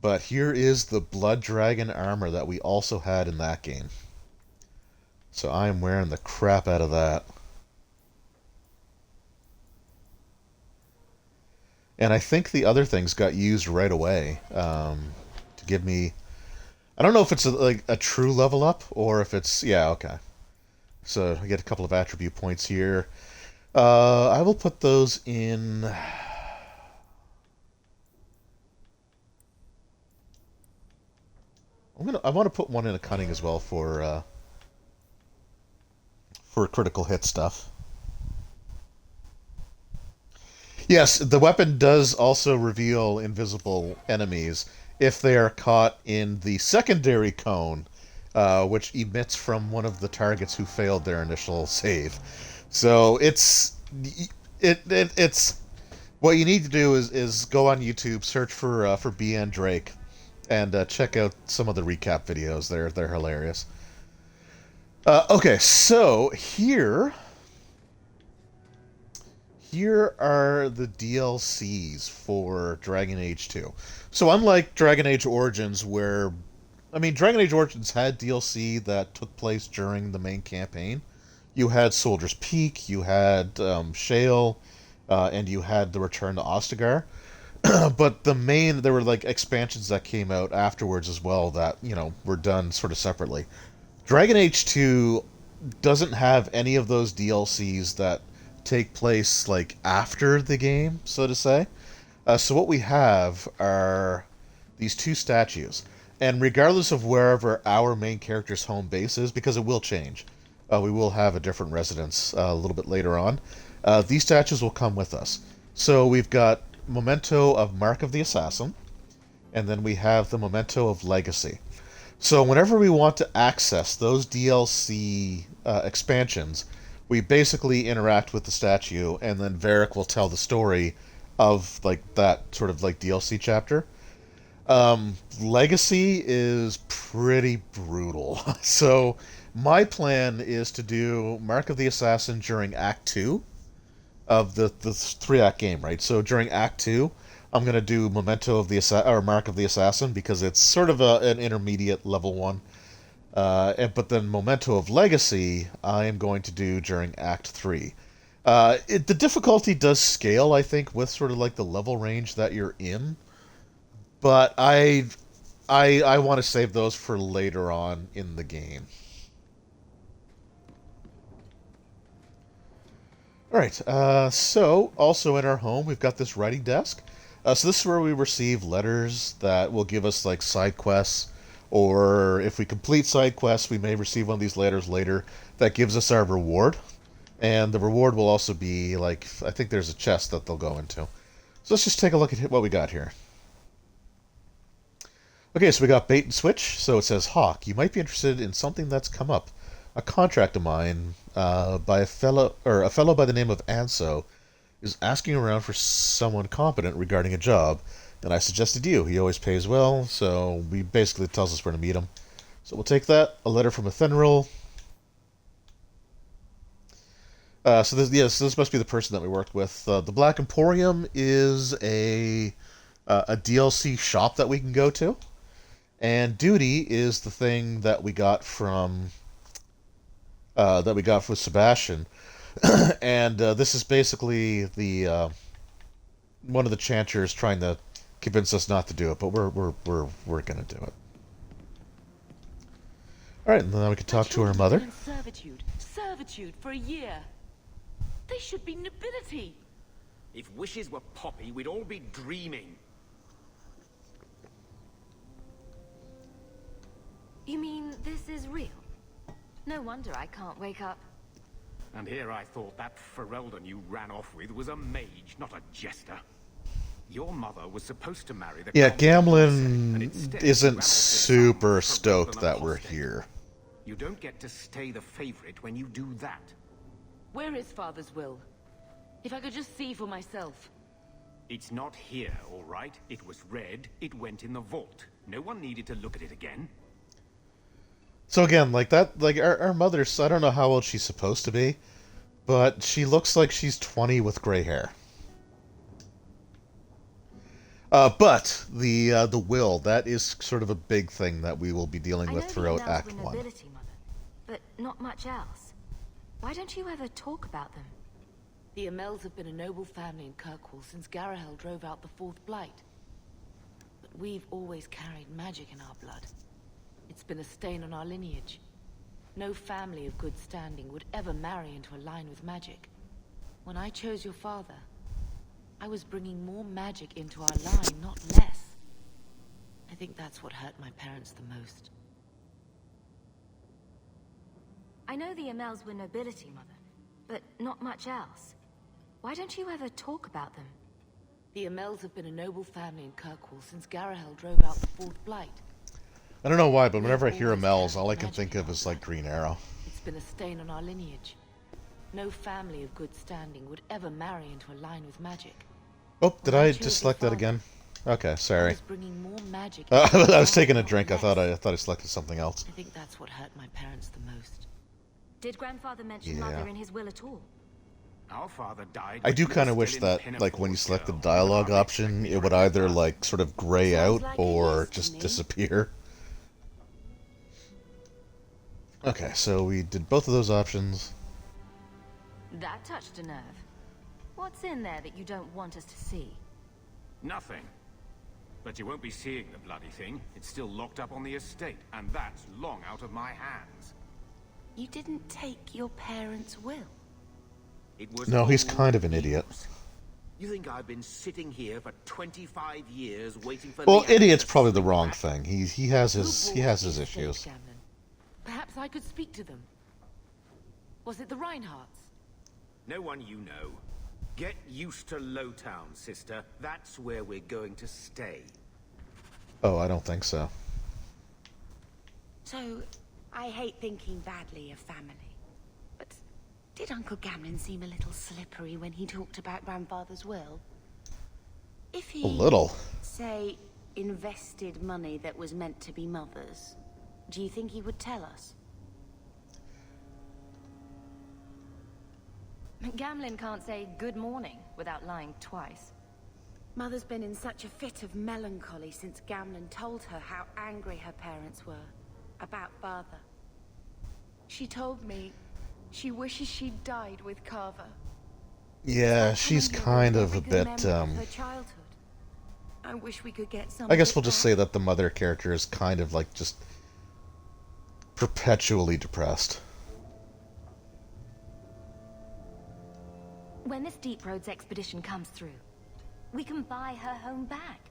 but here is the Blood Dragon armor that we also had in that game. So I am wearing the crap out of that. And I think the other things got used right away to give me... I don't know if it's a true level up or if it's... Yeah, okay. So I get a couple of attribute points here. I will put those in... I want to put one in a cunning as well for critical hit stuff. Yes, the weapon does also reveal invisible enemies if they are caught in the secondary cone, which emits from one of the targets who failed their initial save. So it's what you need to do is go on YouTube, search for BN Drake, and check out some of the recap videos. They're hilarious. Okay, so here are the DLCs for Dragon Age 2. So unlike Dragon Age Origins, where... I mean, Dragon Age Origins had DLC that took place during the main campaign. You had Soldier's Peak, you had Shale, and you had the Return to Ostagar. But there were expansions that came out afterwards as well that, were done sort of separately. Dragon Age 2 doesn't have any of those DLCs that take place after the game, so to say. So what we have are these two statues, and regardless of wherever our main character's home base is, because it will change, we will have a different residence a little bit later on. These statues will come with us. So we've got Memento of Mark of the Assassin, and then we have the Memento of Legacy. So whenever we want to access those DLC expansions, we basically interact with the statue, and then Varric will tell the story of that sort of DLC chapter. Legacy is pretty brutal. So my plan is to do Mark of the Assassin during Act 2 of the 3-act game, right? So during Act 2, I'm going to do Memento of the or Mark of the Assassin because it's sort of an intermediate level one. But then Memento of Legacy, I am going to do during Act 3. The difficulty does scale, I think, with sort of like the level range that you're in. But I want to save those for later on in the game. Alright, so also in our home we've got this writing desk. So this is where we receive letters that will give us like side quests, or if we complete side quests we may receive one of these letters later that gives us our reward. And the reward will also be like, I think there's a chest that they'll go into. So let's just take a look at what we got here. Okay, so we got bait and switch. So it says, Hawk, you might be interested in something that's come up. A contract of mine by a fellow by the name of Anso is asking around for someone competent regarding a job, and I suggested you. He always pays well, so he basically tells us where to meet him. So we'll take that. A letter from Ephemeral. So this must be the person that we worked with. The Black Emporium is a DLC shop that we can go to. And Duty is the thing that we got from with Sebastian, and this is basically the one of the chanters trying to convince us not to do it, but we're gonna do it. All right, and then we can talk to her mother. Servitude for a year. They should be nobility. If wishes were poppy, we'd all be dreaming. You mean this is real? No wonder I can't wake up. And here I thought that Ferelden you ran off with was a mage, not a jester. Your mother was supposed to marry the... Yeah, Gamlin isn't super stoked that we're here. You don't get to stay the favorite when you do that. Where is Father's will? If I could just see for myself. It's not here, all right? It was read, it went in the vault. No one needed to look at it again. So again, like that, like our mother's, I don't know how old she's supposed to be, but she looks like she's 20 with gray hair. But the will, that is sort of a big thing that we will be dealing with throughout Act 1. Nobility, Mother, but not much else. Why don't you ever talk about them? The Amels have been a noble family in Kirkwall since Garahel drove out the Fourth Blight. But we've always carried magic in our blood. It's been a stain on our lineage. No family of good standing would ever marry into a line with magic. When I chose your father, I was bringing more magic into our line, not less. I think that's what hurt my parents the most. I know the Amels were nobility, Mother, but not much else. Why don't you ever talk about them? The Amels have been a noble family in Kirkwall since Garahel drove out the Fourth Blight. I don't know why, but whenever I hear Amels, all I can think of is like Green Arrow. It's been a stain on our lineage. No family of good standing would ever marry into a line with magic. Oh, did I just select that again? Okay, sorry. Bringing more magic I was taking a drink. I thought I selected something else. I think that's what hurt my parents the most. Did Grandfather mention Mother in his will at all? Our father died. I do kind of wish that, like, when you select the dialogue option, it would either, like, sort of gray out or just disappear. Okay, so we did both of those options. That touched a nerve. What's in there that you don't want us to see? Nothing. But you won't be seeing the bloody thing. It's still locked up on the estate, and that's long out of my hands. You didn't take your parents' will? It was no, he's kind of an idiot. You think I've been sitting here for 25 years waiting for... Well, idiot's probably the wrong thing. He has his issues. Perhaps I could speak to them. Was it the Reinhardts? No one you know. Get used to Lowtown, sister. That's where we're going to stay. Oh, I don't think so. So, I hate thinking badly of family. But did Uncle Gamlin seem a little slippery when he talked about Grandfather's will? If he... A little. say, invested money that was meant to be Mother's, do you think he would tell us? Gamlin can't say good morning without lying twice. Mother's been in such a fit of melancholy since Gamlin told her how angry her parents were about Father. She told me she wishes she'd died with Carver. Yeah, she's kind of a bit, Her childhood. I wish we could get some. I guess we'll just say that the mother character is kind of like just perpetually depressed. When this Deep Roads expedition comes through, we can buy her home back.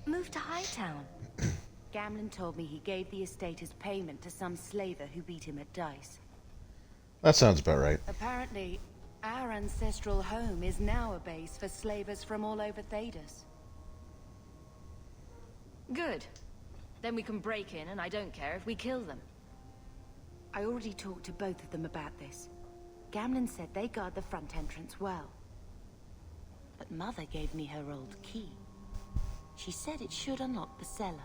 Move to Hightown. Gamlin told me he gave the estate as payment to some slaver who beat him at dice. That sounds about right. Apparently, our ancestral home is now a base for slavers from all over Thedas. Good. Then we can break in, and I don't care if we kill them. I already talked to both of them about this. Gamlin said they guard the front entrance well. But Mother gave me her old key. She said it should unlock the cellar.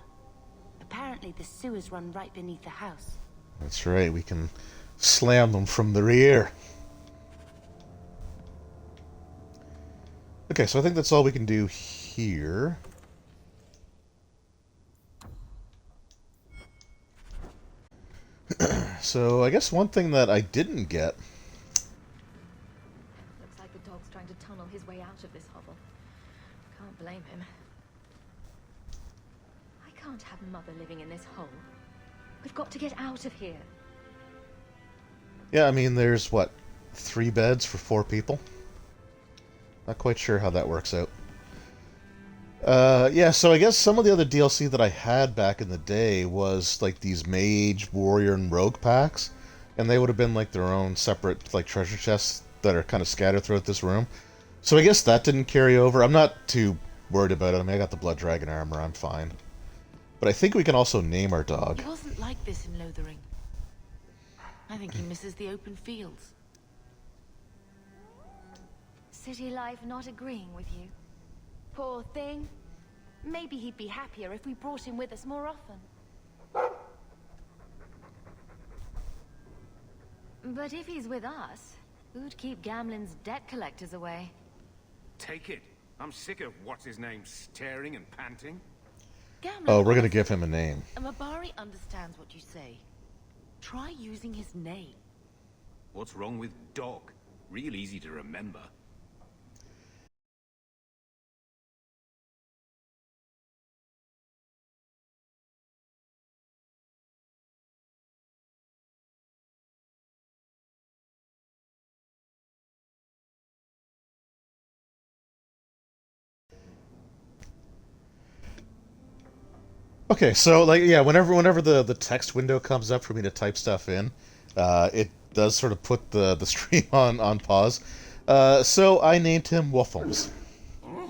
Apparently the sewers run right beneath the house. That's right, we can slam them from the rear. Okay, so I think that's all we can do here. So I guess one thing that I didn't get... Looks like the dog's trying to tunnel his way out of this hovel. Can't blame him. I can't have Mother living in this hole. We've got to get out of here. Yeah, I mean, there's, what, 3 beds for 4 people? Not quite sure how that works out. Yeah, so I guess some of the other DLC that I had back in the day was, like, these mage, warrior, and rogue packs. And they would have been, like, their own separate, like, treasure chests that are kind of scattered throughout this room. So I guess that didn't carry over. I'm not too worried about it. I mean, I got the Blood Dragon armor. I'm fine. But I think we can also name our dog. He wasn't like this in Lothering. I think he misses the open fields. City life not agreeing with you. Poor thing. Maybe he'd be happier if we brought him with us more often. But if he's with us, who'd keep Gamlin's debt collectors away? Take it. I'm sick of what's-his-name staring and panting. Gamlin, Oh, we're gonna give him a name. Mabari understands what you say. Try using his name. What's wrong with dog? Real easy to remember. Okay, so, like, yeah, whenever the text window comes up for me to type stuff in, it does sort of put the stream on pause. So I named him Wolfums,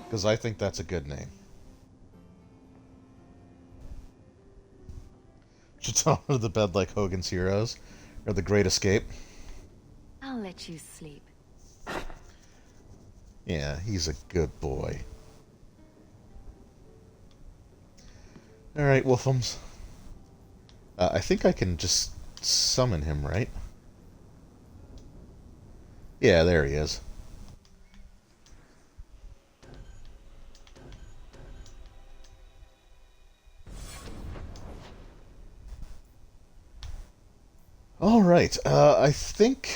because I think that's a good name. Should tell him to the bed like Hogan's Heroes, or The Great Escape. I'll let you sleep. Yeah, he's a good boy. Alright, Wolfums. I think I can just summon him, right? Yeah, there he is. Alright, I think...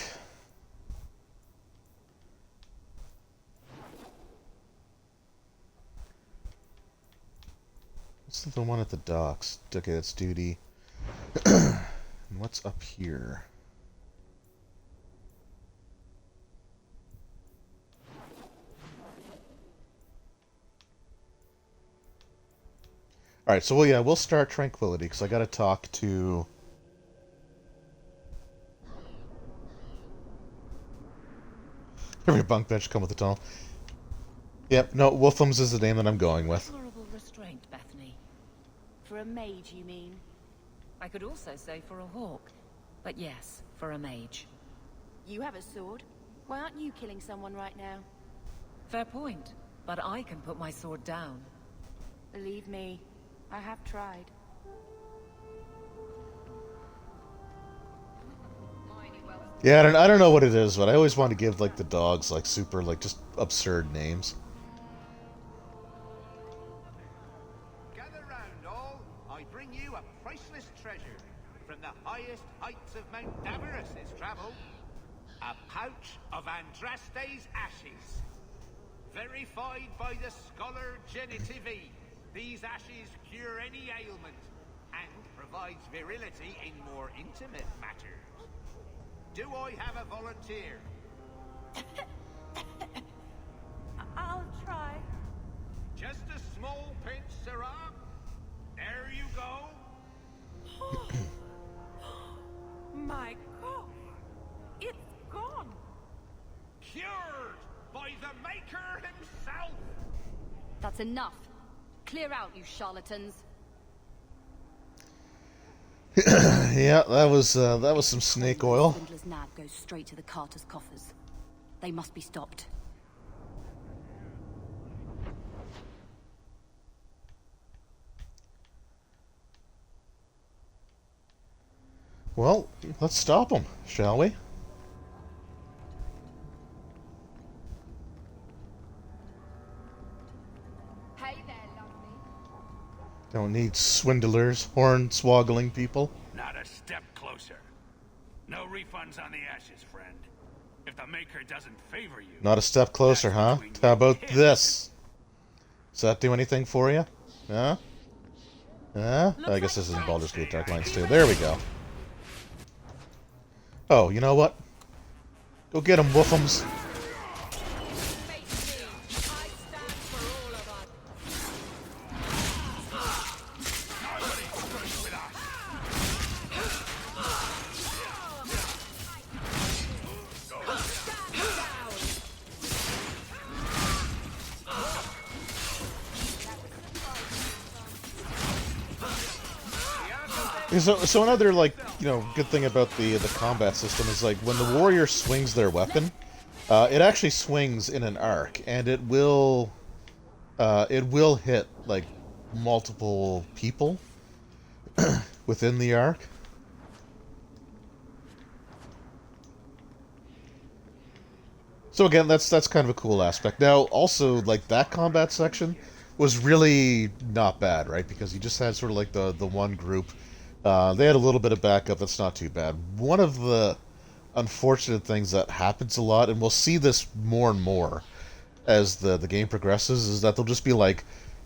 What's the one at the docks? Okay, that's duty. And what's up here? Alright, so we'll start Tranquility, because I gotta talk to... Every bunk bench come with a tunnel. Yep, no, Wolfums is the name that I'm going with. Tolerable restraint, Bethany. For a mage, you mean? I could also say for a hawk. But yes, for a mage. You have a sword. Why aren't you killing someone right now? Fair point. But I can put my sword down. Believe me, I have tried. Yeah, I don't know what it is, but I always want to give like the dogs like super like just absurd names. Gather round all. I bring you a priceless treasure from the highest heights of Mount Davarus's travel. A pouch of Andraste's ashes. Verified by the scholar Genitivi, these ashes cure any ailment and provides virility in more intimate matters. Do I have a volunteer? I'll try. Just a small pinch, Sirrah. There you go. My God! It's gone! Cured by the Maker himself! That's enough. Clear out, you charlatans. Yeah, that was some snake oil. Swindler's nab goes straight to the carter's coffers. They must be stopped. Well, let's stop them, shall we? Hey there, lovely. Don't need swindlers, horn-swoggling people. Not a step closer. No refunds on the ashes, friend. If the Maker doesn't favor you... Not a step closer, huh? How about this? Does that do anything for you? Huh? Huh? I guess this is in Baldur's Gate Darklines too. There we go. Oh, you know what? Go get 'em, woofums. So another, like, you know, good thing about the combat system is, like, when the warrior swings their weapon, it actually swings in an arc, and it will hit, like, multiple people within the arc. So again, that's kind of a cool aspect. Now, also, like, that combat section was really not bad, right? Because you just had sort of like the one group. They had a little bit of backup. That's not too bad. One of the unfortunate things that happens a lot, and we'll see this more and more as the game progresses, is that there'll just be like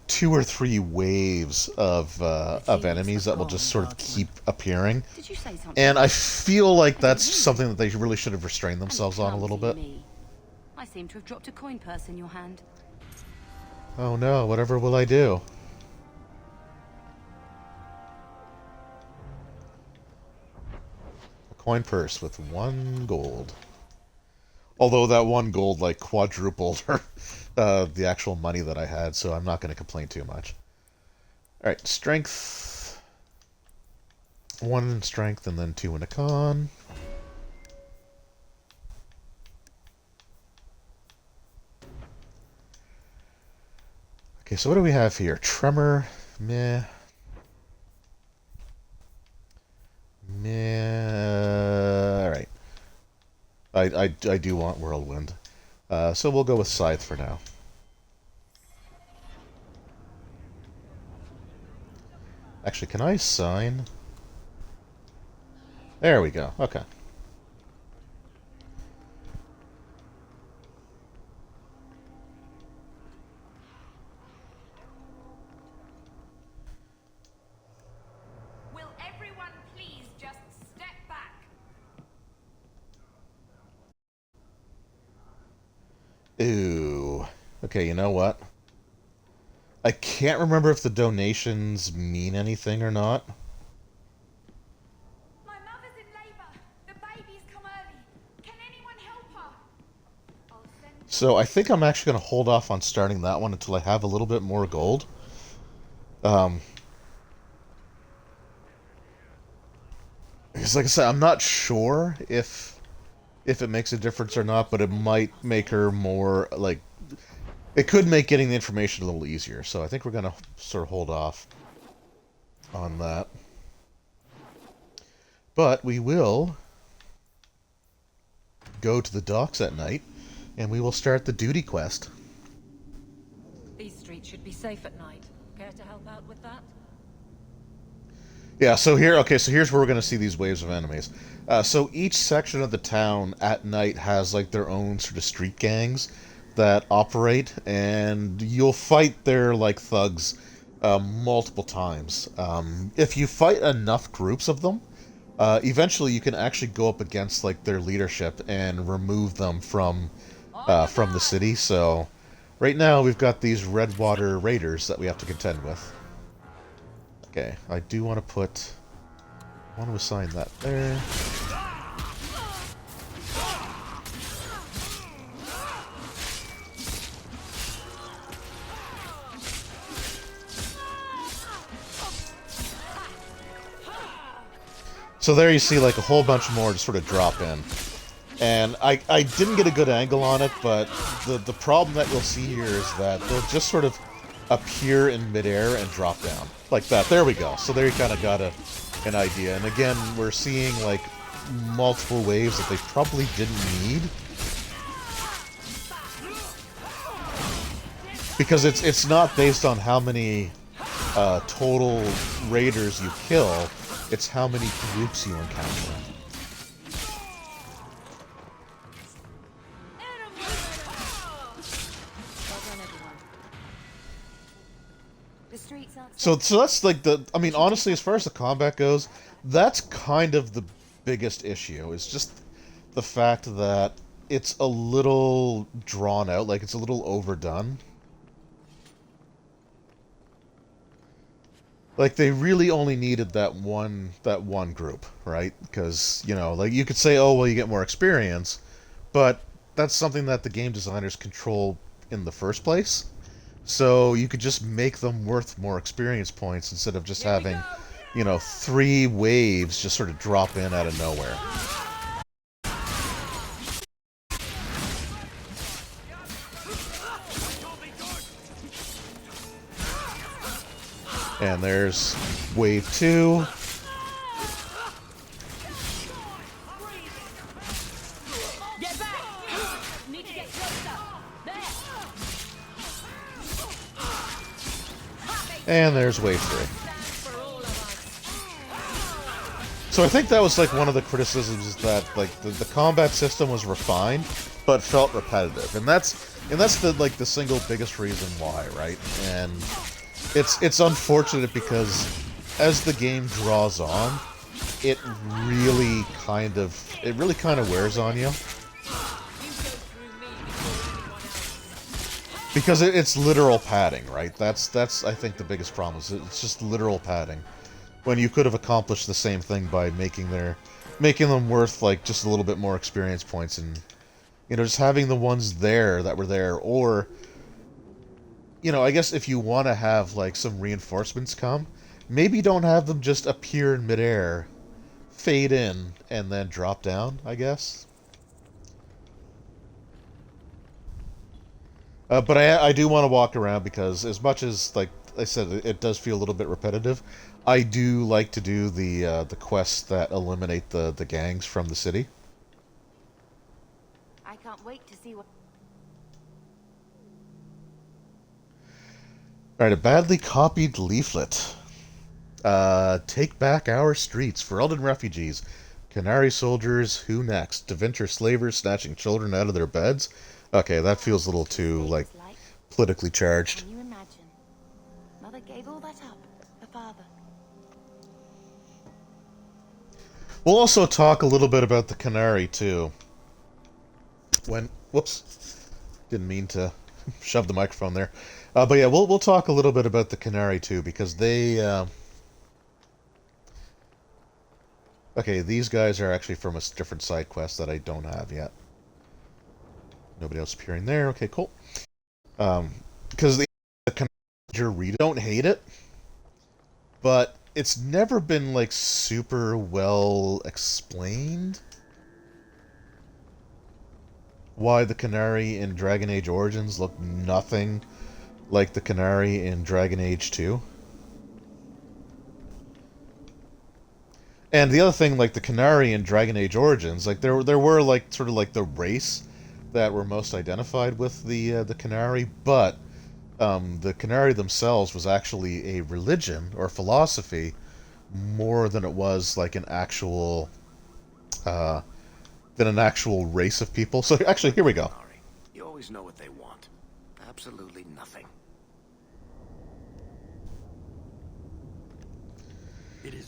2 or 3 waves of enemies that will just sort of keep appearing. Did you say something? And I feel like that's something that they really should have restrained themselves on a little bit. I seem to have dropped a coin purse in your hand. Oh no, whatever will I do? A coin purse with 1 gold. Although that 1 gold, like, quadrupled the actual money that I had, so I'm not going to complain too much. Alright, strength. 1 in strength and then 2 in a con. Okay, so what do we have here? Tremor, meh. Meh. Alright. I do want Whirlwind. So we'll go with Scythe for now. Actually, can I sign? There we go. Okay. Will everyone please just step back? Ooh. Okay, you know what? I can't remember if the donations mean anything or not. My mother's in labor. The baby's come early. Can anyone help her? So I think I'm actually going to hold off on starting that one until I have a little bit more gold. Because like I said, I'm not sure if it makes a difference or not, but it might make her more, like... It could make getting the information a little easier, so I think we're going to sort of hold off. on that. But we will go to the docks at night, and we will start the duty quest. These streets should be safe at night. Care to help out with that? Yeah, so here's where we're going to see these waves of enemies. So each section of the town at night has like their own sort of street gangs that operate, and you'll fight their like thugs multiple times. If you fight enough groups of them, eventually you can actually go up against like their leadership and remove them from the city. So right now we've got these Redwater Raiders that we have to contend with. Okay, I do want to assign that there. So there you see like a whole bunch more just sort of drop in. And I didn't get a good angle on it, but the problem that you'll see here is that they'll just sort of appear in midair and drop down. Like that. There we go. So there you kind of got an idea. And again, we're seeing like multiple waves that they probably didn't need. Because it's not based on how many total raiders you kill, it's how many groups you encounter. So that's like I mean, honestly, as far as the combat goes, that's kind of the biggest issue. It's just the fact that it's a little drawn out, like it's a little overdone. Like they really only needed that one group, right? Because, you know, like you could say, oh, well, you get more experience, but that's something that the game designers control in the first place. So you could just make them worth more experience points instead of just having, you know, 3 waves just sort of drop in out of nowhere. And there's wave 2. And there's wave 3. So I think that was like one of the criticisms, is that like the combat system was refined but felt repetitive. And that's the like the single biggest reason why, right? And it's unfortunate because as the game draws on, it really kind of wears on you. Because it's literal padding, right? That's I think the biggest problem is it's just literal padding. When you could have accomplished the same thing by making them worth like just a little bit more experience points, and you know, just having the ones there that were there, or you know, I guess if you want to have like some reinforcements come, maybe don't have them just appear in midair, fade in, and then drop down, I guess. But I do want to walk around because as much as, like I said, it does feel a little bit repetitive, I do like to do the quests that eliminate the gangs from the city. I can't wait to see what... Alright, a badly copied leaflet. Take back our streets. Ferelden refugees. Canary soldiers. Who next? Devinter slavers snatching children out of their beds. Okay, that feels a little too, like, politically charged. Can you imagine? Mother gave all that up for father. We'll also talk a little bit about the Canary, too. Whoops. Didn't mean to shove the microphone there. But yeah, we'll talk a little bit about the Canary, too, because they... Okay, these guys are actually from a different side quest that I don't have yet. Nobody else appearing there. Okay, cool. Because the Canary don't hate it, but it's never been like super well explained why the Canary in Dragon Age Origins looked nothing like the Canary in Dragon Age 2. And the other thing, like the Canary in Dragon Age Origins, like there were like sort of like the race that were most identified with the Canary, but the Canary themselves was actually a religion or philosophy more than it was like an actual than an actual race of people. So actually, here we go. You always know what they want. Absolutely nothing.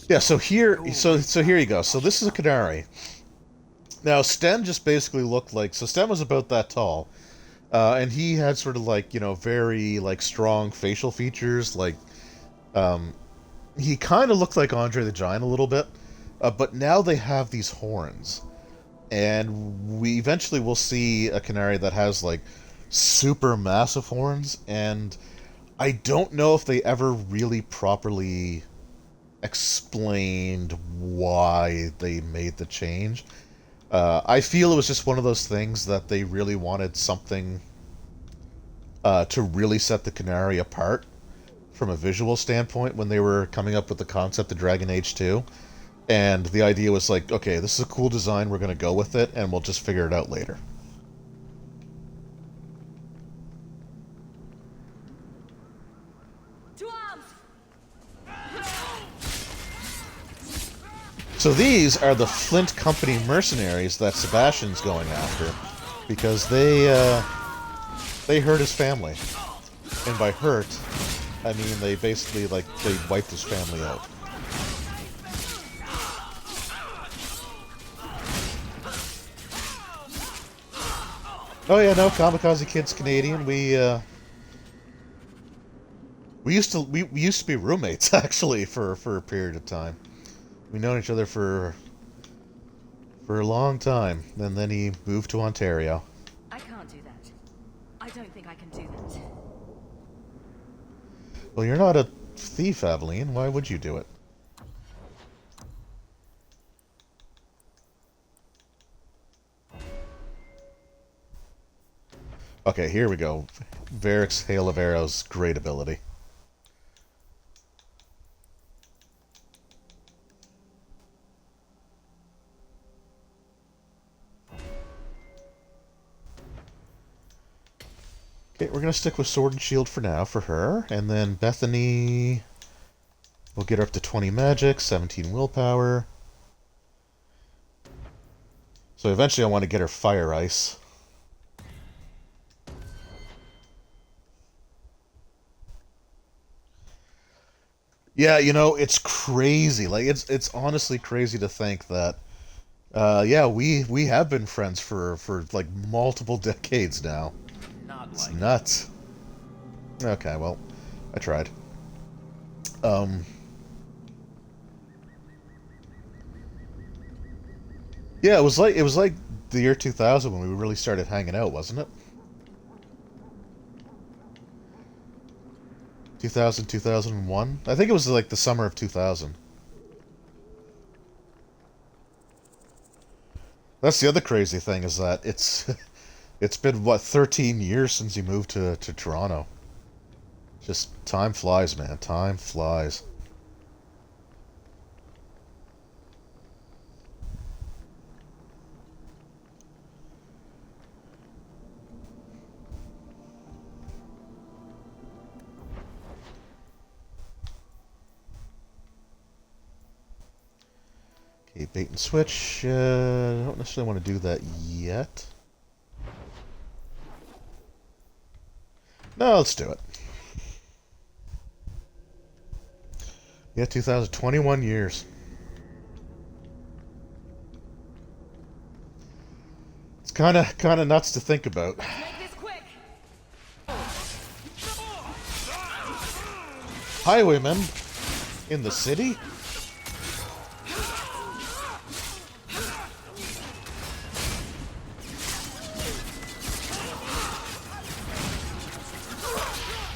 Yeah, so here you go. So this is a Canary. Now Sten just basically looked like, so Sten was about that tall, and he had sort of like, you know, very like strong facial features. Like he kind of looked like Andre the Giant a little bit, but now they have these horns, and we eventually will see a Canary that has like super massive horns, and I don't know if they ever really properly explained why they made the change. I feel it was just one of those things that they really wanted something to really set the Canary apart from a visual standpoint when they were coming up with the concept of Dragon Age 2. And the idea was like, okay, this is a cool design, we're going to go with it, and we'll just figure it out later. So these are the Flint Company mercenaries that Sebastian's going after, because they hurt his family, and by hurt, I mean they basically like they wiped his family out. Oh yeah, no, Kamikaze Kid's Canadian. We used to be roommates actually for a period of time. We've known each other for a long time, and then he moved to Ontario. I can't do that. I don't think I can do that. Well, you're not a thief, Aveline. Why would you do it? Okay, here we go. Varric's Hail of Arrows, great ability. Okay, we're going to stick with Sword and Shield for now, for her. And then Bethany, we'll get her up to 20 magic, 17 willpower. So eventually I want to get her Fire Ice. Yeah, you know, it's crazy. Like, it's honestly crazy to think that, yeah, we have been friends for like, multiple decades now. It's nuts. Okay, well, I tried. Yeah, it was like the year 2000 when we really started hanging out, wasn't it? 2000, 2001? I think it was like the summer of 2000. That's the other crazy thing, is that it's been, what, 13 years since he moved to Toronto. Just, time flies, man. Time flies. Okay, bait and switch. I don't necessarily want to do that yet. No, let's do it. Yeah, 2021 years. It's kind of nuts to think about. Highwaymen in the city?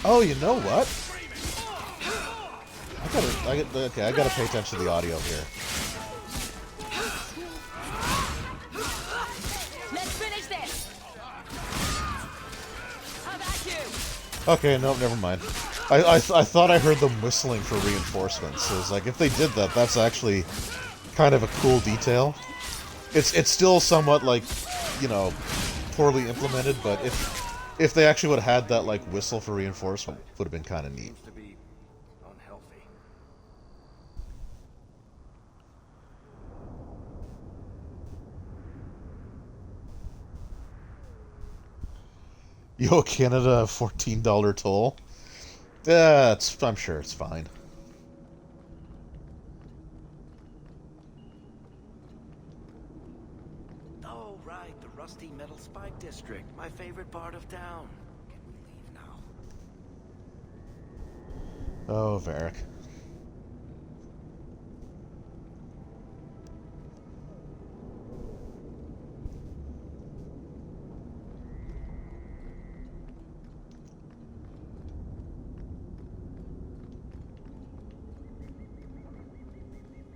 Oh, you know what? I gotta pay attention to the audio here. Let's finish this. How about you? Okay, no, never mind. I thought I heard them whistling for reinforcements. So it was like, if they did that, that's actually kind of a cool detail. It's still somewhat like, you know, poorly implemented, but if they actually would have had that like whistle for reinforcement, would have been kind of neat. Seems to be unhealthy. Yo, Canada, $14 toll. Yeah, I'm sure it's fine. Oh, right, the rusty metal spike district, my favorite part of town. Can we leave now? Oh, Varric.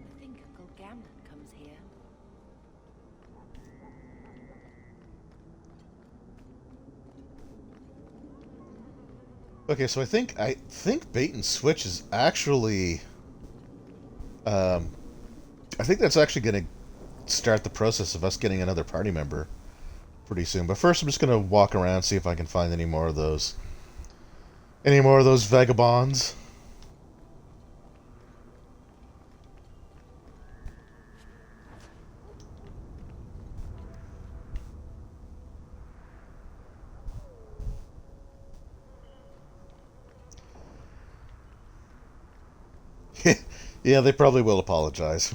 I think Uncle Gamlen comes here. Okay, so I think bait and switch is actually, I think that's actually going to start the process of us getting another party member pretty soon. But first, I'm just going to walk around, see if I can find any more of those vagabonds. Yeah, they probably will apologize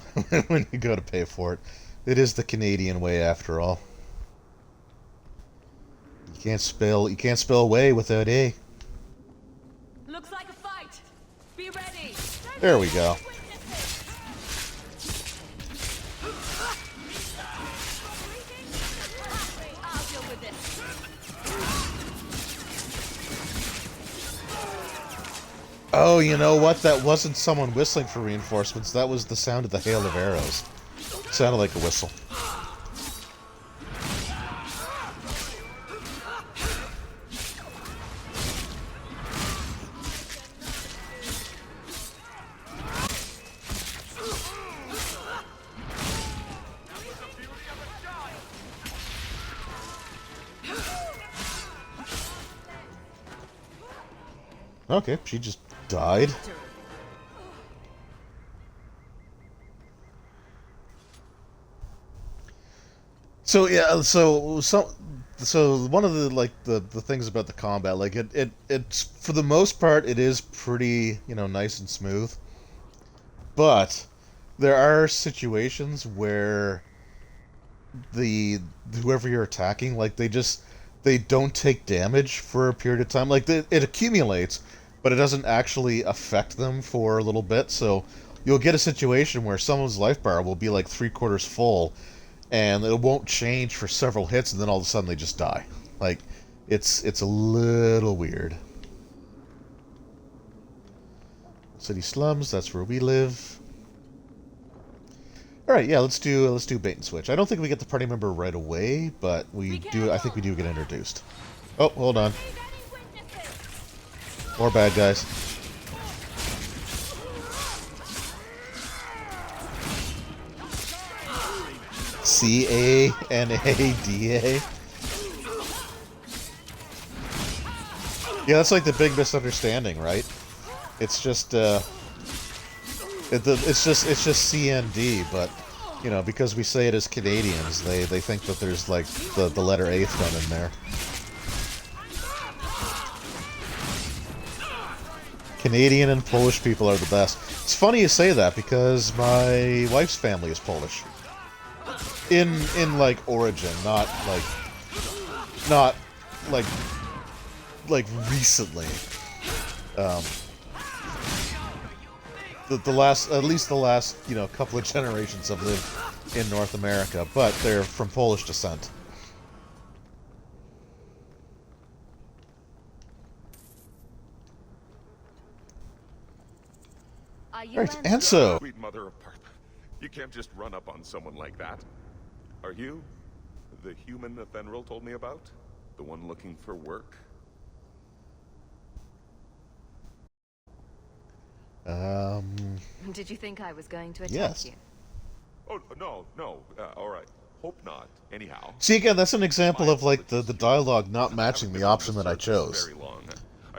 when you go to pay for it. It is the Canadian way, after all. You can't spell away without A. Looks like a fight. Be ready. There we go. I'll deal with this. Oh, you know what? That wasn't someone whistling for reinforcements. That was the sound of the hail of arrows. It sounded like a whistle. Okay, she just died. So yeah, so one of the things about the combat, like it's for the most part it is pretty, you know, nice and smooth. But there are situations where the whoever you're attacking, like they don't take damage for a period of time. Like it accumulates, but it doesn't actually affect them for a little bit. So you'll get a situation where someone's life bar will be like 3/4 full, and it won't change for several hits, and then all of a sudden they just die. Like it's a little weird. City slums, that's where we live. All right, yeah, let's do bait and switch. I don't think we get the party member right away, but we do. I think we do get introduced. Oh, hold on. More bad guys. Canada. Yeah, that's like the big misunderstanding, right? It's just it's just CND, but you know, because we say it as Canadians, they think that there's like the letter A thrown in there. Canadian and Polish people are the best. It's funny you say that because my wife's family is Polish. In like origin, not like recently. The last, at least the last, you know, couple of generations have lived in North America, but they're from Polish descent. Right, and so Sweet mother of Parp, you can't just run up on someone like that. Are you the human that Fenrir told me about? The one looking for work? Did you think I was going to attack Yes. you? Oh, no, no. All right. Hope not. Anyhow. See, again, that's an example of, like, the dialogue not matching the option that I chose. Very long.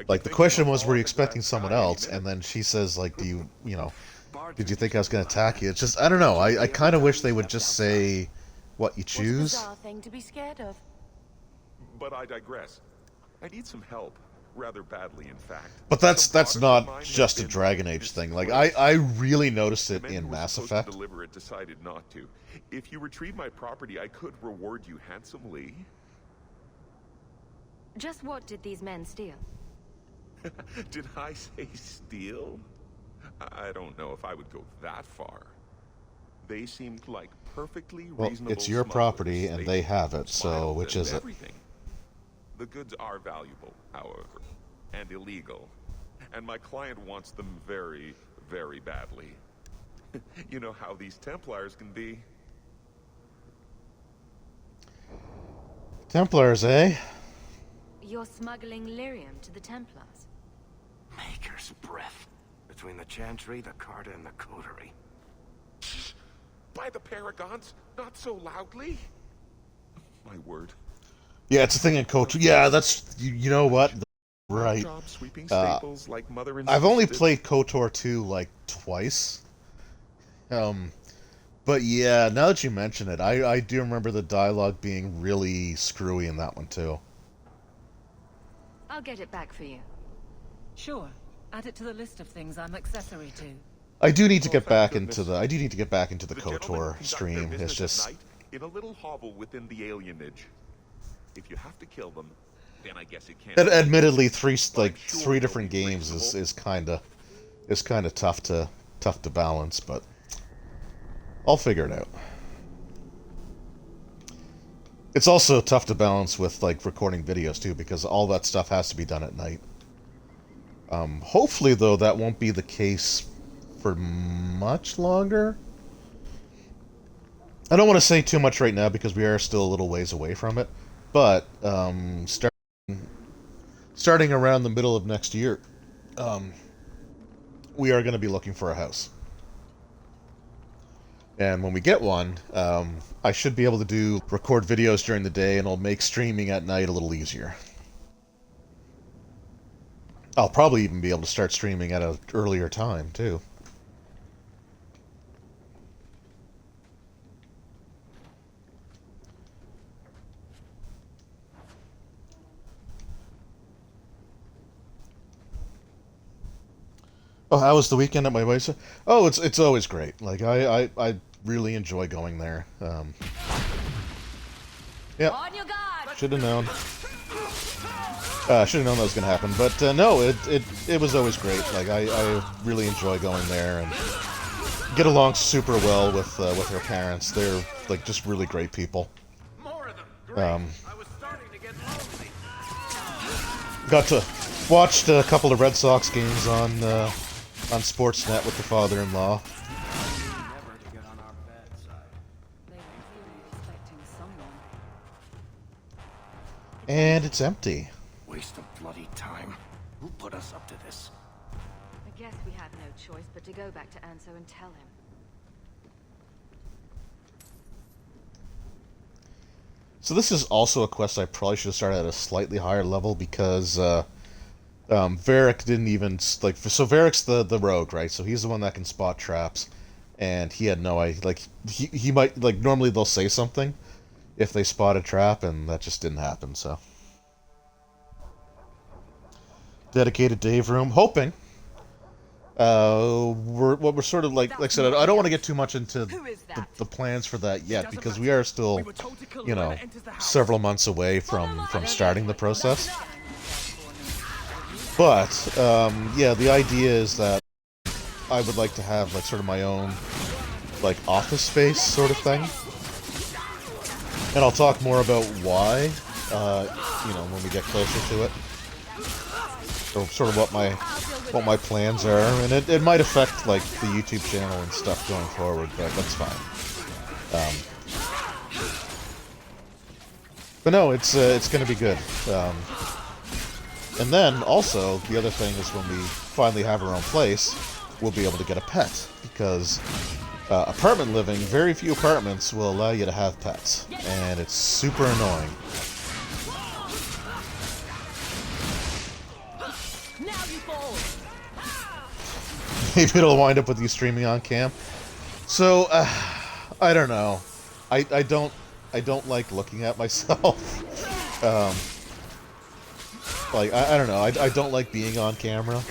Like, the question was, were you expecting someone else? And then she says, like, do you, you know, did you think I was going to attack you? It's just, I don't know. I kind of wish they would just say what you choose. What's a bizarre thing to be scared of? But I digress. I need some help. Rather badly, in fact. But that's not just a Dragon Age thing. Like, I really noticed it in Mass Effect. Deliver it decided not to. If you retrieve my property, I could reward you handsomely. Just what did these men steal? Did I say steal? I don't know if I would go that far. They seemed like perfectly reasonable. Well, it's your property and they have it, so which is it? Everything. The goods are valuable, however, and illegal. And my client wants them very, very badly. You know how these Templars can be. Templars, eh? You're smuggling lyrium to the Templars? Maker's breath. Between the Chantry, the Carta, and the Coterie. By the Paragons, not so loudly. My word. Yeah, it's a thing in KOTOR. Yeah, that's... You know what? Right. I've only played KOTOR 2, like, twice. But yeah, now that you mention it, I do remember the dialogue being really screwy in that one, too. I'll get it back for you. Sure. Add it to the list of things I'm accessory to. I do need to get back into the KOTOR stream. It's just... In a little hovel within the alienage. If you have to kill them, then I guess it can't. Admittedly, three different games is kind of tough to balance, but I'll figure it out. It's also tough to balance with like recording videos too, because all that stuff has to be done at night. Hopefully, though, that won't be the case for much longer. I don't want to say too much right now because we are still a little ways away from it. But starting around the middle of next year, we are going to be looking for a house. And when we get one, I should be able to record videos during the day, and it'll make streaming at night a little easier. I'll probably even be able to start streaming at an earlier time, too. Oh, how was the weekend at my wife's? Oh, it's always great. Like I really enjoy going there. Yeah. Should have known. Should have known that was gonna happen, but no, it was always great. Like I really enjoy going there and get along super well with her parents. They're like just really great people. Got to watched a couple of Red Sox games on Sportsnet with the father-in-law. And it's empty. Waste of bloody time. Who put us up to this? I guess we had no choice but to go back to Anso and tell him. So this is also a quest I probably should have started at a slightly higher level because Varric didn't even like. So Varric's the rogue, right? So he's the one that can spot traps, and he had no idea. Like he might like normally they'll say something if they spot a trap, and that just didn't happen. So dedicated Dave room, hoping. We're sort of like I said, I don't want to get too much into the plans for that yet because we are still, you know, several months away from starting the process. But yeah, the idea is that I would like to have like sort of my own like office space sort of thing, and I'll talk more about why, you know, when we get closer to it, or sort of what my plans are, and it might affect like the YouTube channel and stuff going forward, but that's fine. But no, it's going to be good. And then also the other thing is when we finally have our own place, we'll be able to get a pet because apartment living, very few apartments will allow you to have pets, and it's super annoying. Now you fall. Maybe it'll wind up with you streaming on cam. So, I don't know. I don't like looking at myself. Like, I don't know. I don't like being on camera.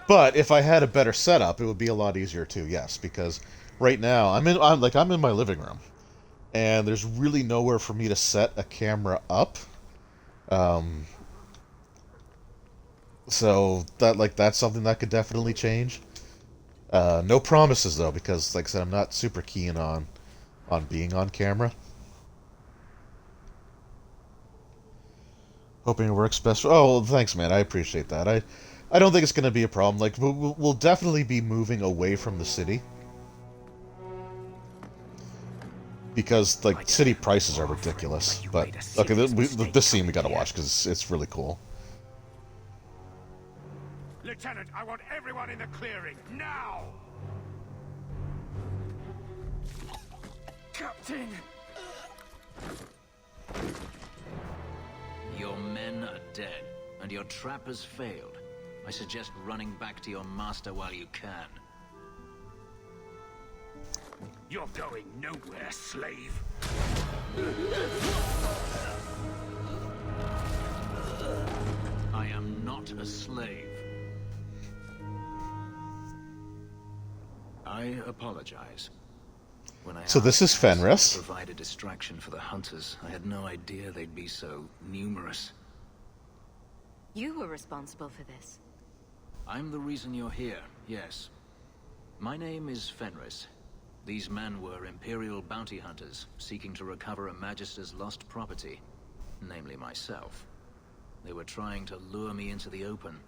But if I had a better setup, it would be a lot easier too. Yes, because right now I'm in my living room, and there's really nowhere for me to set a camera up. So that's something that could definitely change. No promises though, because like I said, I'm not super keen on being on camera. Hoping it works best. Oh, well, thanks, man. I appreciate that. I don't think it's going to be a problem. Like, we'll definitely be moving away from the city. Because, like, city prices are ridiculous. But, okay, this scene we gotta watch, because it's really cool. Lieutenant, I want everyone in the clearing, now! Captain! Your men are dead, and your trap has failed. I suggest running back to your master while you can. You're going nowhere, slave. I am not a slave. I apologize. When I So this is Fenris. provide a distraction for the hunters, I had no idea they'd be so numerous. You were responsible for this. I'm the reason you're here, yes. My name is Fenris. These men were Imperial bounty hunters, seeking to recover a Magister's lost property, namely myself. They were trying to lure me into the open.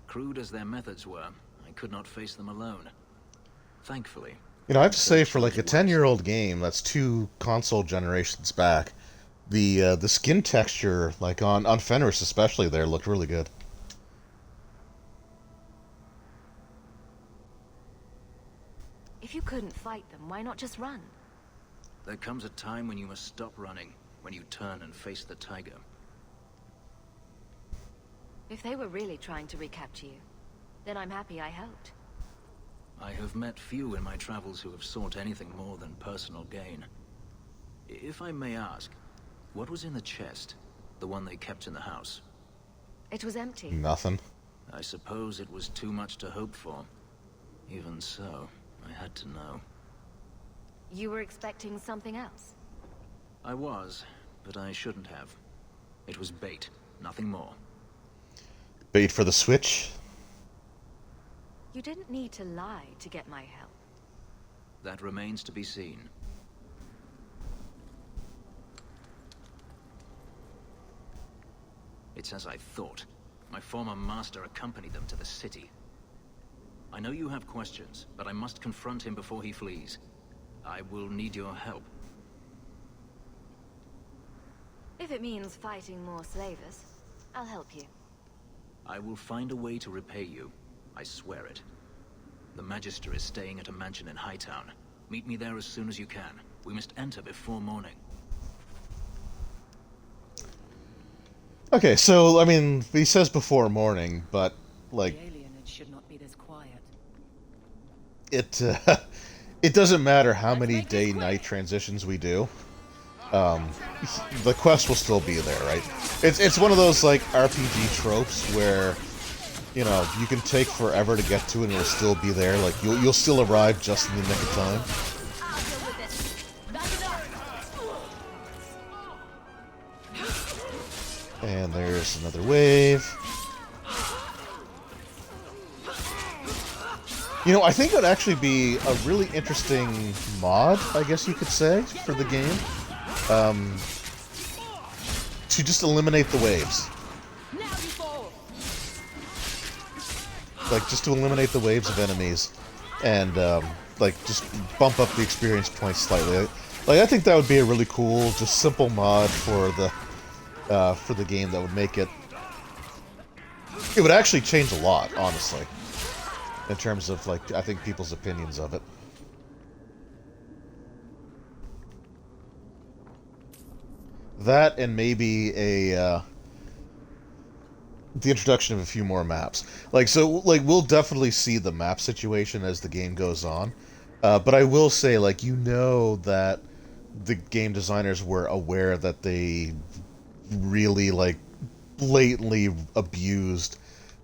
Crude as their methods were, I could not face them alone. Thankfully, You know, I have to say, for like a 10-year-old game that's 2 console generations back, the skin texture, like on Fenris especially, there looked really good. If you couldn't fight them, why not just run? there comes a time when you must stop running, when you turn and face the tiger. If they were really trying to recapture you, then I'm happy I helped. I have met few in my travels who have sought anything more than personal gain. If I may ask, what was in the chest? The one they kept in the house? It was empty. Nothing. I suppose it was too much to hope for. Even so, I had to know. You were expecting something else? I was, but I shouldn't have. It was bait, nothing more. Bait for the Switch? You didn't need to lie to get my help. That remains to be seen. It's as I thought. My former master accompanied them to the city. I know you have questions, but I must confront him before he flees. I will need your help. If it means fighting more slavers, I'll help you. I will find a way to repay you. I swear it. The Magister is staying at a mansion in Hightown. Meet me there as soon as you can. We must enter before morning. Okay, so, I mean, he says before morning, but, like... The alienage should not be this quiet. It doesn't matter how many day-night transitions we do. The quest will still be there, right? It's one of those, like, RPG tropes where, you know, you can take forever to get to it and it'll still be there. Like, you'll still arrive just in the nick of time. And there's another wave. You know, I think it would actually be a really interesting mod, I guess you could say, for the game. To just eliminate the waves. Like, just to eliminate the waves of enemies. And, like, just bump up the experience points slightly. Like, I think that would be a really cool, just simple mod for the game that would make it... It would actually change a lot, honestly. in terms of, like, I think people's opinions of it. That and maybe the introduction of a few more maps. Like, so, like, we'll definitely see the map situation as the game goes on. But I will say, like, you know that the game designers were aware that they really, like, blatantly abused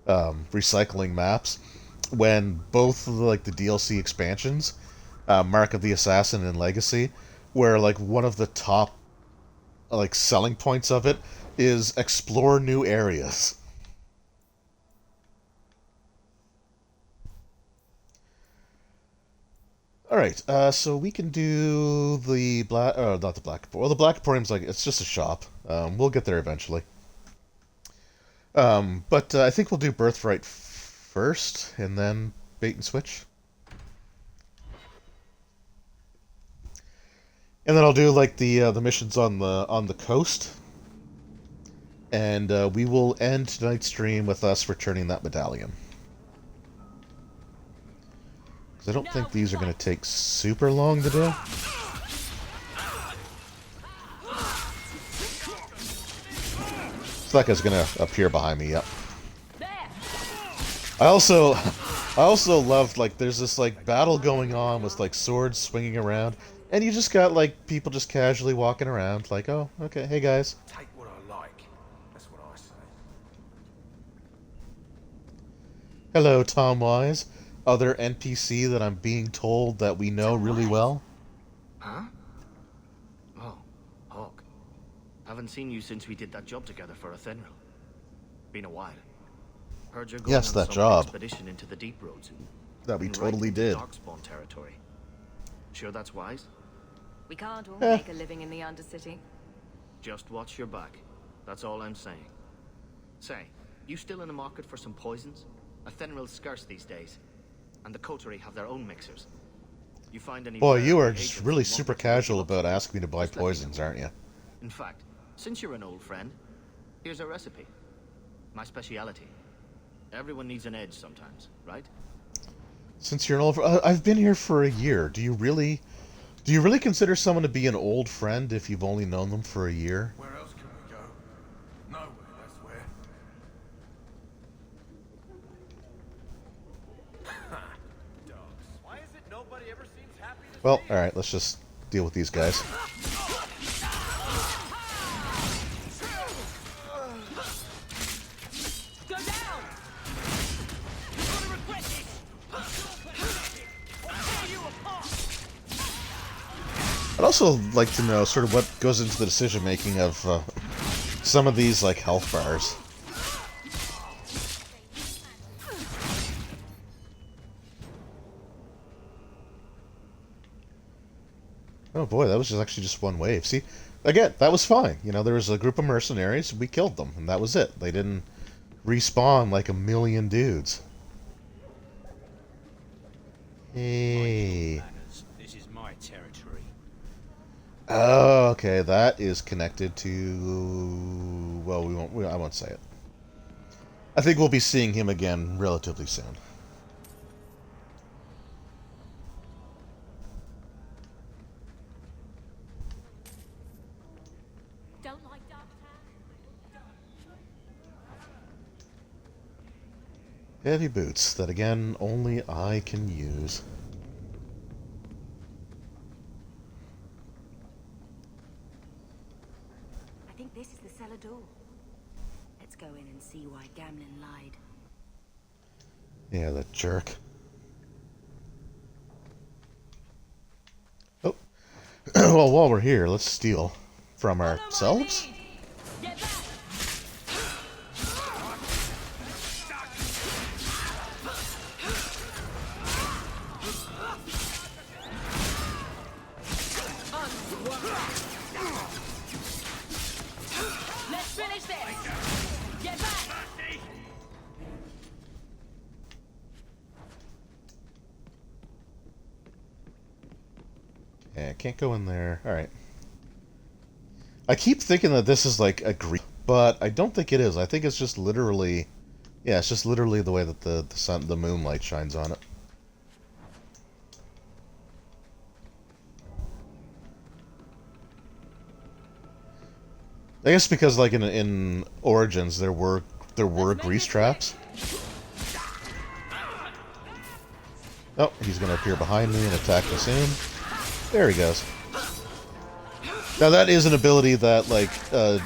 recycling maps when both, like, the DLC expansions, Mark of the Assassin and Legacy, where, like, one of the top, like, selling points of it is explore new areas. Alright, so we can do the black, not the Black Emporium. Well, the Black Emporium's like, it's just a shop. We'll get there eventually. But I think we'll do Birthright first, and then Bait and Switch. And then I'll do, like, the missions on the coast. And we will end tonight's stream with us returning that medallion. I don't think these are going to take super long to do. So that guy's going to appear behind me, yep. I also loved, like, there's this, like, battle going on with, like, swords swinging around, and you just got, like, people just casually walking around, like, oh, okay, hey guys. Take what I like. That's what I say. Hello, Tom Wise. Other NPC that I'm being told that we know really well. Huh? Oh, Hawk. Haven't seen you since we did that job together for Athenril. Been a while. Heard you're going Yes, on that some job. expedition into the deep roads. That we Been totally right into did. Darkspawn territory. Sure that's wise? We can't all Eh. make a living in the Undercity. Just watch your back. That's all I'm saying. Say, you still in the market for some poisons? Athenril's scarce these days. And the coterie have their own mixers. You find any... Boy, you are agents just who really want super to casual develop about asking me to buy just let me know. poisons, aren't you? In fact, since you're an old friend, here's a recipe. My speciality. Everyone needs an edge sometimes, right? Since you're an old... I've been here for a year. Do you really consider someone to be an old friend if you've only known them for a year? Where else can we go? Nowhere, that's where. Why is it nobody ever seems happy to Well, alright, let's just deal with these guys. Go down! You're gonna regret this! I'll tear you apart! I'd also like to know sort of what goes into the decision-making of some of these, like, health bars. Oh boy, that was actually just one wave. See, again, that was fine. You know, there was a group of mercenaries, we killed them, and that was it. They didn't respawn like a million dudes. Hey. This is my territory. Oh, okay, that is connected to... Well, I won't say it. I think we'll be seeing him again relatively soon. Don't like Darktown? Heavy boots that, again, only I can use. I think this is the cellar door. Let's go in and see why Gamlin lied. Yeah, that jerk. Oh. Well, while we're here, let's steal from ourselves. Let's finish this! Get back! Yeah, can't go in there. Alright. I keep thinking that this is like a Greek, but I don't think it is. I think it's just literally Yeah, it's just literally the way that the moonlight shines on it. I guess because like in Origins there were grease traps. Oh, he's gonna appear behind me and attack me soon. There he goes. Now that is an ability that like a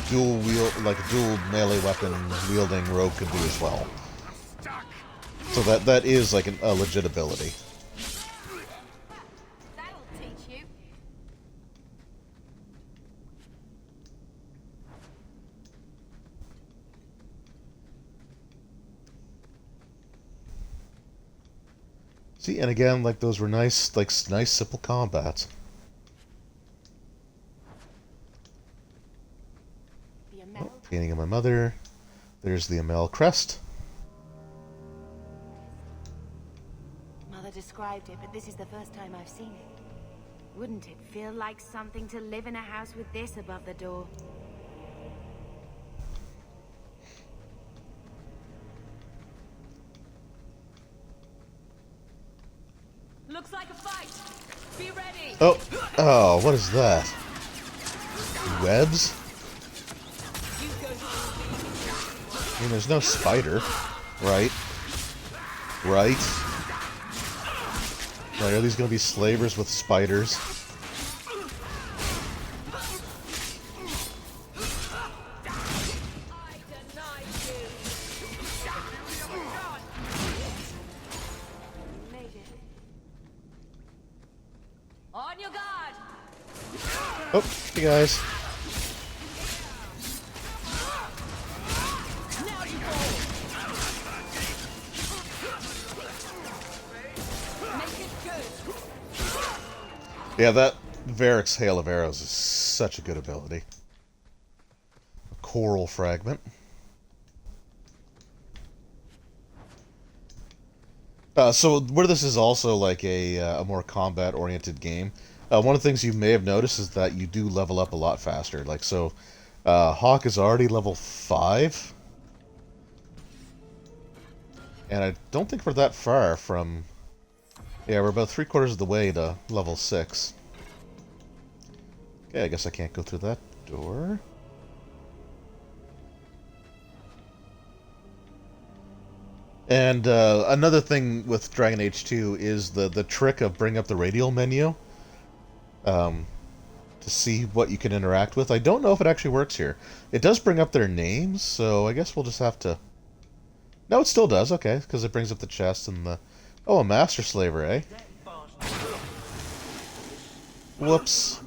dual melee weapon wielding rogue could do as well. So that is like a legit ability. That'll teach you. See, and again, like those were nice, nice simple combats. Oh, painting of my mother. There's the Amel crest. Mother described it, but this is the first time I've seen it. Wouldn't it feel like something to live in a house with this above the door? Looks like a fight. Be ready. Oh, what is that? Webs? I mean, there's no spider, right? Right? Like, are these gonna be slavers with spiders? On your guard. Oh, hey guys. Yeah, that Varric's Hail of Arrows is such a good ability. A coral fragment. So where this is also like a more combat-oriented game, one of the things you may have noticed is that you do level up a lot faster. Like, so, Hawk is already level 5. And I don't think we're that far from... Yeah, we're about 3/4 of the way to level 6. Okay, I guess I can't go through that door. And another thing with Dragon Age 2 is the trick of bring up the radial menu to see what you can interact with. I don't know if it actually works here. It does bring up their names, so I guess we'll just have to... No, it still does, okay, because it brings up the chest and the... Oh, a Master Slaver, eh? Whoops.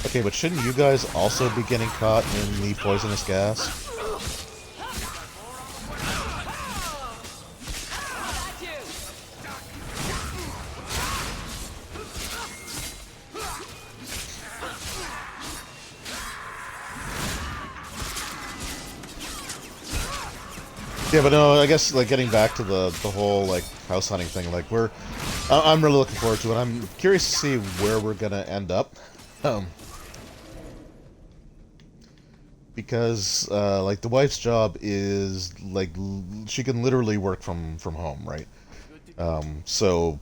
Okay, but shouldn't you guys also be getting caught in the poisonous gas? Yeah, but no, I guess like getting back to the whole like house hunting thing, like I'm really looking forward to it. I'm curious to see where we're gonna end up, because like the wife's job is like she can literally work from home, right? So,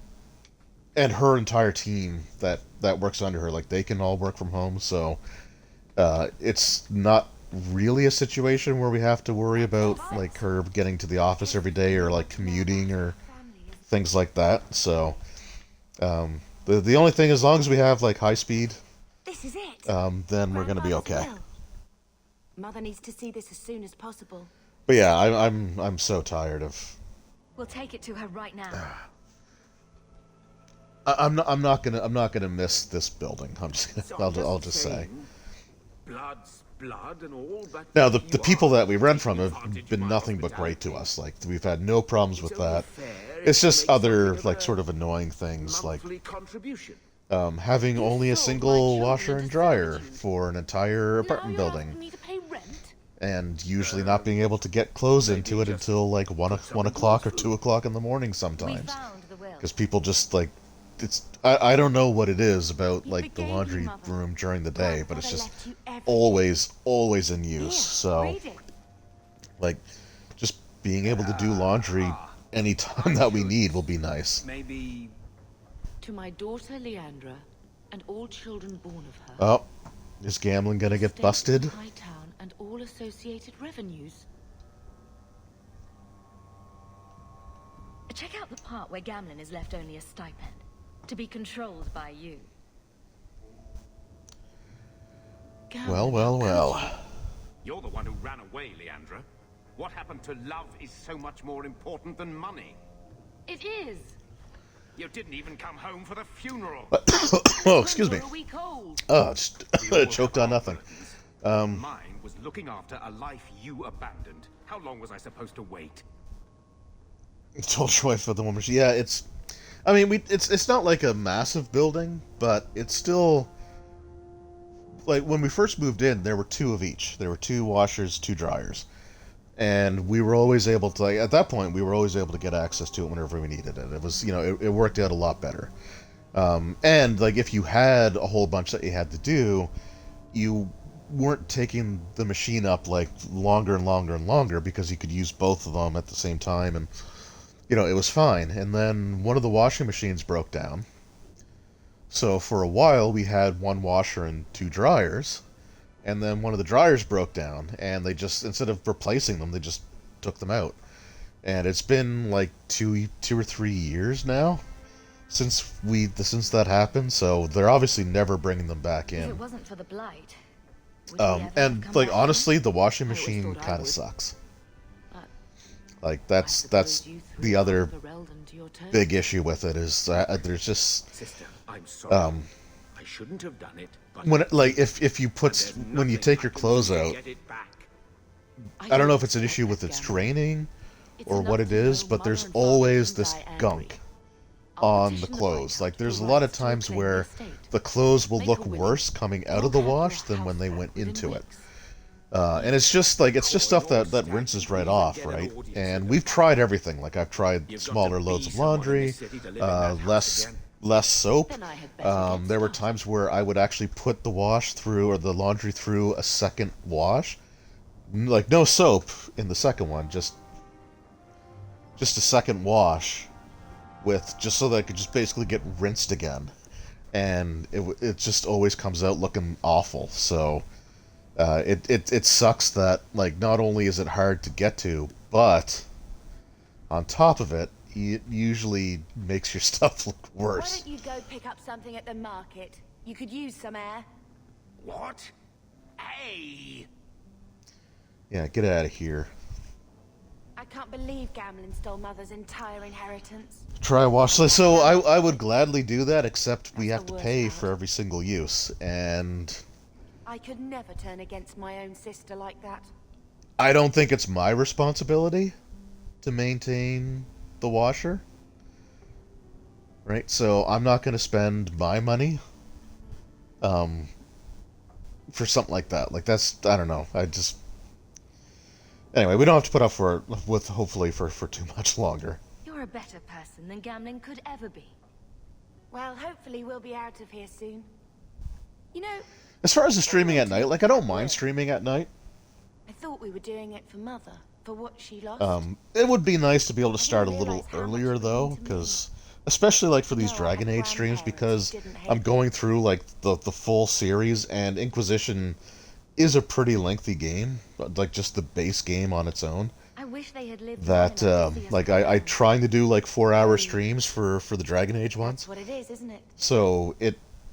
and her entire team that works under her, like they can all work from home. So, it's not really a situation where we have to worry about like her getting to the office every day or like commuting or things like that. So the only thing, as long as we have like high speed, This is it. then we're gonna be okay. Mother needs to see this as soon as possible. But yeah, I'm so tired of... We'll take it to her right now. I'm not gonna miss this building. I'll just say. Blood's blood and all, but Now the people that we rent from have been nothing but great to us. Like we've had no problems with that. It's just other like sort of annoying things like having only a single washer and dryer for an entire apartment building, and usually not being able to get clothes into it until like 1 o'clock or 2 o'clock in the morning sometimes, because people just like I don't know what it is about like the laundry room during the day, but it's just always in use. So like just being able to do laundry anytime that we need will be nice. Maybe... To my daughter Leandra, and all children born of her. Oh, is gambling gonna get busted? Hightown and all associated revenues. Check out the part where Gamlin is left only a stipend, to be controlled by you. Well. You're the one who ran away, Leandra. What happened to love is so much more important than money. It is. You didn't even come home for the funeral. Oh, excuse me. You're a week old. Oh, just choked on nothing. Mine was looking after a life you abandoned. How long was I supposed to wait? Told your wife about the one machine. Yeah, it's. I mean, it's not like a massive building, but it's still. Like when we first moved in, there were 2 of each. There were 2 washers, 2 dryers, and we were always able to. Like, at that point, we were always able to get access to it whenever we needed it. It was, it worked out a lot better. And like if you had a whole bunch that you had to do, you weren't taking the machine up like longer and longer and longer because you could use both of them at the same time, and it was fine. And then one of the washing machines broke down. So for a while we had 1 washer and 2 dryers, and then one of the dryers broke down, and they just, instead of replacing them, they just took them out. And it's been like two or 3 years now since that happened, so they're obviously never bringing them back in. If it wasn't for the blight, and like honestly, the washing machine kind of sucks. Like that's the other big issue with it is that there's just Sister, I'm sorry. I shouldn't have done it. But when if you put when you take your clothes out, I don't know if it's an issue with its draining or what it is, but there's always this gunk on the clothes. Like there's a lot of times where the clothes will look worse coming out of the wash than when they went into it. And it's just stuff that rinses right off, right? And we've tried everything. Like I've tried smaller loads of laundry, less soap. There were times where I would actually put the wash through or the laundry through a second wash, like no soap in the second one, just a second wash, with just so that I could just basically get rinsed again, and it just always comes out looking awful. So. It sucks that, like, not only is it hard to get to, but on top of it, it usually makes your stuff look worse. Why don't you go pick up something at the market? You could use some air. What? Hey! Yeah, get out of here. I can't believe Gamlin stole Mother's entire inheritance. Try wash. So I would gladly do that, except we have to pay for every single use, and... I could never turn against my own sister like that. I don't think it's my responsibility to maintain the washer. Right? So I'm not going to spend my money for something like that. Like that's, I don't know. Anyway, we don't have to put up with hopefully for too much longer. You're a better person than Gamlin could ever be. Well, hopefully we'll be out of here soon. You know, as far as the streaming at night, like I don't mind streaming at night. I thought we were doing it for Mother, for what she lost. It would be nice to be able to start a little earlier though, because especially like for these Dragon Age streams, because I'm going through like the full series, and Inquisition is a pretty lengthy game, like just the base game on its own. I wish they had lived that like I trying to do like 4-hour streams for the Dragon Age ones. That's what it is, isn't it? So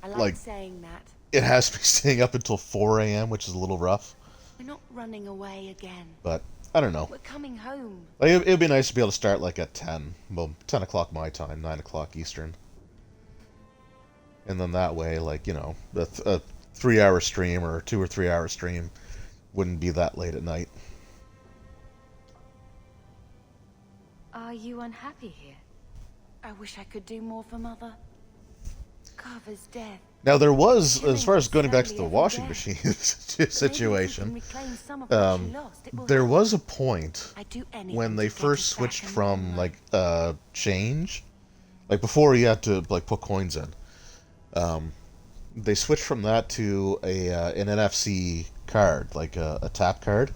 I like saying that. It has me staying up until 4 a.m., which is a little rough. We're not running away again. But I don't know. We're coming home. Like it would be nice to be able to start like at 10. Well, 10 o'clock my time, 9 o'clock Eastern. And then that way, like, a 3-hour stream or 2 or 3 hour stream wouldn't be that late at night. Are you unhappy here? I wish I could do more for Mother. Carver's death. Now there was, as far as going back to the washing machine situation, there was a point when they first switched from like change, Like before, you had to like put coins in. They switched from that to an NFC card, like a tap card,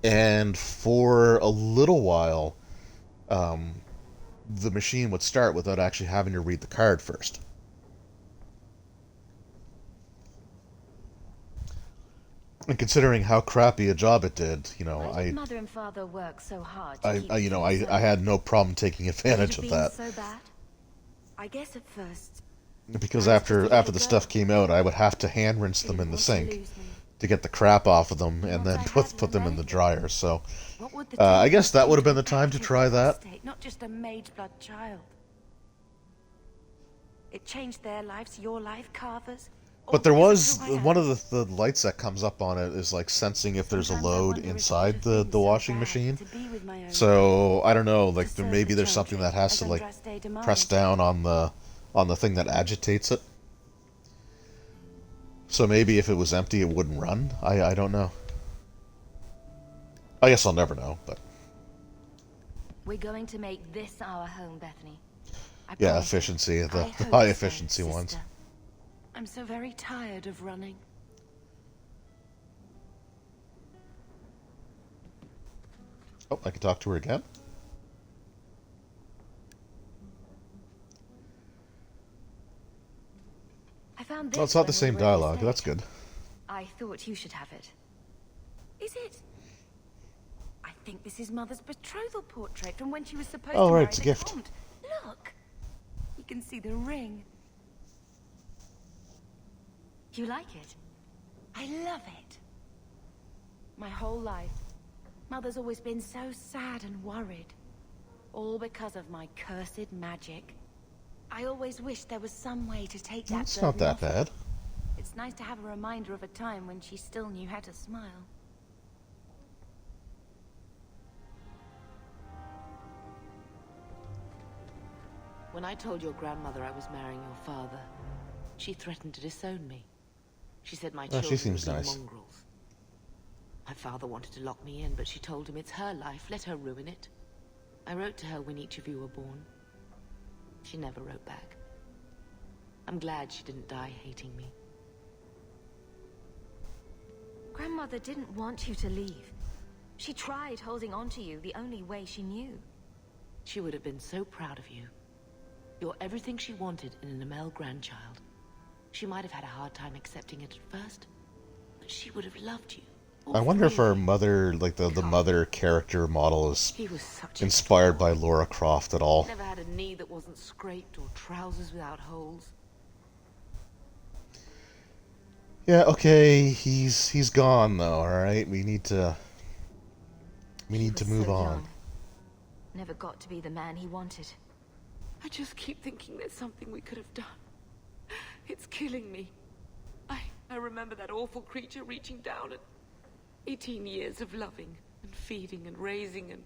and for a little while, the machine would start without actually having to read the card first. And considering how crappy a job it did, Why did Mother and Father work so hard to I, keep I you you know, safe? I had no problem taking Could advantage it of have that. been so bad? I guess at first Because after the stuff came out, I would have to hand rinse them in the sink to get the crap off of them, and then put them in the dryer. So, I guess that would have been the time to try that. Not just a mage-blood child. It changed their lives, your life, Carver's. But there was one of the lights that comes up on it is like sensing if there's a load inside the washing machine. So I don't know, like maybe there's something that has to like press down on the thing that agitates it. So maybe if it was empty, it wouldn't run. I don't know. I guess I'll never know, but We're going to make this our home, Bethany. yeah, efficiency, the high efficiency ones. I'm so very tired of running. Oh, I can talk to her again. I found this. Oh, it's not when the same we were at dialogue. estate. That's good. I thought you should have it. Is it? I think this is Mother's betrothal portrait from when she was supposed Oh, to right, marry it's a the gift. Comte. Look. You can see the ring. You like it? I love it. My whole life, Mother's always been so sad and worried. All because of my cursed magic. I always wished there was some way to take that It's not burden that off her. bad. It's nice to have a reminder of a time when she still knew how to smile. When I told your grandmother I was marrying your father, she threatened to disown me. She said my Oh, children she seems would be nice. mongrels. My father wanted to lock me in, but she told him it's her life, let her ruin it. I wrote to her when each of you were born. She never wrote back. I'm glad she didn't die hating me. Grandmother didn't want you to leave. She tried holding on to you the only way she knew. She would have been so proud of you. You're everything she wanted in an Amel grandchild. She might have had a hard time accepting it at first, but she would have loved you. I wonder if our mother, like the mother character model, is He was such a inspired by Laura Croft at all. Never had a knee that wasn't scraped or trousers without holes. Yeah, okay, he's gone though. All right, we need to move so on. young. Never got to be the man he wanted. I just keep thinking there's something we could have done. It's killing me. I remember that awful creature reaching down and 18 years of loving and feeding and raising, and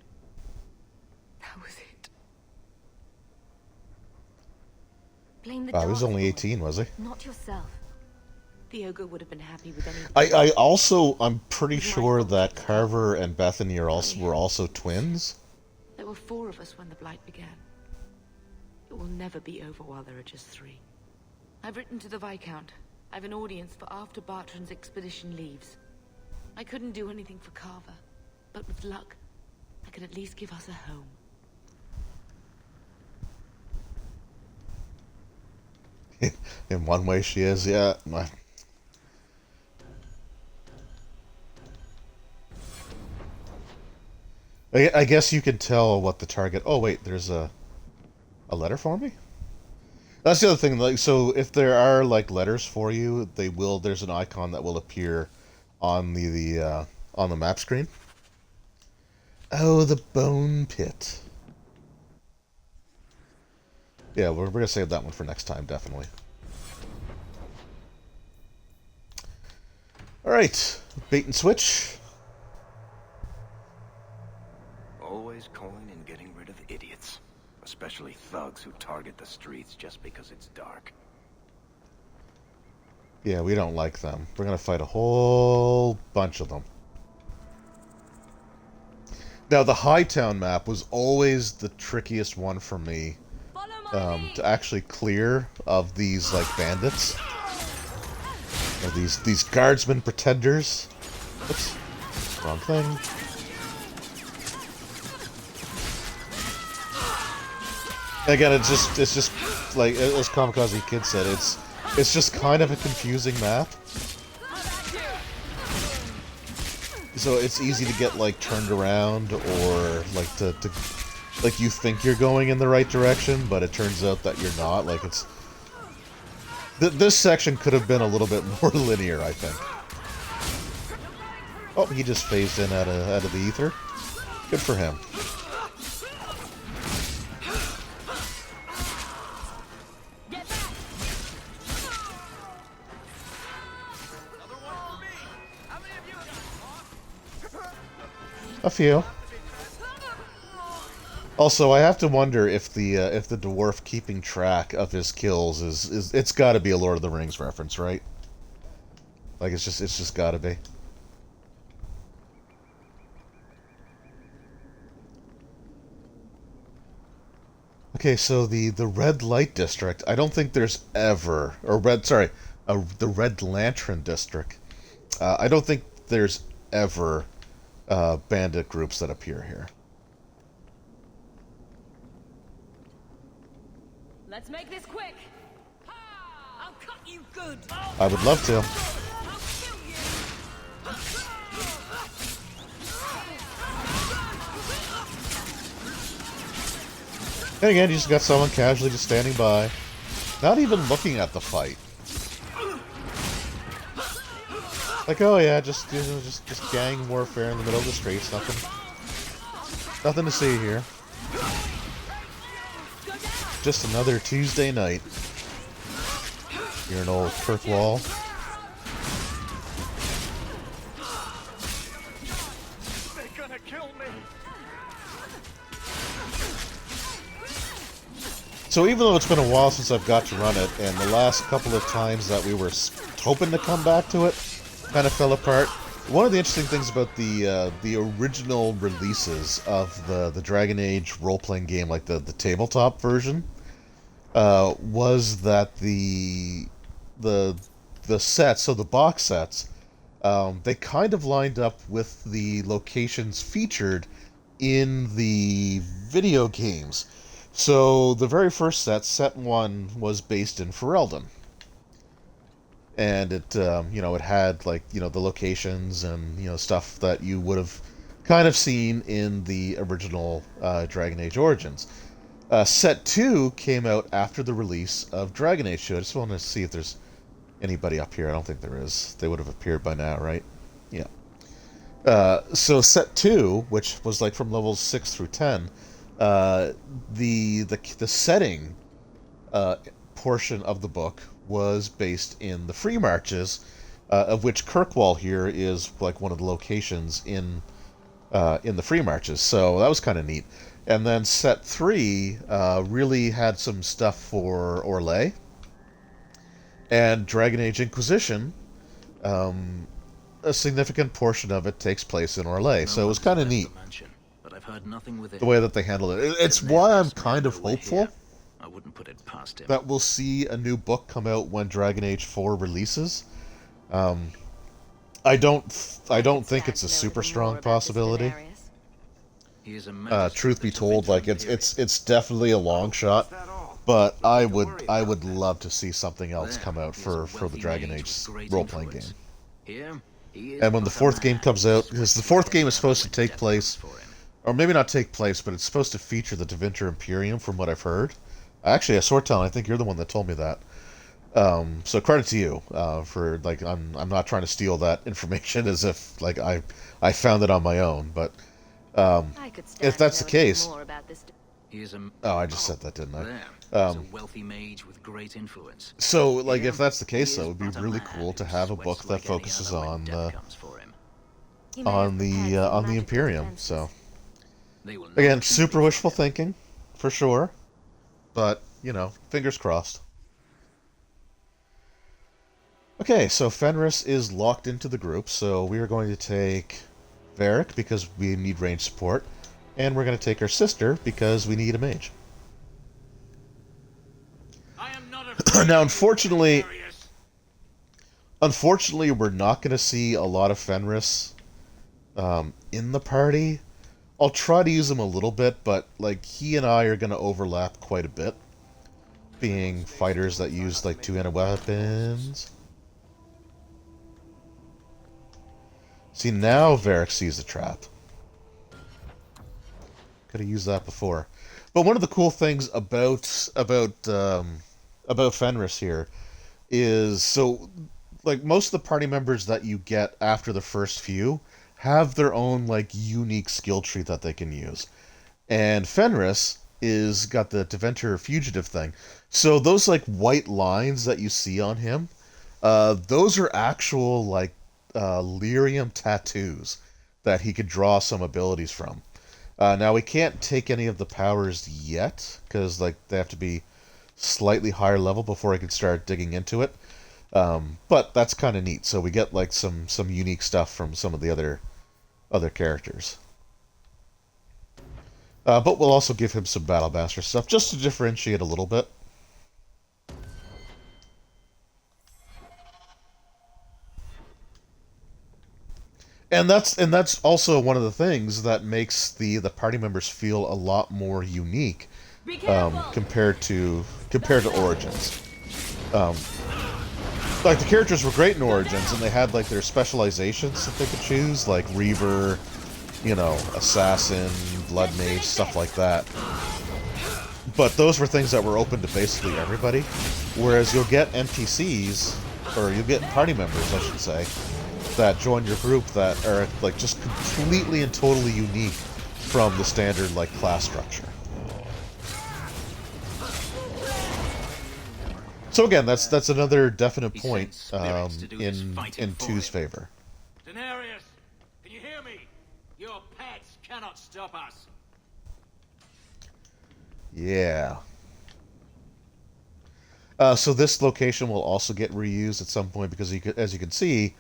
that was it. Blame the Wow, he was dark only boy, 18, was he? not yourself. The ogre would have been happy with anything. I'm pretty sure that Carver and Bethany were also twins. There were 4 of us when the Blight began. It will never be over while there are just 3. I've written to the Viscount. I've an audience for after Bartrand's expedition leaves. I couldn't do anything for Carver, but with luck, I could at least give us a home. In one way, she is. Yeah. I guess you can tell what the target. Oh wait, there's a letter for me. That's the other thing. Like, so if there are like letters for you, there's an icon that will appear on the map screen. Oh, the bone pit. Yeah, we're gonna save that one for next time, definitely. All right, bait and switch. Always coin and getting rid of idiots. Especially thugs who target the streets just because it's dark. Yeah, we don't like them. We're gonna fight a whole bunch of them. Now, the Hightown map was always the trickiest one for me. to actually clear of these like bandits, or these guardsmen pretenders. Oops, wrong thing. Again, it's just like as Kamikaze Kid said, it's just kind of a confusing map. So it's easy to get like turned around, or like to like you think you're going in the right direction, but it turns out that you're not. Like it's this section could have been a little bit more linear, I think. Oh, he just phased in out of the ether. Good for him. A few. Also, I have to wonder if the dwarf keeping track of his kills is it's got to be a Lord of the Rings reference, right? Like it's just got to be. Okay, so the red light district. I don't think there's ever the red lantern district. I don't think there's ever bandit groups that appear here. Let's make this quick. I'll cut you good. I would love to. And again, you just got someone casually just standing by, not even looking at the fight. Like, oh yeah, just gang warfare in the middle of the streets. Nothing to see here. Just another Tuesday night. You're an old Kirkwall. They're gonna kill me. So even though it's been a while since I've got to run it, and the last couple of times that we were hoping to come back to it kind of fell apart, one of the interesting things about the original releases of the Dragon Age role-playing game, like the tabletop version, was that the sets, so the box sets, they kind of lined up with the locations featured in the video games. So the very first set 1, was based in Ferelden. And it, it had, like, the locations and, stuff that you would have kind of seen in the original Dragon Age Origins. Set 2 came out after the release of Dragon Age 2. I just want to see if there's anybody up here. I don't think there is. They would have appeared by now, right? Yeah. So Set 2, which was like from levels 6 through 10, the setting portion of the book was based in the Free Marches, of which Kirkwall here is like one of the locations in the Free Marches. So that was kind of neat. And then Set 3 really had some stuff for Orlais. And Dragon Age Inquisition, a significant portion of it takes place in Orlais. So it was kind of neat. But I've heard nothing with it. The way that they handled it. It's why I'm kind of hopeful I wouldn't put it past him. that we'll see a new book come out when Dragon Age 4 releases. I don't think it's a super strong possibility. Truth be told, like it's definitely a long shot, but I would love to see something else come out for the Dragon Age role-playing game. And when the 4th game comes out, because the 4th game is supposed to take place, or maybe not take place, but it's supposed to feature the Devinter Imperium, from what I've heard. Actually, Sortel, I think you're the one that told me that. So credit to you for, like, I'm not trying to steal that information as if like I found it on my own, but if that's the case, oh, I just said that, didn't I? He's a wealthy mage with great influence. So, like, if that's the case, though, it would be really cool to have a book that focuses on the Imperium. So, again, super wishful thinking, for sure, but fingers crossed. Okay, so Fenris is locked into the group, so we are going to take Varric because we need range support, and we're going to take our sister because we need a mage. Now, unfortunately, we're not going to see a lot of Fenris in the party. I'll try to use him a little bit, but like he and I are going to overlap quite a bit, being fighters that use like two-handed weapons. See, now Varric sees the trap. Could have used that before. But one of the cool things about Fenris here is, so like most of the party members that you get after the first few have their own like unique skill tree that they can use. And Fenris is got the Deventer fugitive thing. So those like white lines that you see on him, those are actual like lyrium tattoos that he could draw some abilities from. Now we can't take any of the powers yet because like they have to be slightly higher level before I can start digging into it. But that's kind of neat. So we get like some unique stuff from some of the other characters. But we'll also give him some Battle Master stuff just to differentiate a little bit. And that's also one of the things that makes the party members feel a lot more unique compared to Origins. Like the characters were great in Origins, and they had like their specializations that they could choose, like Reaver, Assassin, Blood Mage, stuff like that. But those were things that were open to basically everybody. Whereas you'll get NPCs, or you'll get party members, I should say, that join your group that are like just completely and totally unique from the standard like class structure. So again, that's another definite point in 2's favor. Denarius, can you hear me? Your pets cannot stop us. Yeah. So this location will also get reused at some point because as you can see,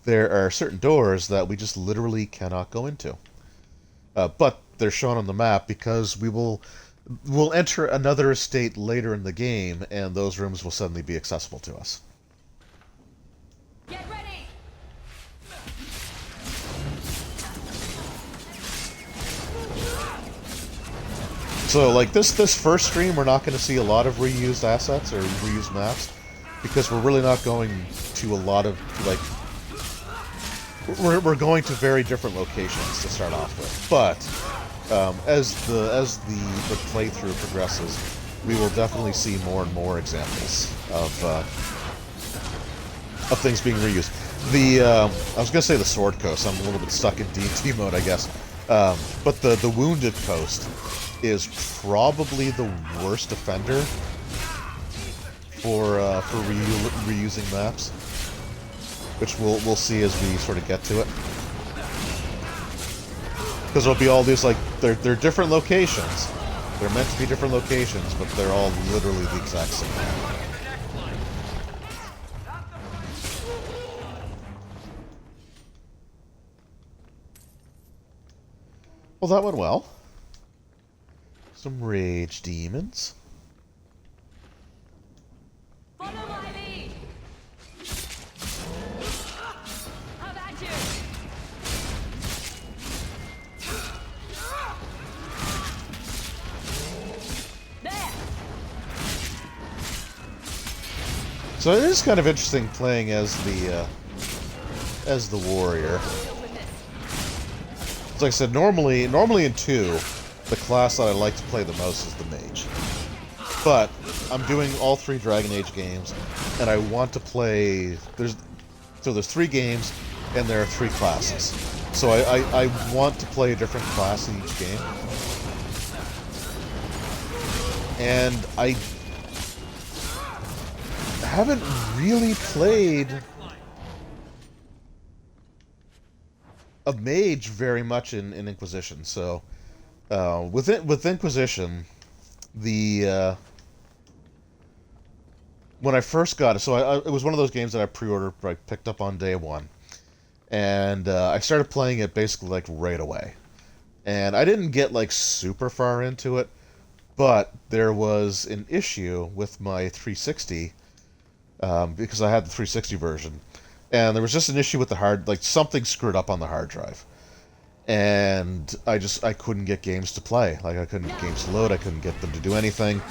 there are certain doors that we just literally cannot go into. But they're shown on the map because we'll enter another estate later in the game, and those rooms will suddenly be accessible to us. Get ready. So, like this first stream, we're not going to see a lot of reused assets or reused maps because we're really not going to a lot of like. We're going to very different locations to start off with, but as the playthrough progresses, we will definitely see more and more examples of things being reused. I was going to say the Sword Coast. I'm a little bit stuck in D&D mode, I guess. But the Wounded Coast is probably the worst offender for reusing maps, which we'll see as we sort of get to it. Because there'll be all these, like, they're different locations. They're meant to be different locations, but they're all literally the exact same. Well, that went well. Some rage demons. Follow my lead. How about you? There. So it is kind of interesting playing as the warrior. Like I said, normally in 2, the class that I like to play the most is the mage. But I'm doing all 3 Dragon Age games, and I want to play. There's 3 games, and there are 3 classes. So I want to play a different class in each game. And I haven't really played a mage very much in Inquisition. So with Inquisition, when I first got it, so it was one of those games that I pre-ordered, I picked up on day 1, and I started playing it basically like right away. And I didn't get like super far into it, But there was an issue with my 360 because I had the 360 version, and there was just an issue with the hard, like something screwed up on the hard drive, and I couldn't get games to play. Like I couldn't get games to load. I couldn't get them to do anything,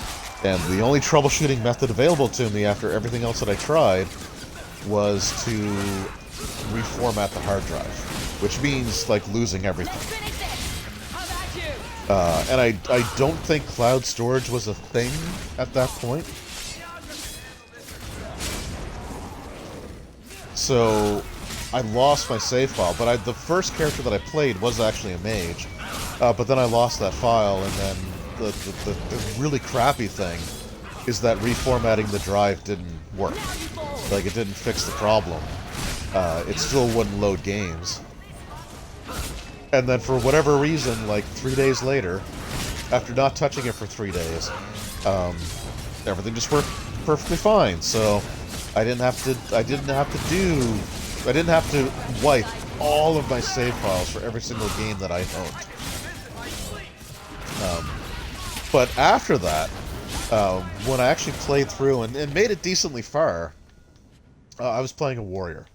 and the only troubleshooting method available to me after everything else that I tried was to reformat the hard drive, which means like losing everything. And I don't think cloud storage was a thing at that point. So I lost my save file, but the first character that I played was actually a mage. But then I lost that file, and then the really crappy thing is that reformatting the drive didn't work. Like, it didn't fix the problem. It still wouldn't load games. And then for whatever reason, like 3 days later, after not touching it for 3 days, everything just worked perfectly fine. So I didn't have to wipe all of my save files for every single game that I owned. But after that, when I actually played through and made it decently far, I was playing a warrior.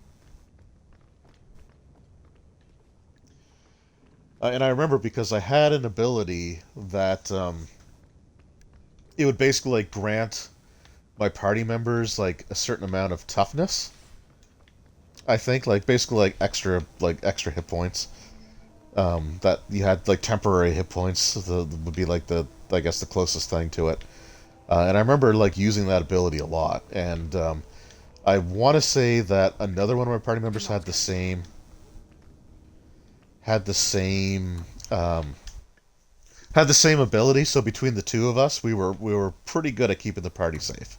And I remember because I had an ability that it would basically like grant my party members like a certain amount of toughness. I think like basically like extra hit points. That you had like temporary hit points would be like I guess the closest thing to it. And I remember like using that ability a lot. And I want to say that another one of my party members had the same ability, so between the two of us, we were pretty good at keeping the party safe.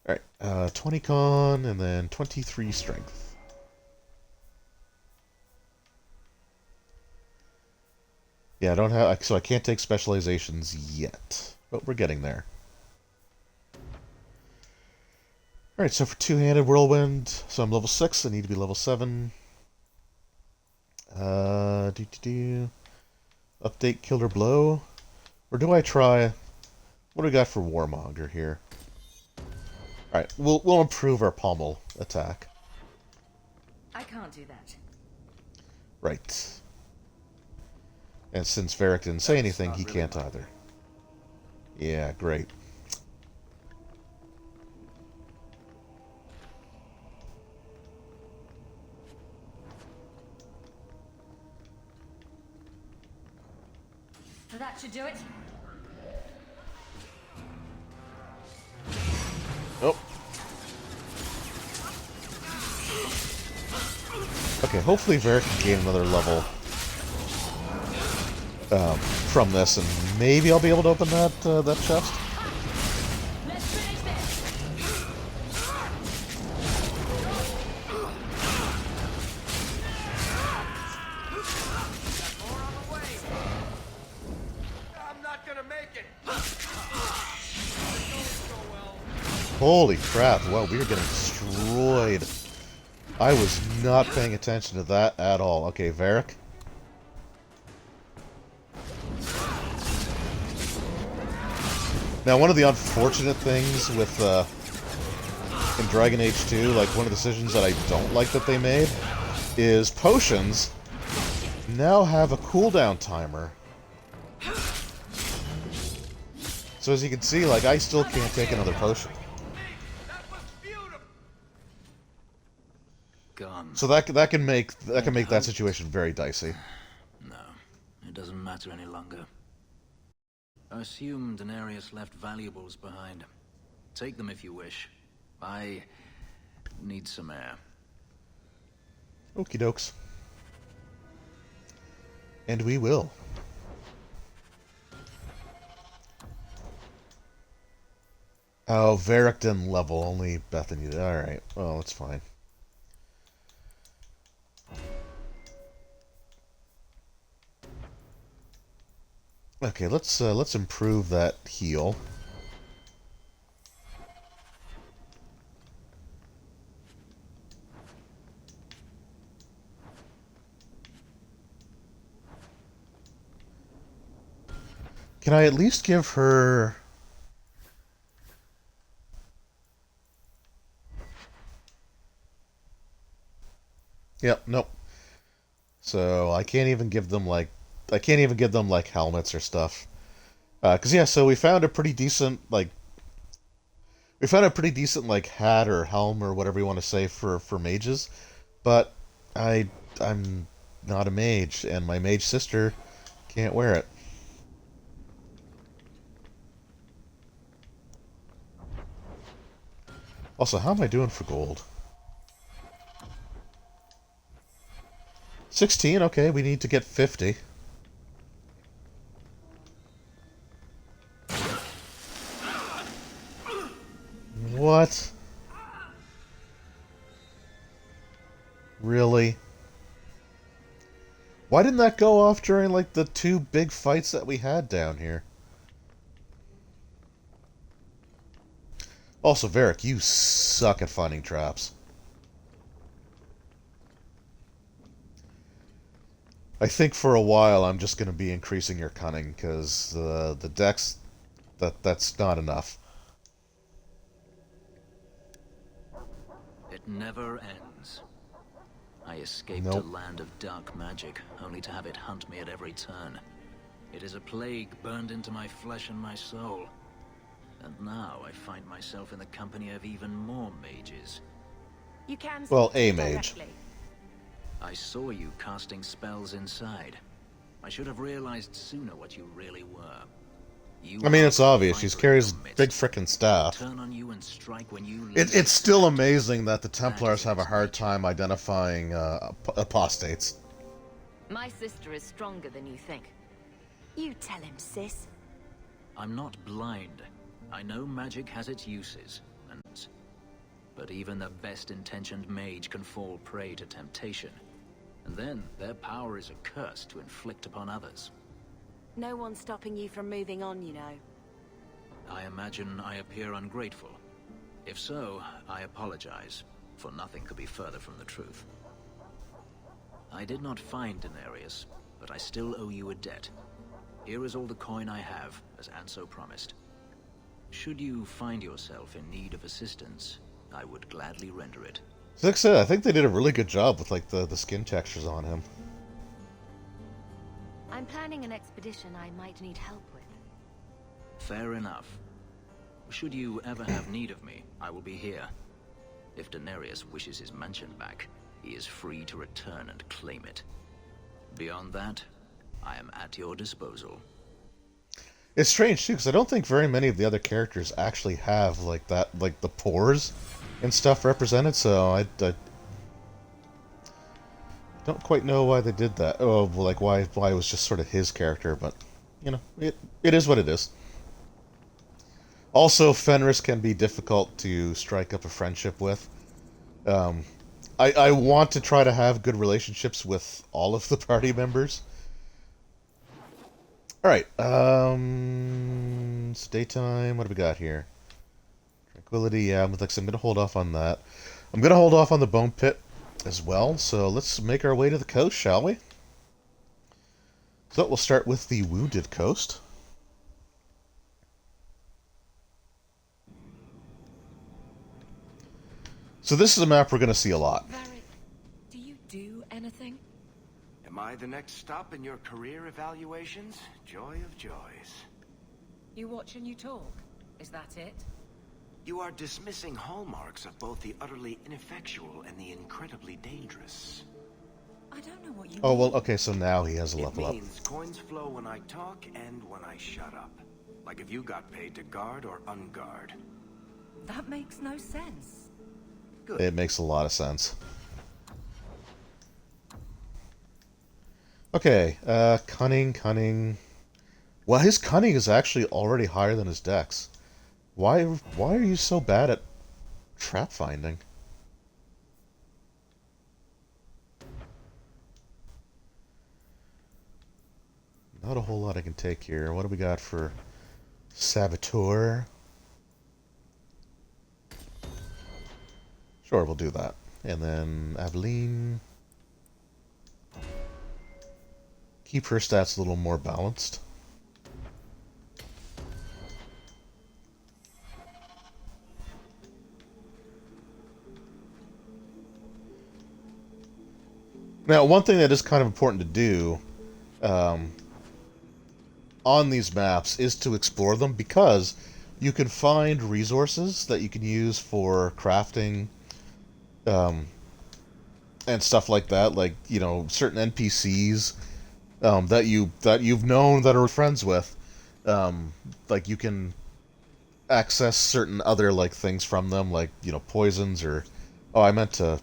All right, 20 con and then 23 strength. Yeah, I don't have, so I can't take specializations yet, but we're getting there. All right, so for two-handed whirlwind, so I'm level 6. I need to be level 7. Update killer blow, or do I try? What do we got for warmonger here? All right, we'll improve our pommel attack. I can't do that. Right. And since Varric didn't say anything, he can't either. Yeah, great. That should do it. Oh. Okay, hopefully Varric can gain another level from this, and maybe I'll be able to open that chest. Holy crap, wow, we are getting destroyed. I was not paying attention to that at all. Okay, Varric. Now, one of the unfortunate things with in Dragon Age 2, like one of the decisions that I don't like that they made, is potions now have a cooldown timer. So as you can see, like I still can't take another potion. So that can make that situation very dicey. No, it doesn't matter any longer. I assume Daenerys left valuables behind. Take them if you wish. I need some air. Okie dokes. And we will. Oh, Varric didn't level, only Bethany did. Alright, well, it's fine. Okay, let's improve that heal. Can I at least give her... Yep, nope. So I can't even give them like... I can't even give them like helmets or stuff. Because yeah, so we found a pretty decent like... We found a pretty decent like hat or helm or whatever you want to say for mages. But I'm not a mage, and my mage sister can't wear it. Also, how am I doing for gold? 16, okay, we need to get 50. What? Really? Why didn't that go off during, like, the 2 big fights that we had down here? Also, Varric, you suck at finding traps. I think for a while I'm just going to be increasing your cunning, because the dex, that's not enough. It never ends. I escaped a land of dark magic, only to have it hunt me at every turn. It is a plague burned into my flesh and my soul. And now I find myself in the company of even more mages. You can well, a mage. Directly. I saw you casting spells inside. I should have realized sooner what you really were. I mean, it's obvious. She carries big frickin' staff. Turn on you and strike when you It's still amazing that the Templars have a hard time identifying apostates. My sister is stronger than you think. You tell him, sis. I'm not blind. I know magic has its uses, but even the best-intentioned mage can fall prey to temptation. And then their power is a curse to inflict upon others. No one's stopping you from moving on, you know. I imagine I appear ungrateful. If so, I apologize, for nothing could be further from the truth. I did not find Denarius, but I still owe you a debt. Here is all the coin I have, as Anso promised. Should you find yourself in need of assistance, I would gladly render it. Like I said, I think they did a really good job with like the skin textures on him. I'm planning an expedition I might need help with. Fair enough. Should you ever have need of me, I will be here. If Denarius wishes his mansion back, he is free to return and claim it. Beyond that, I am at your disposal. It's strange too, because I don't think very many of the other characters actually have like that, like the pores and stuff represented. So I don't quite know why they did that. Oh, like why it was just sort of his character, but you know, it is what it is. Also, Fenris can be difficult to strike up a friendship with. I want to try to have good relationships with all of the party members. Alright, it's daytime. What do we got here? Tranquility, yeah, I'm going to hold off on that. I'm going to hold off on the Bone Pit as well, so let's make our way to the coast, shall we? So we'll start with the Wounded Coast. So this is a map we're going to see a lot. Varric, do you do anything? Am I the next stop in your career evaluations? Joy of joys. You watch and you talk. Is that it? You are dismissing hallmarks of both the utterly ineffectual and the incredibly dangerous. I don't know what you Oh, mean. well, okay, so now he has a level up. It means coins flow when I talk and when I shut up. Like if you got paid to guard or unguard. That makes no sense. Good. It makes a lot of sense. Okay, cunning. Well, his cunning is actually already higher than his dex. Why are you so bad at trap finding? Not a whole lot I can take here. What do we got for Saboteur? Sure, we'll do that. And then Aveline. Keep her stats a little more balanced. Now, one thing that is kind of important to do on these maps is to explore them, because you can find resources that you can use for crafting and stuff like that, like, you know, certain NPCs that you've known, that are friends with. Like, you can access certain other, like, things from them, like, you know, poisons, or oh, I meant to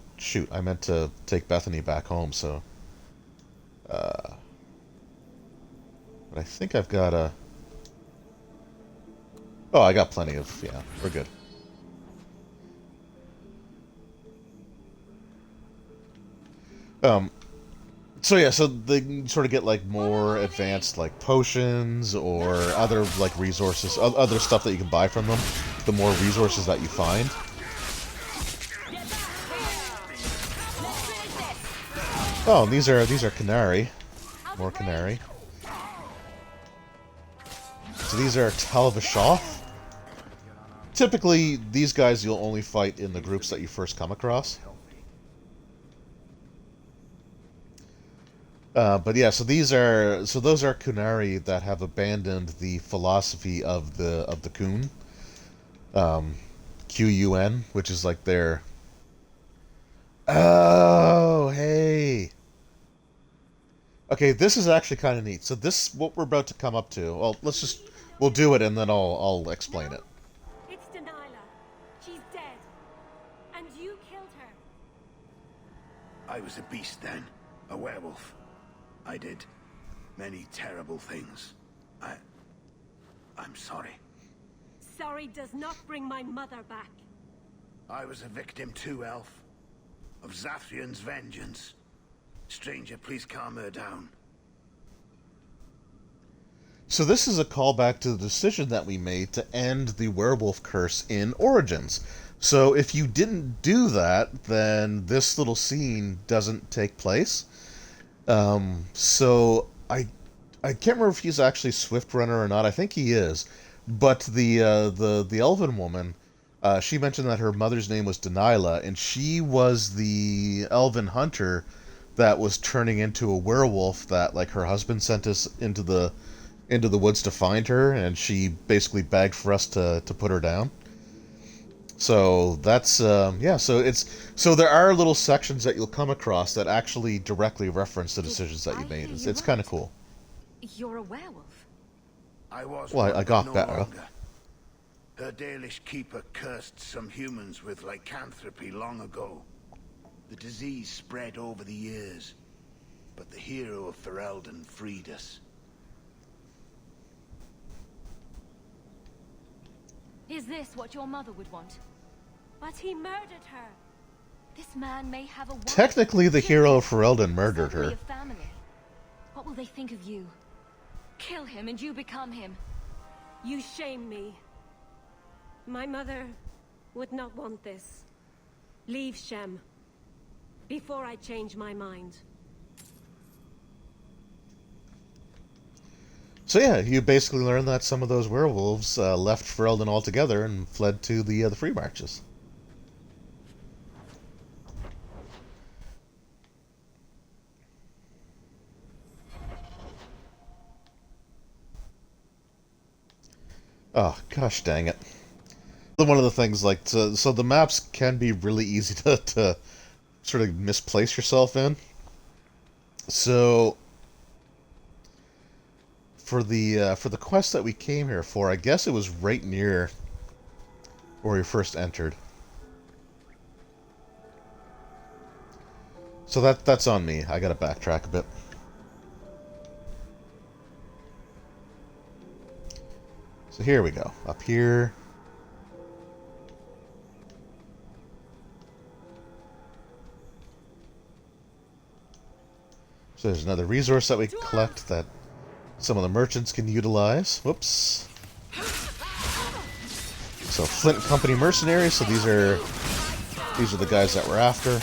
take Bethany back home, so but I think I've got a oh, I got plenty of, yeah, we're good. So yeah, so they can sort of get like more advanced like potions or other like resources, other stuff that you can buy from them. The more resources that you find. Oh, and these are Canary, more Canary. So these are Talvashoth. Typically, these guys you'll only fight in the groups that you first come across. But yeah, so those are Kunari that have abandoned the philosophy of the Kun, Qun, which is like their. Oh, hey. Okay, this is actually kind of neat. So this, what we're about to come up to. Well, we'll do it and then I'll explain it. It's Delilah. She's dead, and you killed her. I was a beast then, a werewolf. I did many terrible things. I'm sorry. Sorry does not bring my mother back. I was a victim too, Elf. Of Zathrian's vengeance. Stranger, please calm her down. So this is a callback to the decision that we made to end the werewolf curse in Origins. So if you didn't do that, then this little scene doesn't take place. So I can't remember if he's actually Swift Runner or not. I think he is. But the elven woman, she mentioned that her mother's name was Delilah, and she was the elven hunter that was turning into a werewolf that, like, her husband sent us into the woods to find her, and she basically begged for us to put her down. So that's yeah. So there are little sections that you'll come across that actually directly reference the decisions that you made. It's kind of cool. You're a werewolf. I was. Well, I got no better. longer. Her Dalish keeper cursed some humans with lycanthropy long ago. The disease spread over the years, but the hero of Ferelden freed us. Is this what your mother would want? But he murdered her. This man may have a wife. Technically, the hero of Ferelden murdered her. A family. What will they think of you? Kill him and you become him. You shame me. My mother would not want this. Leave Shem. Before I change my mind. So yeah, you basically learn that some of those werewolves left Ferelden altogether and fled to the Free Marches. Oh, gosh dang it. One of the things, like, so the maps can be really easy to sort of misplace yourself in. So for the quest that we came here for, I guess it was right near where we first entered. So that's on me. I gotta backtrack a bit. So here we go. Up here. So there's another resource that we collect that some of the merchants can utilize. Whoops. So Flint Company Mercenaries. So these are the guys that we're after.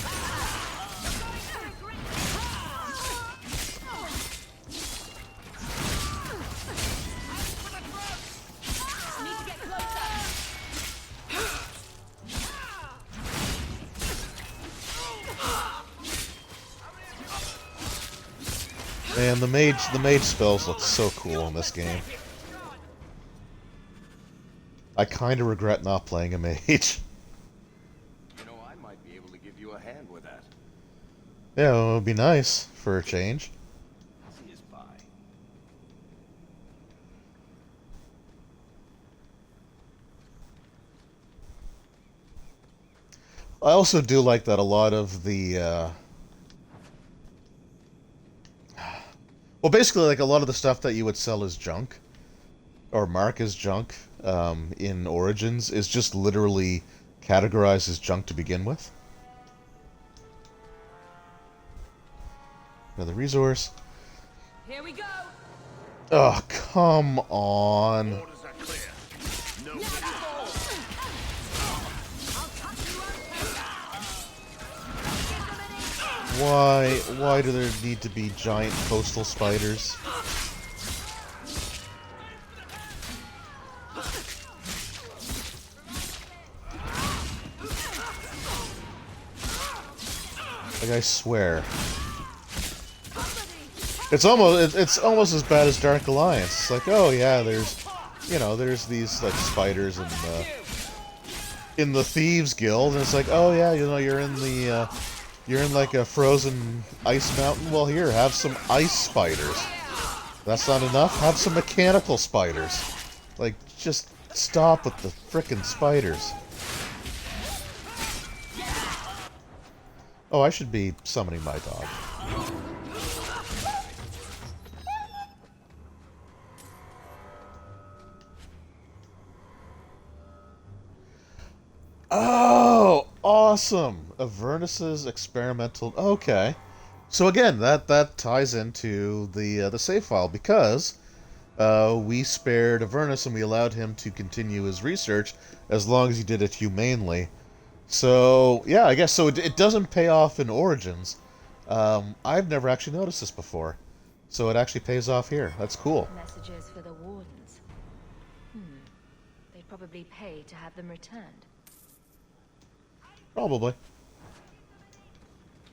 And the mage spells look so cool in this game. I kind of regret not playing a mage. You know, I might be able to give you a hand with that. Yeah, well, it would be nice for a change. See his pie. I also do like that a lot of the well, basically, like a lot of the stuff that you would sell as junk or mark as junk in Origins is just literally categorized as junk to begin with. Another resource. Here we go. Oh, come on. Why do there need to be giant coastal spiders? Like, I swear. It's almost as bad as Dark Alliance. It's like, oh yeah, there's these like spiders in the Thieves Guild, and it's like, oh yeah, you're in like a frozen ice mountain. Well, here, have some ice spiders. That's not enough. Have some mechanical spiders. Like, just stop with the frickin' spiders. Oh, I should be summoning my dog. Oh, awesome! Avernus's experimental. Okay, so again, that ties into the save file because we spared Avernus and we allowed him to continue his research as long as he did it humanely. So yeah, I guess so. It doesn't pay off in Origins. I've never actually noticed this before, so it actually pays off here. That's cool. Messages for the Wardens. They'd probably pay to have them returned. Probably.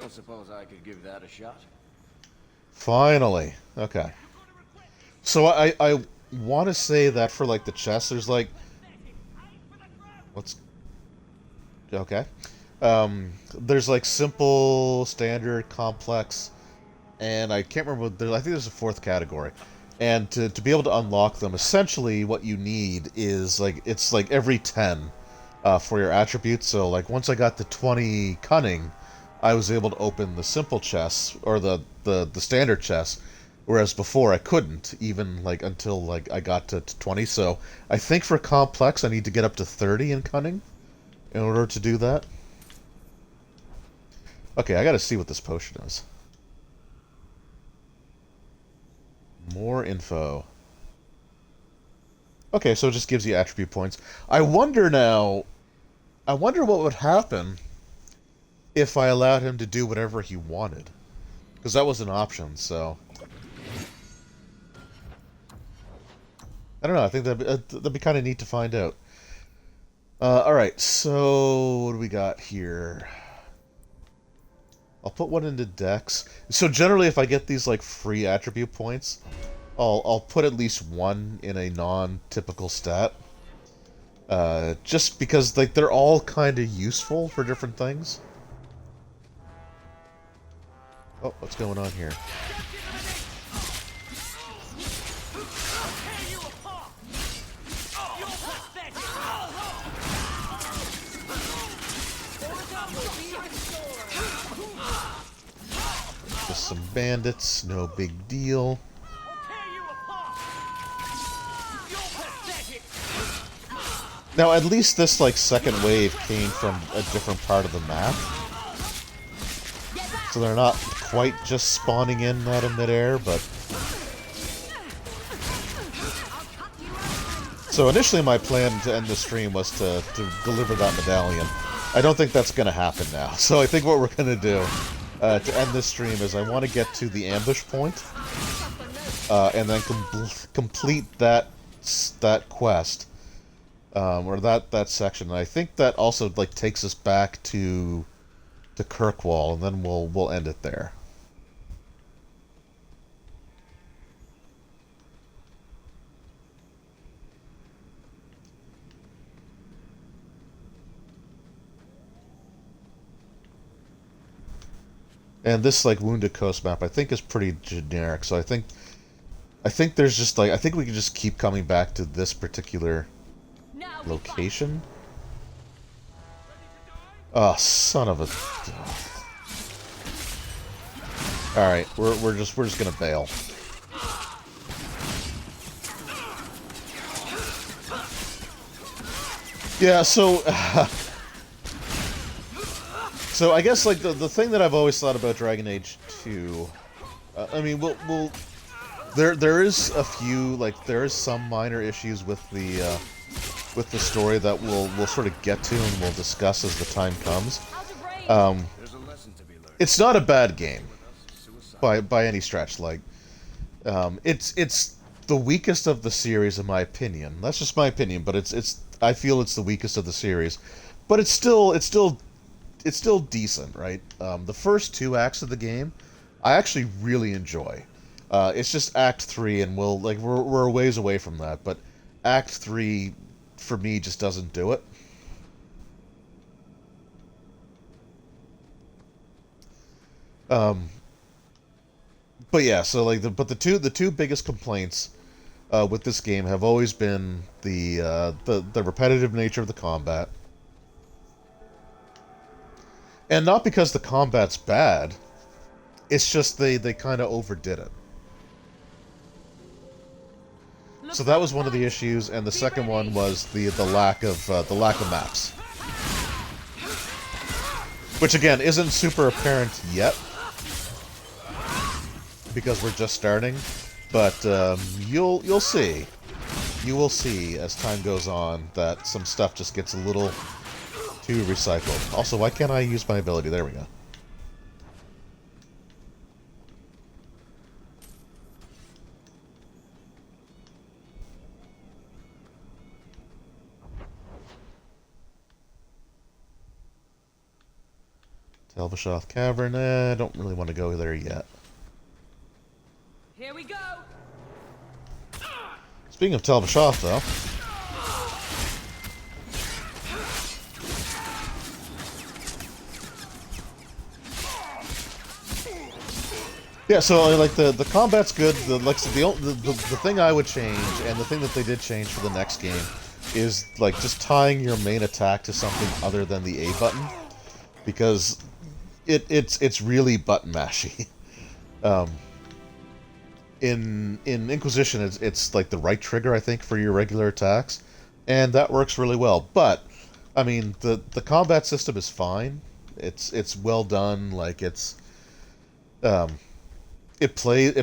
I suppose I could give that a shot. Finally. Okay. So I want to say that for like the chest, there's like what's okay. There's like simple, standard, complex, and I can't remember. I think there's a fourth category. And to be able to unlock them, essentially what you need is like it's like every 10 for your attributes. So like once I got to 20 cunning, I was able to open the simple chests or the standard chests, whereas before I couldn't even like until like I got to 20. So I think for complex I need to get up to 30 in cunning in order to do that. Okay, I gotta see what this potion is. More info. Okay, so it just gives you attribute points. I wonder what would happen if I allowed him to do whatever he wanted. Because that was an option, so... I don't know, I think that'd be kind of neat to find out. Alright, so what do we got here? I'll put one into Dex. So generally if I get these like free attribute points, I'll put at least one in a non-typical stat. Just because like they're all kind of useful for different things. Oh, what's going on here? Just some bandits, no big deal. Now, at least this, like, second wave came from a different part of the map. So they're not quite just spawning in out of midair, but... So initially my plan to end the stream was to deliver that medallion. I don't think that's going to happen now. So I think what we're going to do to end this stream is I want to get to the ambush point, and then complete that quest. Or that section. And I think that also like takes us back to Kirkwall, and then we'll end it there. And this like Wounded Coast map, I think, is pretty generic. So I think there's just like I think we can just keep coming back to this particular location. Oh, son of a. All right, we're just gonna bail. Yeah, so so I guess like the thing that I've always thought about Dragon Age 2, I mean, there is a few like there is some minor issues with the story that we'll sort of get to and we'll discuss as the time comes. It's not a bad game by any stretch. Like, it's the weakest of the series in my opinion. That's just my opinion, but I feel it's the weakest of the series, but it's still decent, right? The first two acts of the game, I actually really enjoy. It's just Act 3, and we're a ways away from that, but Act 3 for me just doesn't do it. But yeah, so like the two biggest complaints with this game have always been the repetitive nature of the combat, and not because the combat's bad. It's just they kind of overdid it. So that was one of the issues, and the second one was the lack of maps, which again isn't super apparent yet because we're just starting, but you'll see, you will see as time goes on that some stuff just gets a little too recycled. Also, why can't I use my ability? There we go. Telvishoth Cavern, I don't really want to go there yet. Here we go. Speaking of Telvishoth, though, yeah. So like the combat's good. The thing I would change, and the thing that they did change for the next game, is like just tying your main attack to something other than the A button, because it's really button mashy. In Inquisition, it's like the right trigger, I think, for your regular attacks, and that works really well. But I mean, the combat system is fine. It's well done. Like it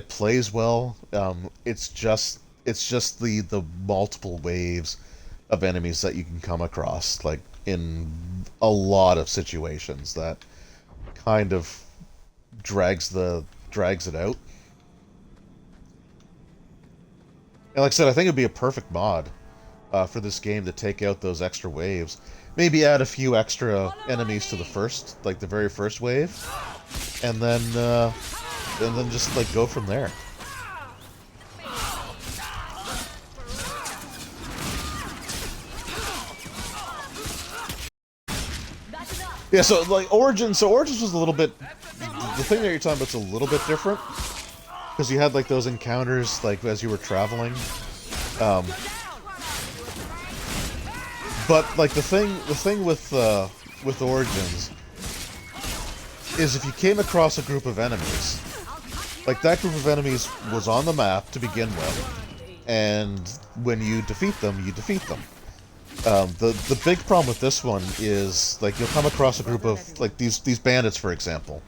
plays well. It's just the multiple waves of enemies that you can come across, like in a lot of situations, that kind of drags it out. And like I said, I think it'd be a perfect mod for this game to take out those extra waves. Maybe add a few extra enemies to the very first wave, and then just like go from there. Yeah, so like Origins was a little bit. The thing that you're talking about is a little bit different, because you had like those encounters like as you were traveling. But like the thing with Origins is if you came across a group of enemies, like that group of enemies was on the map to begin with, and when you defeat them, you defeat them. The big problem with this one is like you'll come across a group of like these bandits, for example.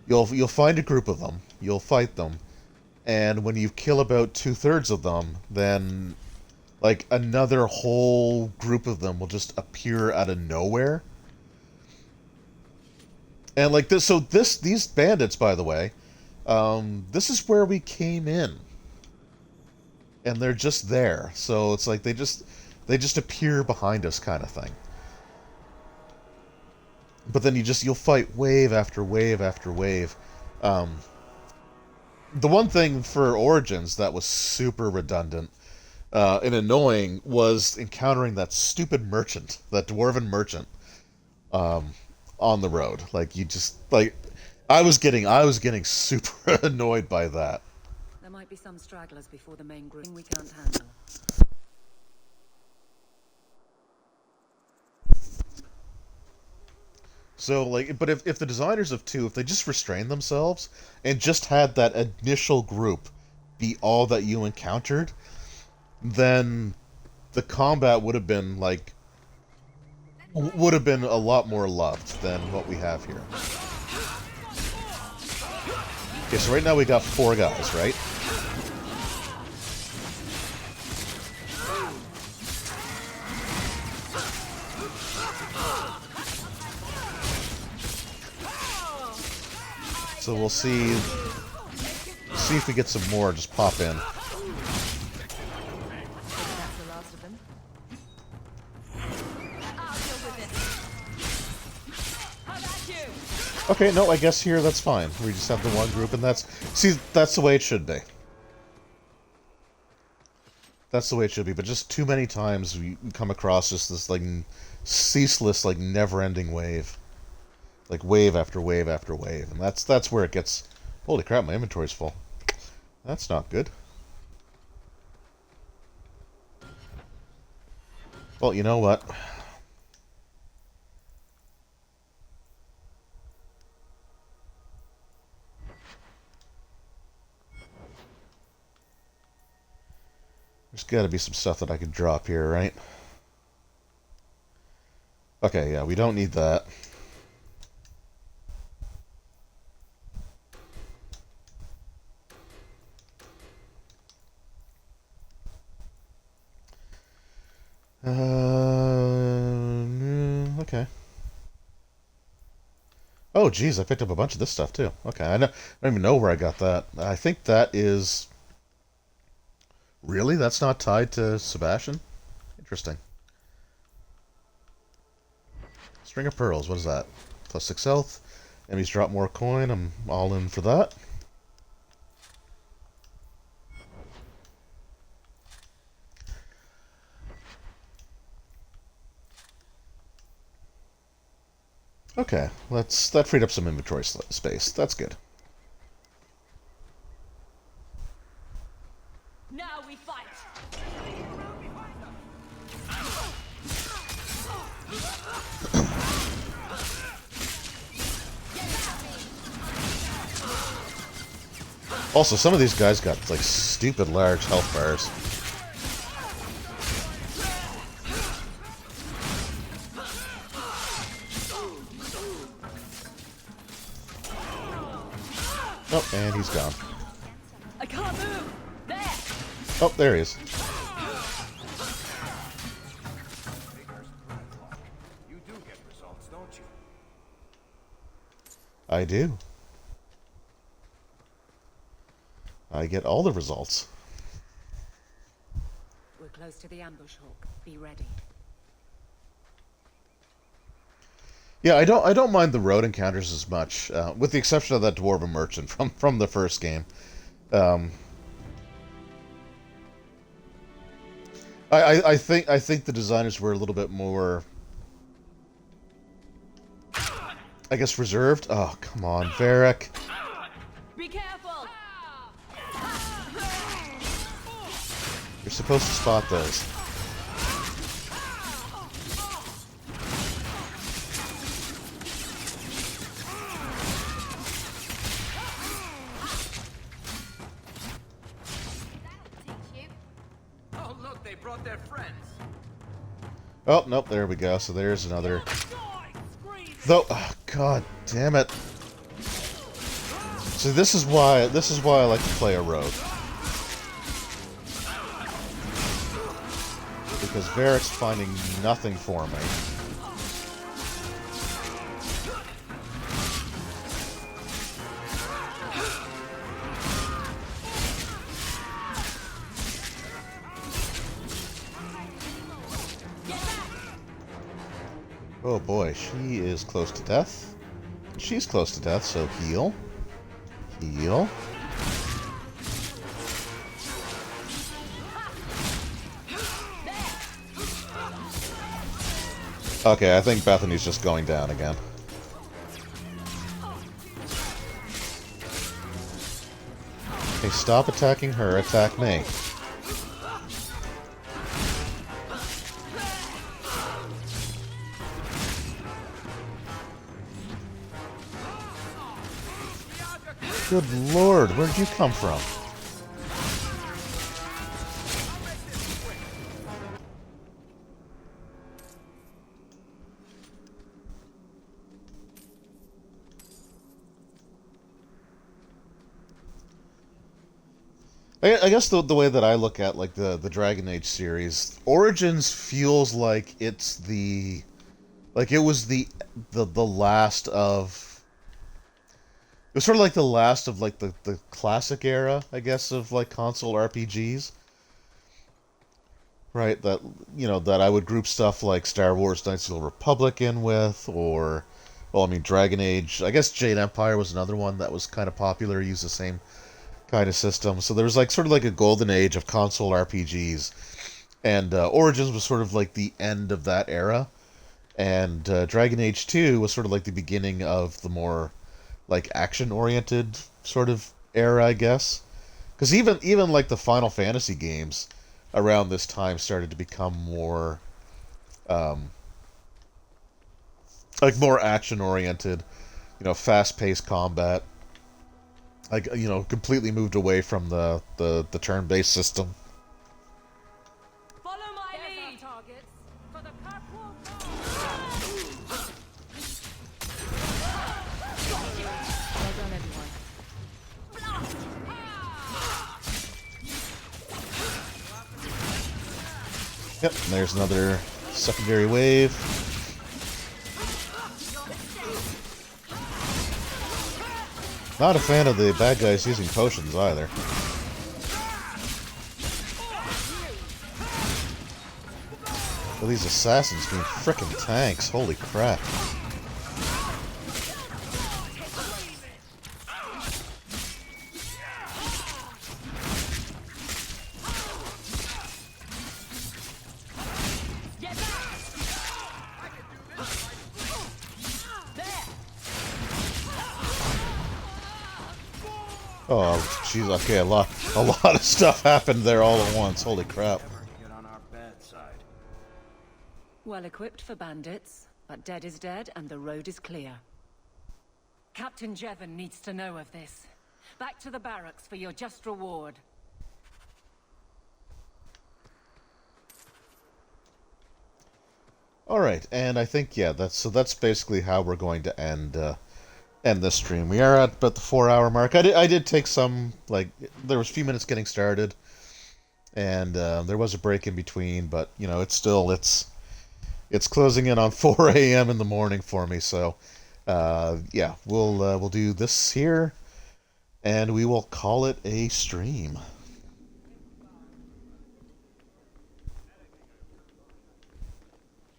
You'll find a group of them, you'll fight them, and when you kill about 2/3 of them, then like another whole group of them will just appear out of nowhere. And like these bandits, by the way, this is where we came in, and they're just there. So it's like they just appear behind us, kind of thing. But then you'll fight wave after wave after wave. The one thing for Origins that was super redundant and annoying was encountering that stupid merchant, that dwarven merchant, on the road. Like you just like I was getting super annoyed by that. There might be some stragglers before the main group we can't handle. So, like, but if the designers of 2, if they just restrained themselves and just had that initial group be all that you encountered, then the combat would have been, like, would have been a lot more loved than what we have here. Okay, so right now we got 4 guys, right? So we'll see if we get some more. Just pop in. Okay, no, I guess here that's fine. We just have the one group, and that's the way it should be. That's the way it should be. But just too many times we come across just this like ceaseless, like never-ending wave. Like wave after wave after wave, and that's where it gets. Holy crap! My inventory's full. That's not good. Well, you know what? There's got to be some stuff that I could drop here, right? Okay, yeah, we don't need that. Okay. Oh, geez, I picked up a bunch of this stuff, too. Okay, I don't even know where I got that. I think that is... Really? That's not tied to Sebastian? Interesting. String of Pearls, what is that? Plus 6 health. Enemies drop more coin, I'm all in for that. Okay, that freed up some inventory space. That's good. Now we fight. Also, some of these guys got like stupid large health bars. Oh, and he's gone. I can't move. There. Oh, there he is. You do get results, don't you? I do. I get all the results. We're close to the ambush hawk. Be ready. Yeah, I don't mind the road encounters as much, with the exception of that dwarven merchant from the first game. I think the designers were a little bit more, I guess, reserved. Oh, come on, Varric. Be careful. You're supposed to spot those. Oh, look, they brought their friends. Oh, nope, there we go. So there's another. Though, oh, god damn it. So this is why I like to play a rogue. Because Varric's finding nothing for me. Oh boy, she is close to death. She's close to death, so heal. Heal. Okay, I think Bethany's just going down again. Hey, stop attacking her, attack me. Good lord, where'd you come from? I guess the way that I look at like the Dragon Age series, Origins feels like it's it was the last of, it was sort of like the last of like the classic era, I guess, of like console RPGs. Right, that that I would group stuff like Star Wars Knights of the Old Republic in with, or well, I mean Dragon Age. I guess Jade Empire was another one that was kind of popular, used the same kind of system. So there was like sort of like a golden age of console RPGs, and Origins was sort of like the end of that era, and Dragon Age 2 was sort of like the beginning of the more like action-oriented sort of era, I guess. Because even like the Final Fantasy games around this time started to become more like more action-oriented, fast-paced combat. Like, completely moved away from the turn-based system. Follow my lead. Targets for the Well done, everyone. Yep, and there's another secondary wave. Not a fan of the bad guys using potions either. Well, these assassins being frickin' tanks, holy crap. Oh, jeez, okay, a lot of stuff happened there all at once. Holy crap. Well equipped for bandits, but dead is dead and the road is clear. Captain Jevon needs to know of this. Back to the barracks for your just reward. Alright, and I think, yeah, that's basically how we're going to end this stream. We are at about the 4-hour mark. I did take some, like, there was a few minutes getting started, and there was a break in between, but, it's closing in on 4 a.m. in the morning for me, so, yeah, we'll do this here, and we will call it a stream.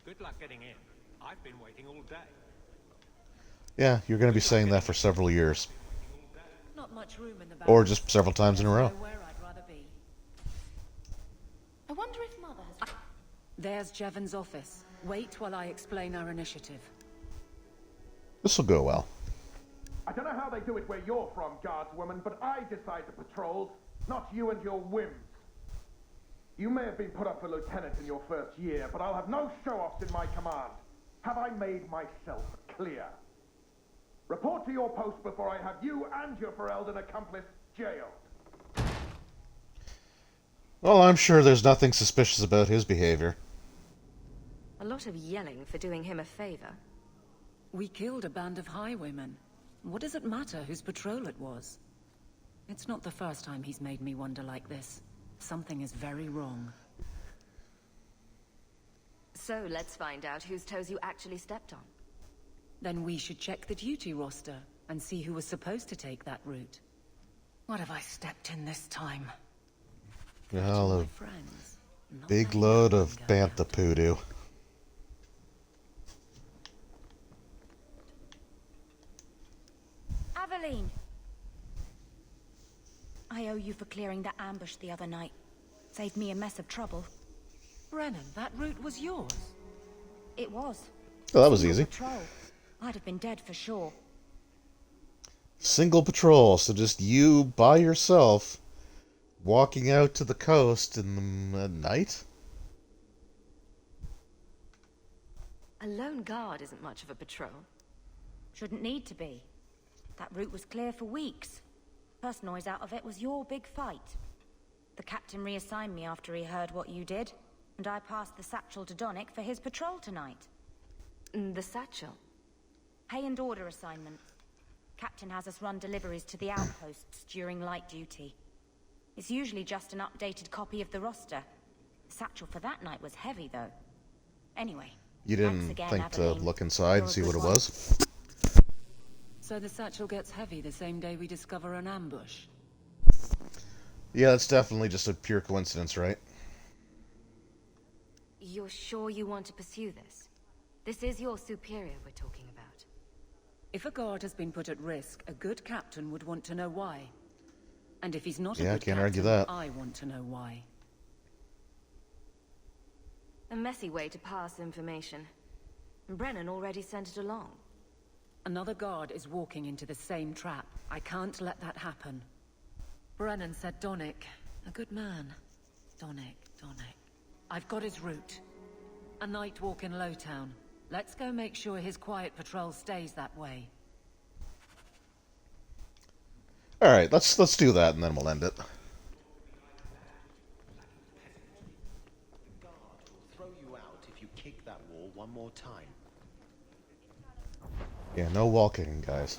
Good luck getting in. I've been waiting all day. Yeah, you're going to be saying that for several years. Not much room in the Or just several times in a row. I wonder if Mother has... There's Jevon's office. Wait while I explain our initiative. This will go well. I don't know how they do it where you're from, guardswoman, but I decide the patrols, not you and your whims. You may have been put up for lieutenant in your first year, but I'll have no show-offs in my command. Have I made myself clear? Report to your post before I have you and your Ferelden accomplice jailed. Well, I'm sure there's nothing suspicious about his behavior. A lot of yelling for doing him a favor. We killed a band of highwaymen. What does it matter whose patrol it was? It's not the first time he's made me wonder like this. Something is very wrong. So let's find out whose toes you actually stepped on. Then we should check the duty roster and see who was supposed to take that route. What have I stepped in this time? Well, a big load of bantha poodoo. Aveline! I owe you for clearing that ambush the other night. Saved me a mess of trouble. Brennan, that route was yours? It was. Oh, that was easy. Patrol. I'd have been dead for sure. Single patrol, so just you by yourself walking out to the coast in the night? A lone guard isn't much of a patrol. Shouldn't need to be. That route was clear for weeks. First noise out of it was your big fight. The captain reassigned me after he heard what you did, and I passed the satchel to Donick for his patrol tonight. The satchel? Pay and order assignment. Captain has us run deliveries to the outposts during light duty. It's usually just an updated copy of the roster. The satchel for that night was heavy, though. Anyway, You didn't again, think to Aveline. look inside and see what it was? So the satchel gets heavy the same day we discover an ambush. Yeah, that's definitely just a pure coincidence, right? You're sure you want to pursue this? This is your superior we're talking about. If a guard has been put at risk, a good captain would want to know why. And if he's not a Yeah, I good can't captain, argue that. I want to know why. A messy way to pass information. Brennan already sent it along. Another guard is walking into the same trap. I can't let that happen. Brennan said Donick. A good man. Donick. I've got his route. A night walk in Lowtown. Let's go make sure his quiet patrol stays that way. Alright, let's do that and then we'll end it. Throw you out if you kick that wall one more time. Yeah, no wall kicking, guys.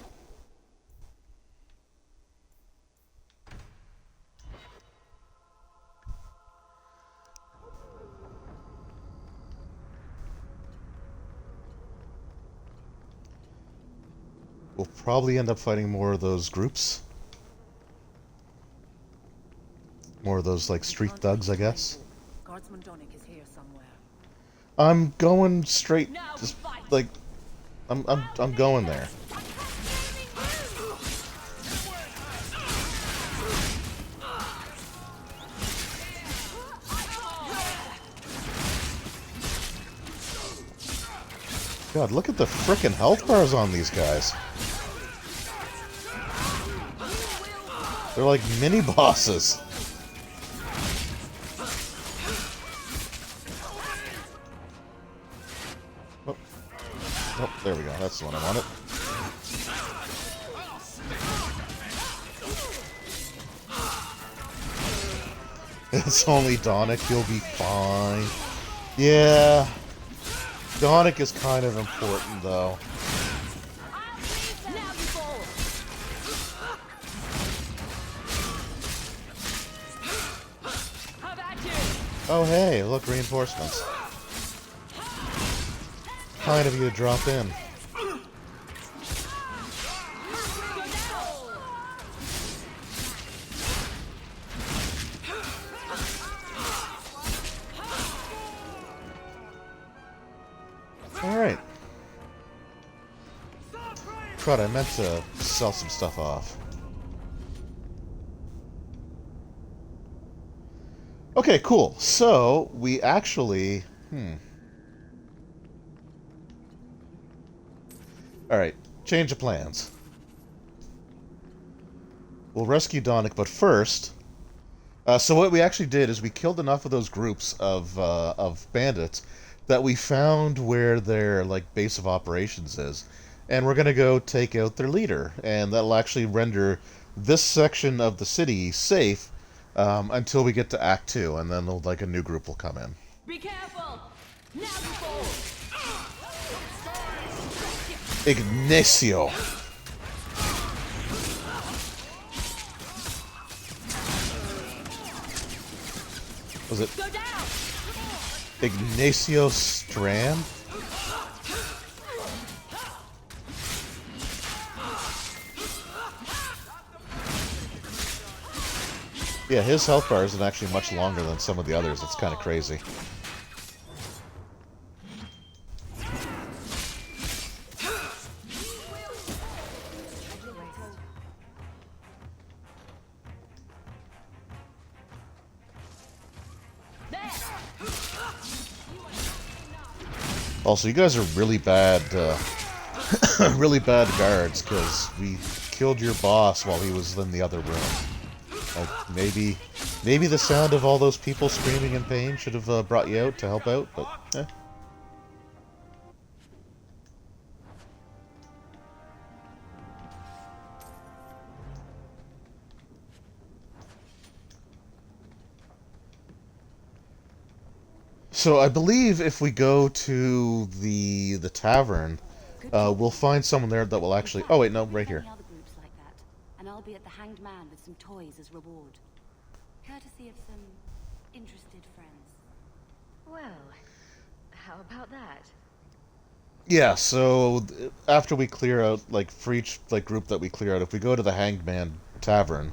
We'll probably end up fighting more of those groups. More of those, like, street thugs, I guess. Guardsman Donick is here somewhere. I'm going straight, just, like, I'm going there. God, look at the frickin' health bars on these guys. They're like mini bosses. Oh, there we go. That's the one I wanted. It's only Donick. You'll be fine. Yeah. Donick is kind of important, though. Oh, hey, look, reinforcements. Kind of you to drop in. Alright. Crud, I meant to sell some stuff off. Okay, cool. So, we actually... Alright, change of plans. We'll rescue Donick, but first... so what we actually did is we killed enough of those groups of bandits that we found where their, like, base of operations is. And we're gonna go take out their leader. And that'll actually render this section of the city safe until we get to Act 2, and then, like, a new group will come in. Be careful! Now you fall! Ignacio. Was it Ignacio Strand? Yeah, his health bar isn't actually much longer than some of the others. It's kind of crazy. Also, you guys are really bad really bad guards, because we killed your boss while he was in the other room. Like, maybe the sound of all those people screaming in pain should have brought you out to help out, but eh. So I believe if we go to the tavern, we'll find someone there that will actually... Oh wait, no, right here. Other groups like that, and I'll be at the Hanged Man with some toys as reward. Courtesy of some interested friends. Well, how about that? Yeah, so after we clear out, like, for each group that we clear out, if we go to the Hanged Man Tavern,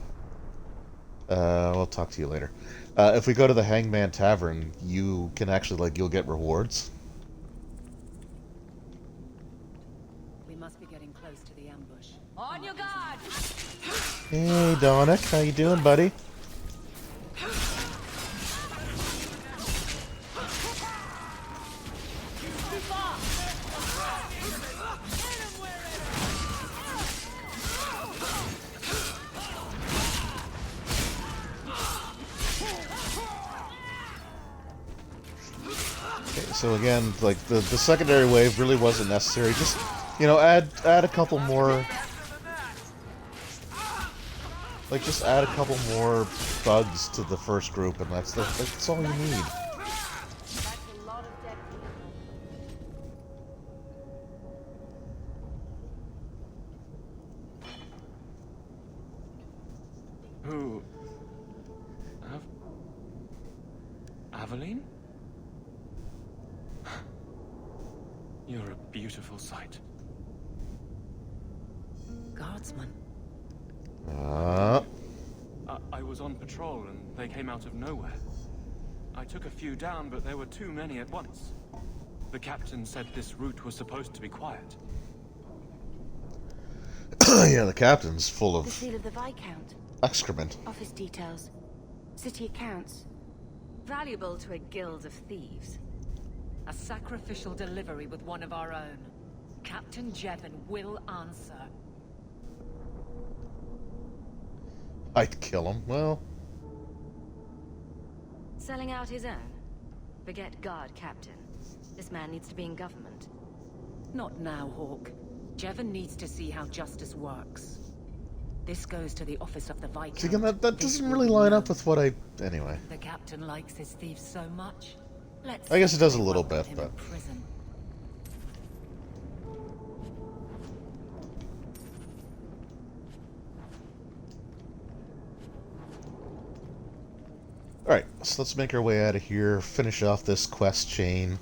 I'll talk to you later. If we go to the Hangman Tavern, you can actually, like, you'll get rewards. We must be getting close to the ambush. On your guard! Hey, Dominic, how you doing, buddy? So again, like, the secondary wave really wasn't necessary. Just, you know, add a couple more... Like, just add a couple more thugs to the first group, and that's all you need. Who... Aveline? You're a beautiful sight. Guardsman. I was on patrol and they came out of nowhere. I took a few down, but there were too many at once. The captain said this route was supposed to be quiet. Yeah, the captain's full of The seal of the Viscount. excrement. Office details. City accounts. Valuable to a guild of thieves. A sacrificial delivery with one of our own. Captain Jevon will answer. I'd kill him. Well... Selling out his own? Forget guard captain. This man needs to be in government. Not now, Hawk. Jevon needs to see how justice works. This goes to the office of the Viscount. See, again, that doesn't really line up with what I... Anyway. The captain likes his thieves so much. Let's I guess it does a little bit, but... Prison. Alright, so let's make our way out of here, finish off this quest chain.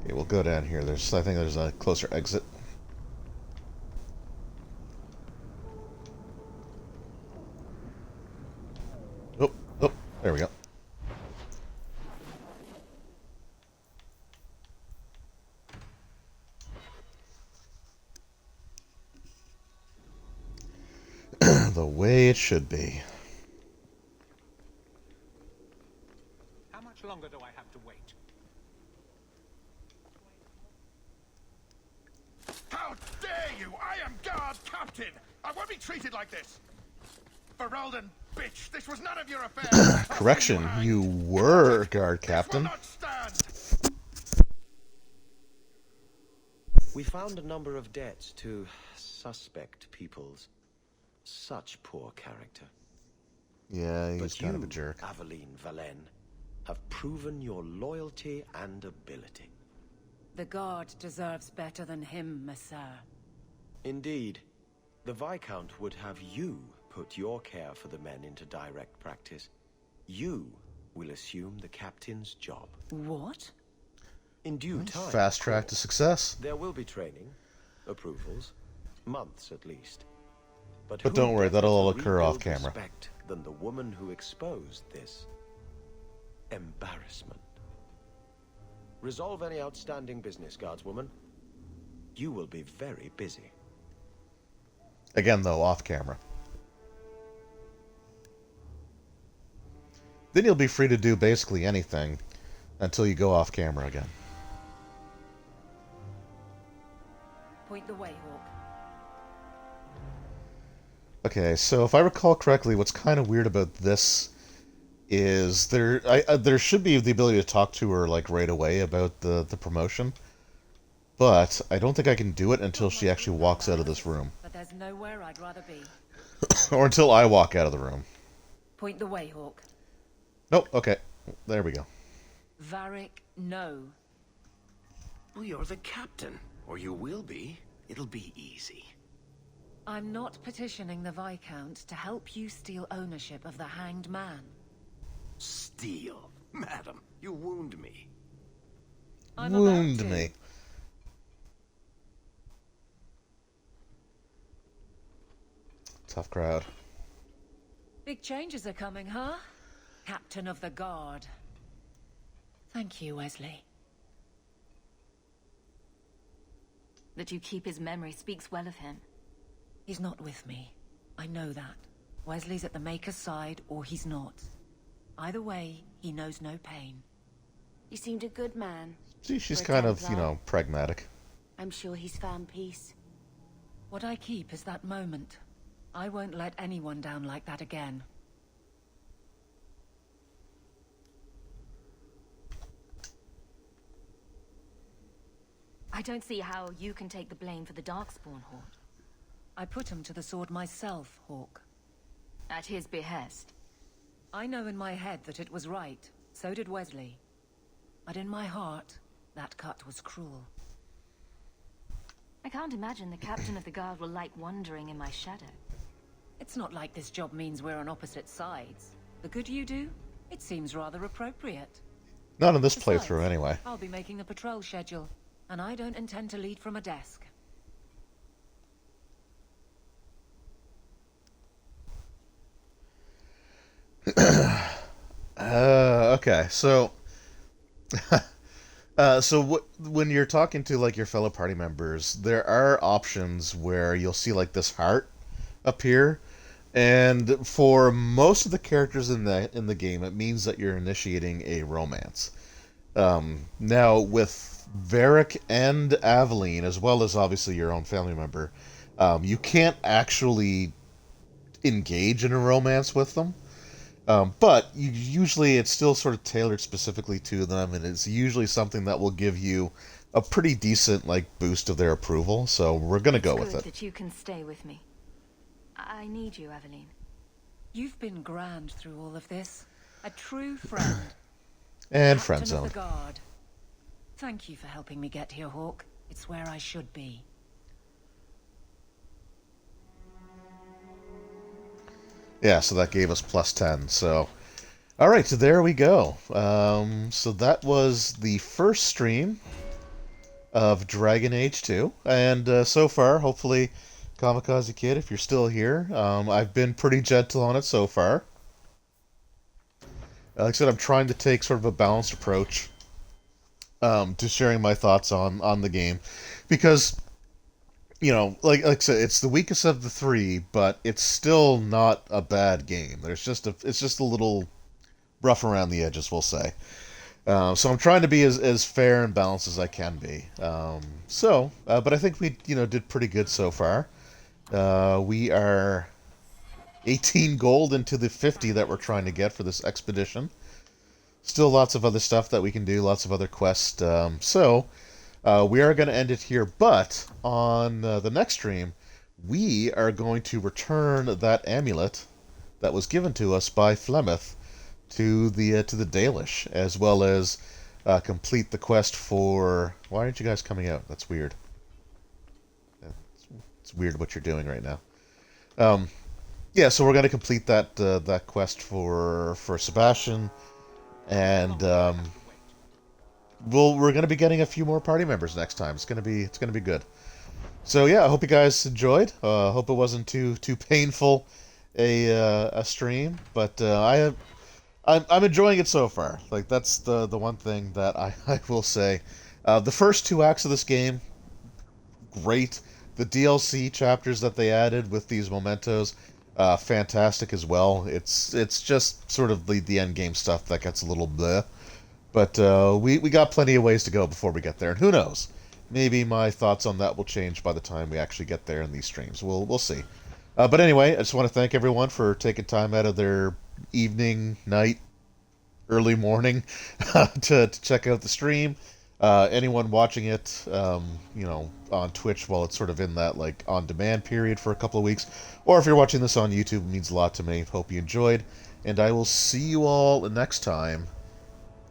Okay, we'll go down here. I think there's a closer exit. Oh, there we go. The way it should be. How much longer do I have to wait? How dare you! I am guard captain! I won't be treated like this! Ferelden, bitch, this was none of your affair! Correction, you were guard captain. We found a number of debts to suspect peoples. Such poor character. Yeah, he's kind of a jerk. Aveline Valen, have proven your loyalty and ability. The guard deserves better than him, Messire. Indeed. The Viscount would have you put your care for the men into direct practice. You will assume the captain's job. What? In due time. Fast track to success. There will be training, approvals, months at least. But don't worry, that'll all occur off camera. Than the woman who exposed this embarrassment. Resolve any outstanding business, guardswoman. You will be very busy. Again, though, off camera. Then you'll be free to do basically anything. until you go off camera again. Point the way, Hawk. Okay, so if I recall correctly, what's kind of weird about this is there should be the ability to talk to her like right away about the promotion, but I don't think I can do it until she actually walks out of this room. But there's nowhere I'd rather be. Or until I walk out of the room. Point the way, Hawk. Nope, okay. There we go. Varric, no. Well, you're the captain. Or you will be. It'll be easy. I'm not petitioning the Viscount to help you steal ownership of the Hanged Man. Steal? Madam, you wound me. Wound me. Tough crowd. Big changes are coming, huh? Captain of the Guard. Thank you, Wesley. That you keep his memory speaks well of him. He's not with me. I know that. Wesley's at the Maker's side, or he's not. Either way, he knows no pain. He seemed a good man. See, she's for a kind of, Templar. pragmatic. I'm sure he's found peace. What I keep is that moment. I won't let anyone down like that again. I don't see how you can take the blame for the Darkspawn horde. I put him to the sword myself, Hawk. At his behest. I know in my head that it was right. So did Wesley. But in my heart, that cut was cruel. I can't imagine the captain of the guard will like wandering in my shadow. It's not like this job means we're on opposite sides. The good you do, it seems rather appropriate. Not in this Besides, playthrough, anyway. I'll be making the patrol schedule, and I don't intend to lead from a desk. Okay, so... when you're talking to, like, your fellow party members, there are options where you'll see, like, this heart appear, and for most of the characters in the game, it means that you're initiating a romance. Now, with Varric and Aveline, as well as, obviously, your own family member, you can't actually engage in a romance with them. But usually it's still sort of tailored specifically to them, and it's usually something that will give you a pretty decent boost of their approval. So we're gonna go with it. It's good that you can stay with me. I need you, Aveline. You've been grand through all of this. A true friend. And friend Captain of zone. the Guard. Thank you for helping me get here, Hawk. It's where I should be. Yeah, so that gave us plus 10. So, all right, so there we go. So that was the first stream of Dragon Age 2, and so far, hopefully, Kamikaze Kid, if you're still here, I've been pretty gentle on it so far. Like I said, I'm trying to take sort of a balanced approach to sharing my thoughts on the game, because, like I said, it's the weakest of the three, but it's still not a bad game. It's just a little rough around the edges, we'll say. So I'm trying to be as fair and balanced as I can be. But I think we did pretty good so far. We are 18 gold into the 50 that we're trying to get for this expedition. Still lots of other stuff that we can do, lots of other quests. We are going to end it here, but on the next stream, we are going to return that amulet that was given to us by Flemeth to the Dalish, as well as complete the quest for... Why aren't you guys coming out? That's weird. It's weird what you're doing right now. Yeah, so we're going to complete that quest for Sebastian, and we're going to be getting a few more party members next time. It's going to be good. So yeah, I hope you guys enjoyed. Hope it wasn't too painful a stream, but I'm enjoying it so far. Like, that's the one thing that I will say. The first 2 acts of this game, great. The DLC chapters that they added with these mementos, fantastic as well. It's just sort of the end game stuff that gets a little bleh. But we got plenty of ways to go before we get there, and who knows? Maybe my thoughts on that will change by the time we actually get there in these streams. We'll see. But anyway, I just want to thank everyone for taking time out of their evening, night, early morning to check out the stream. Anyone watching it, on Twitch while it's sort of in that like on-demand period for a couple of weeks, or if you're watching this on YouTube, it means a lot to me. Hope you enjoyed, and I will see you all next time.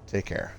Take care.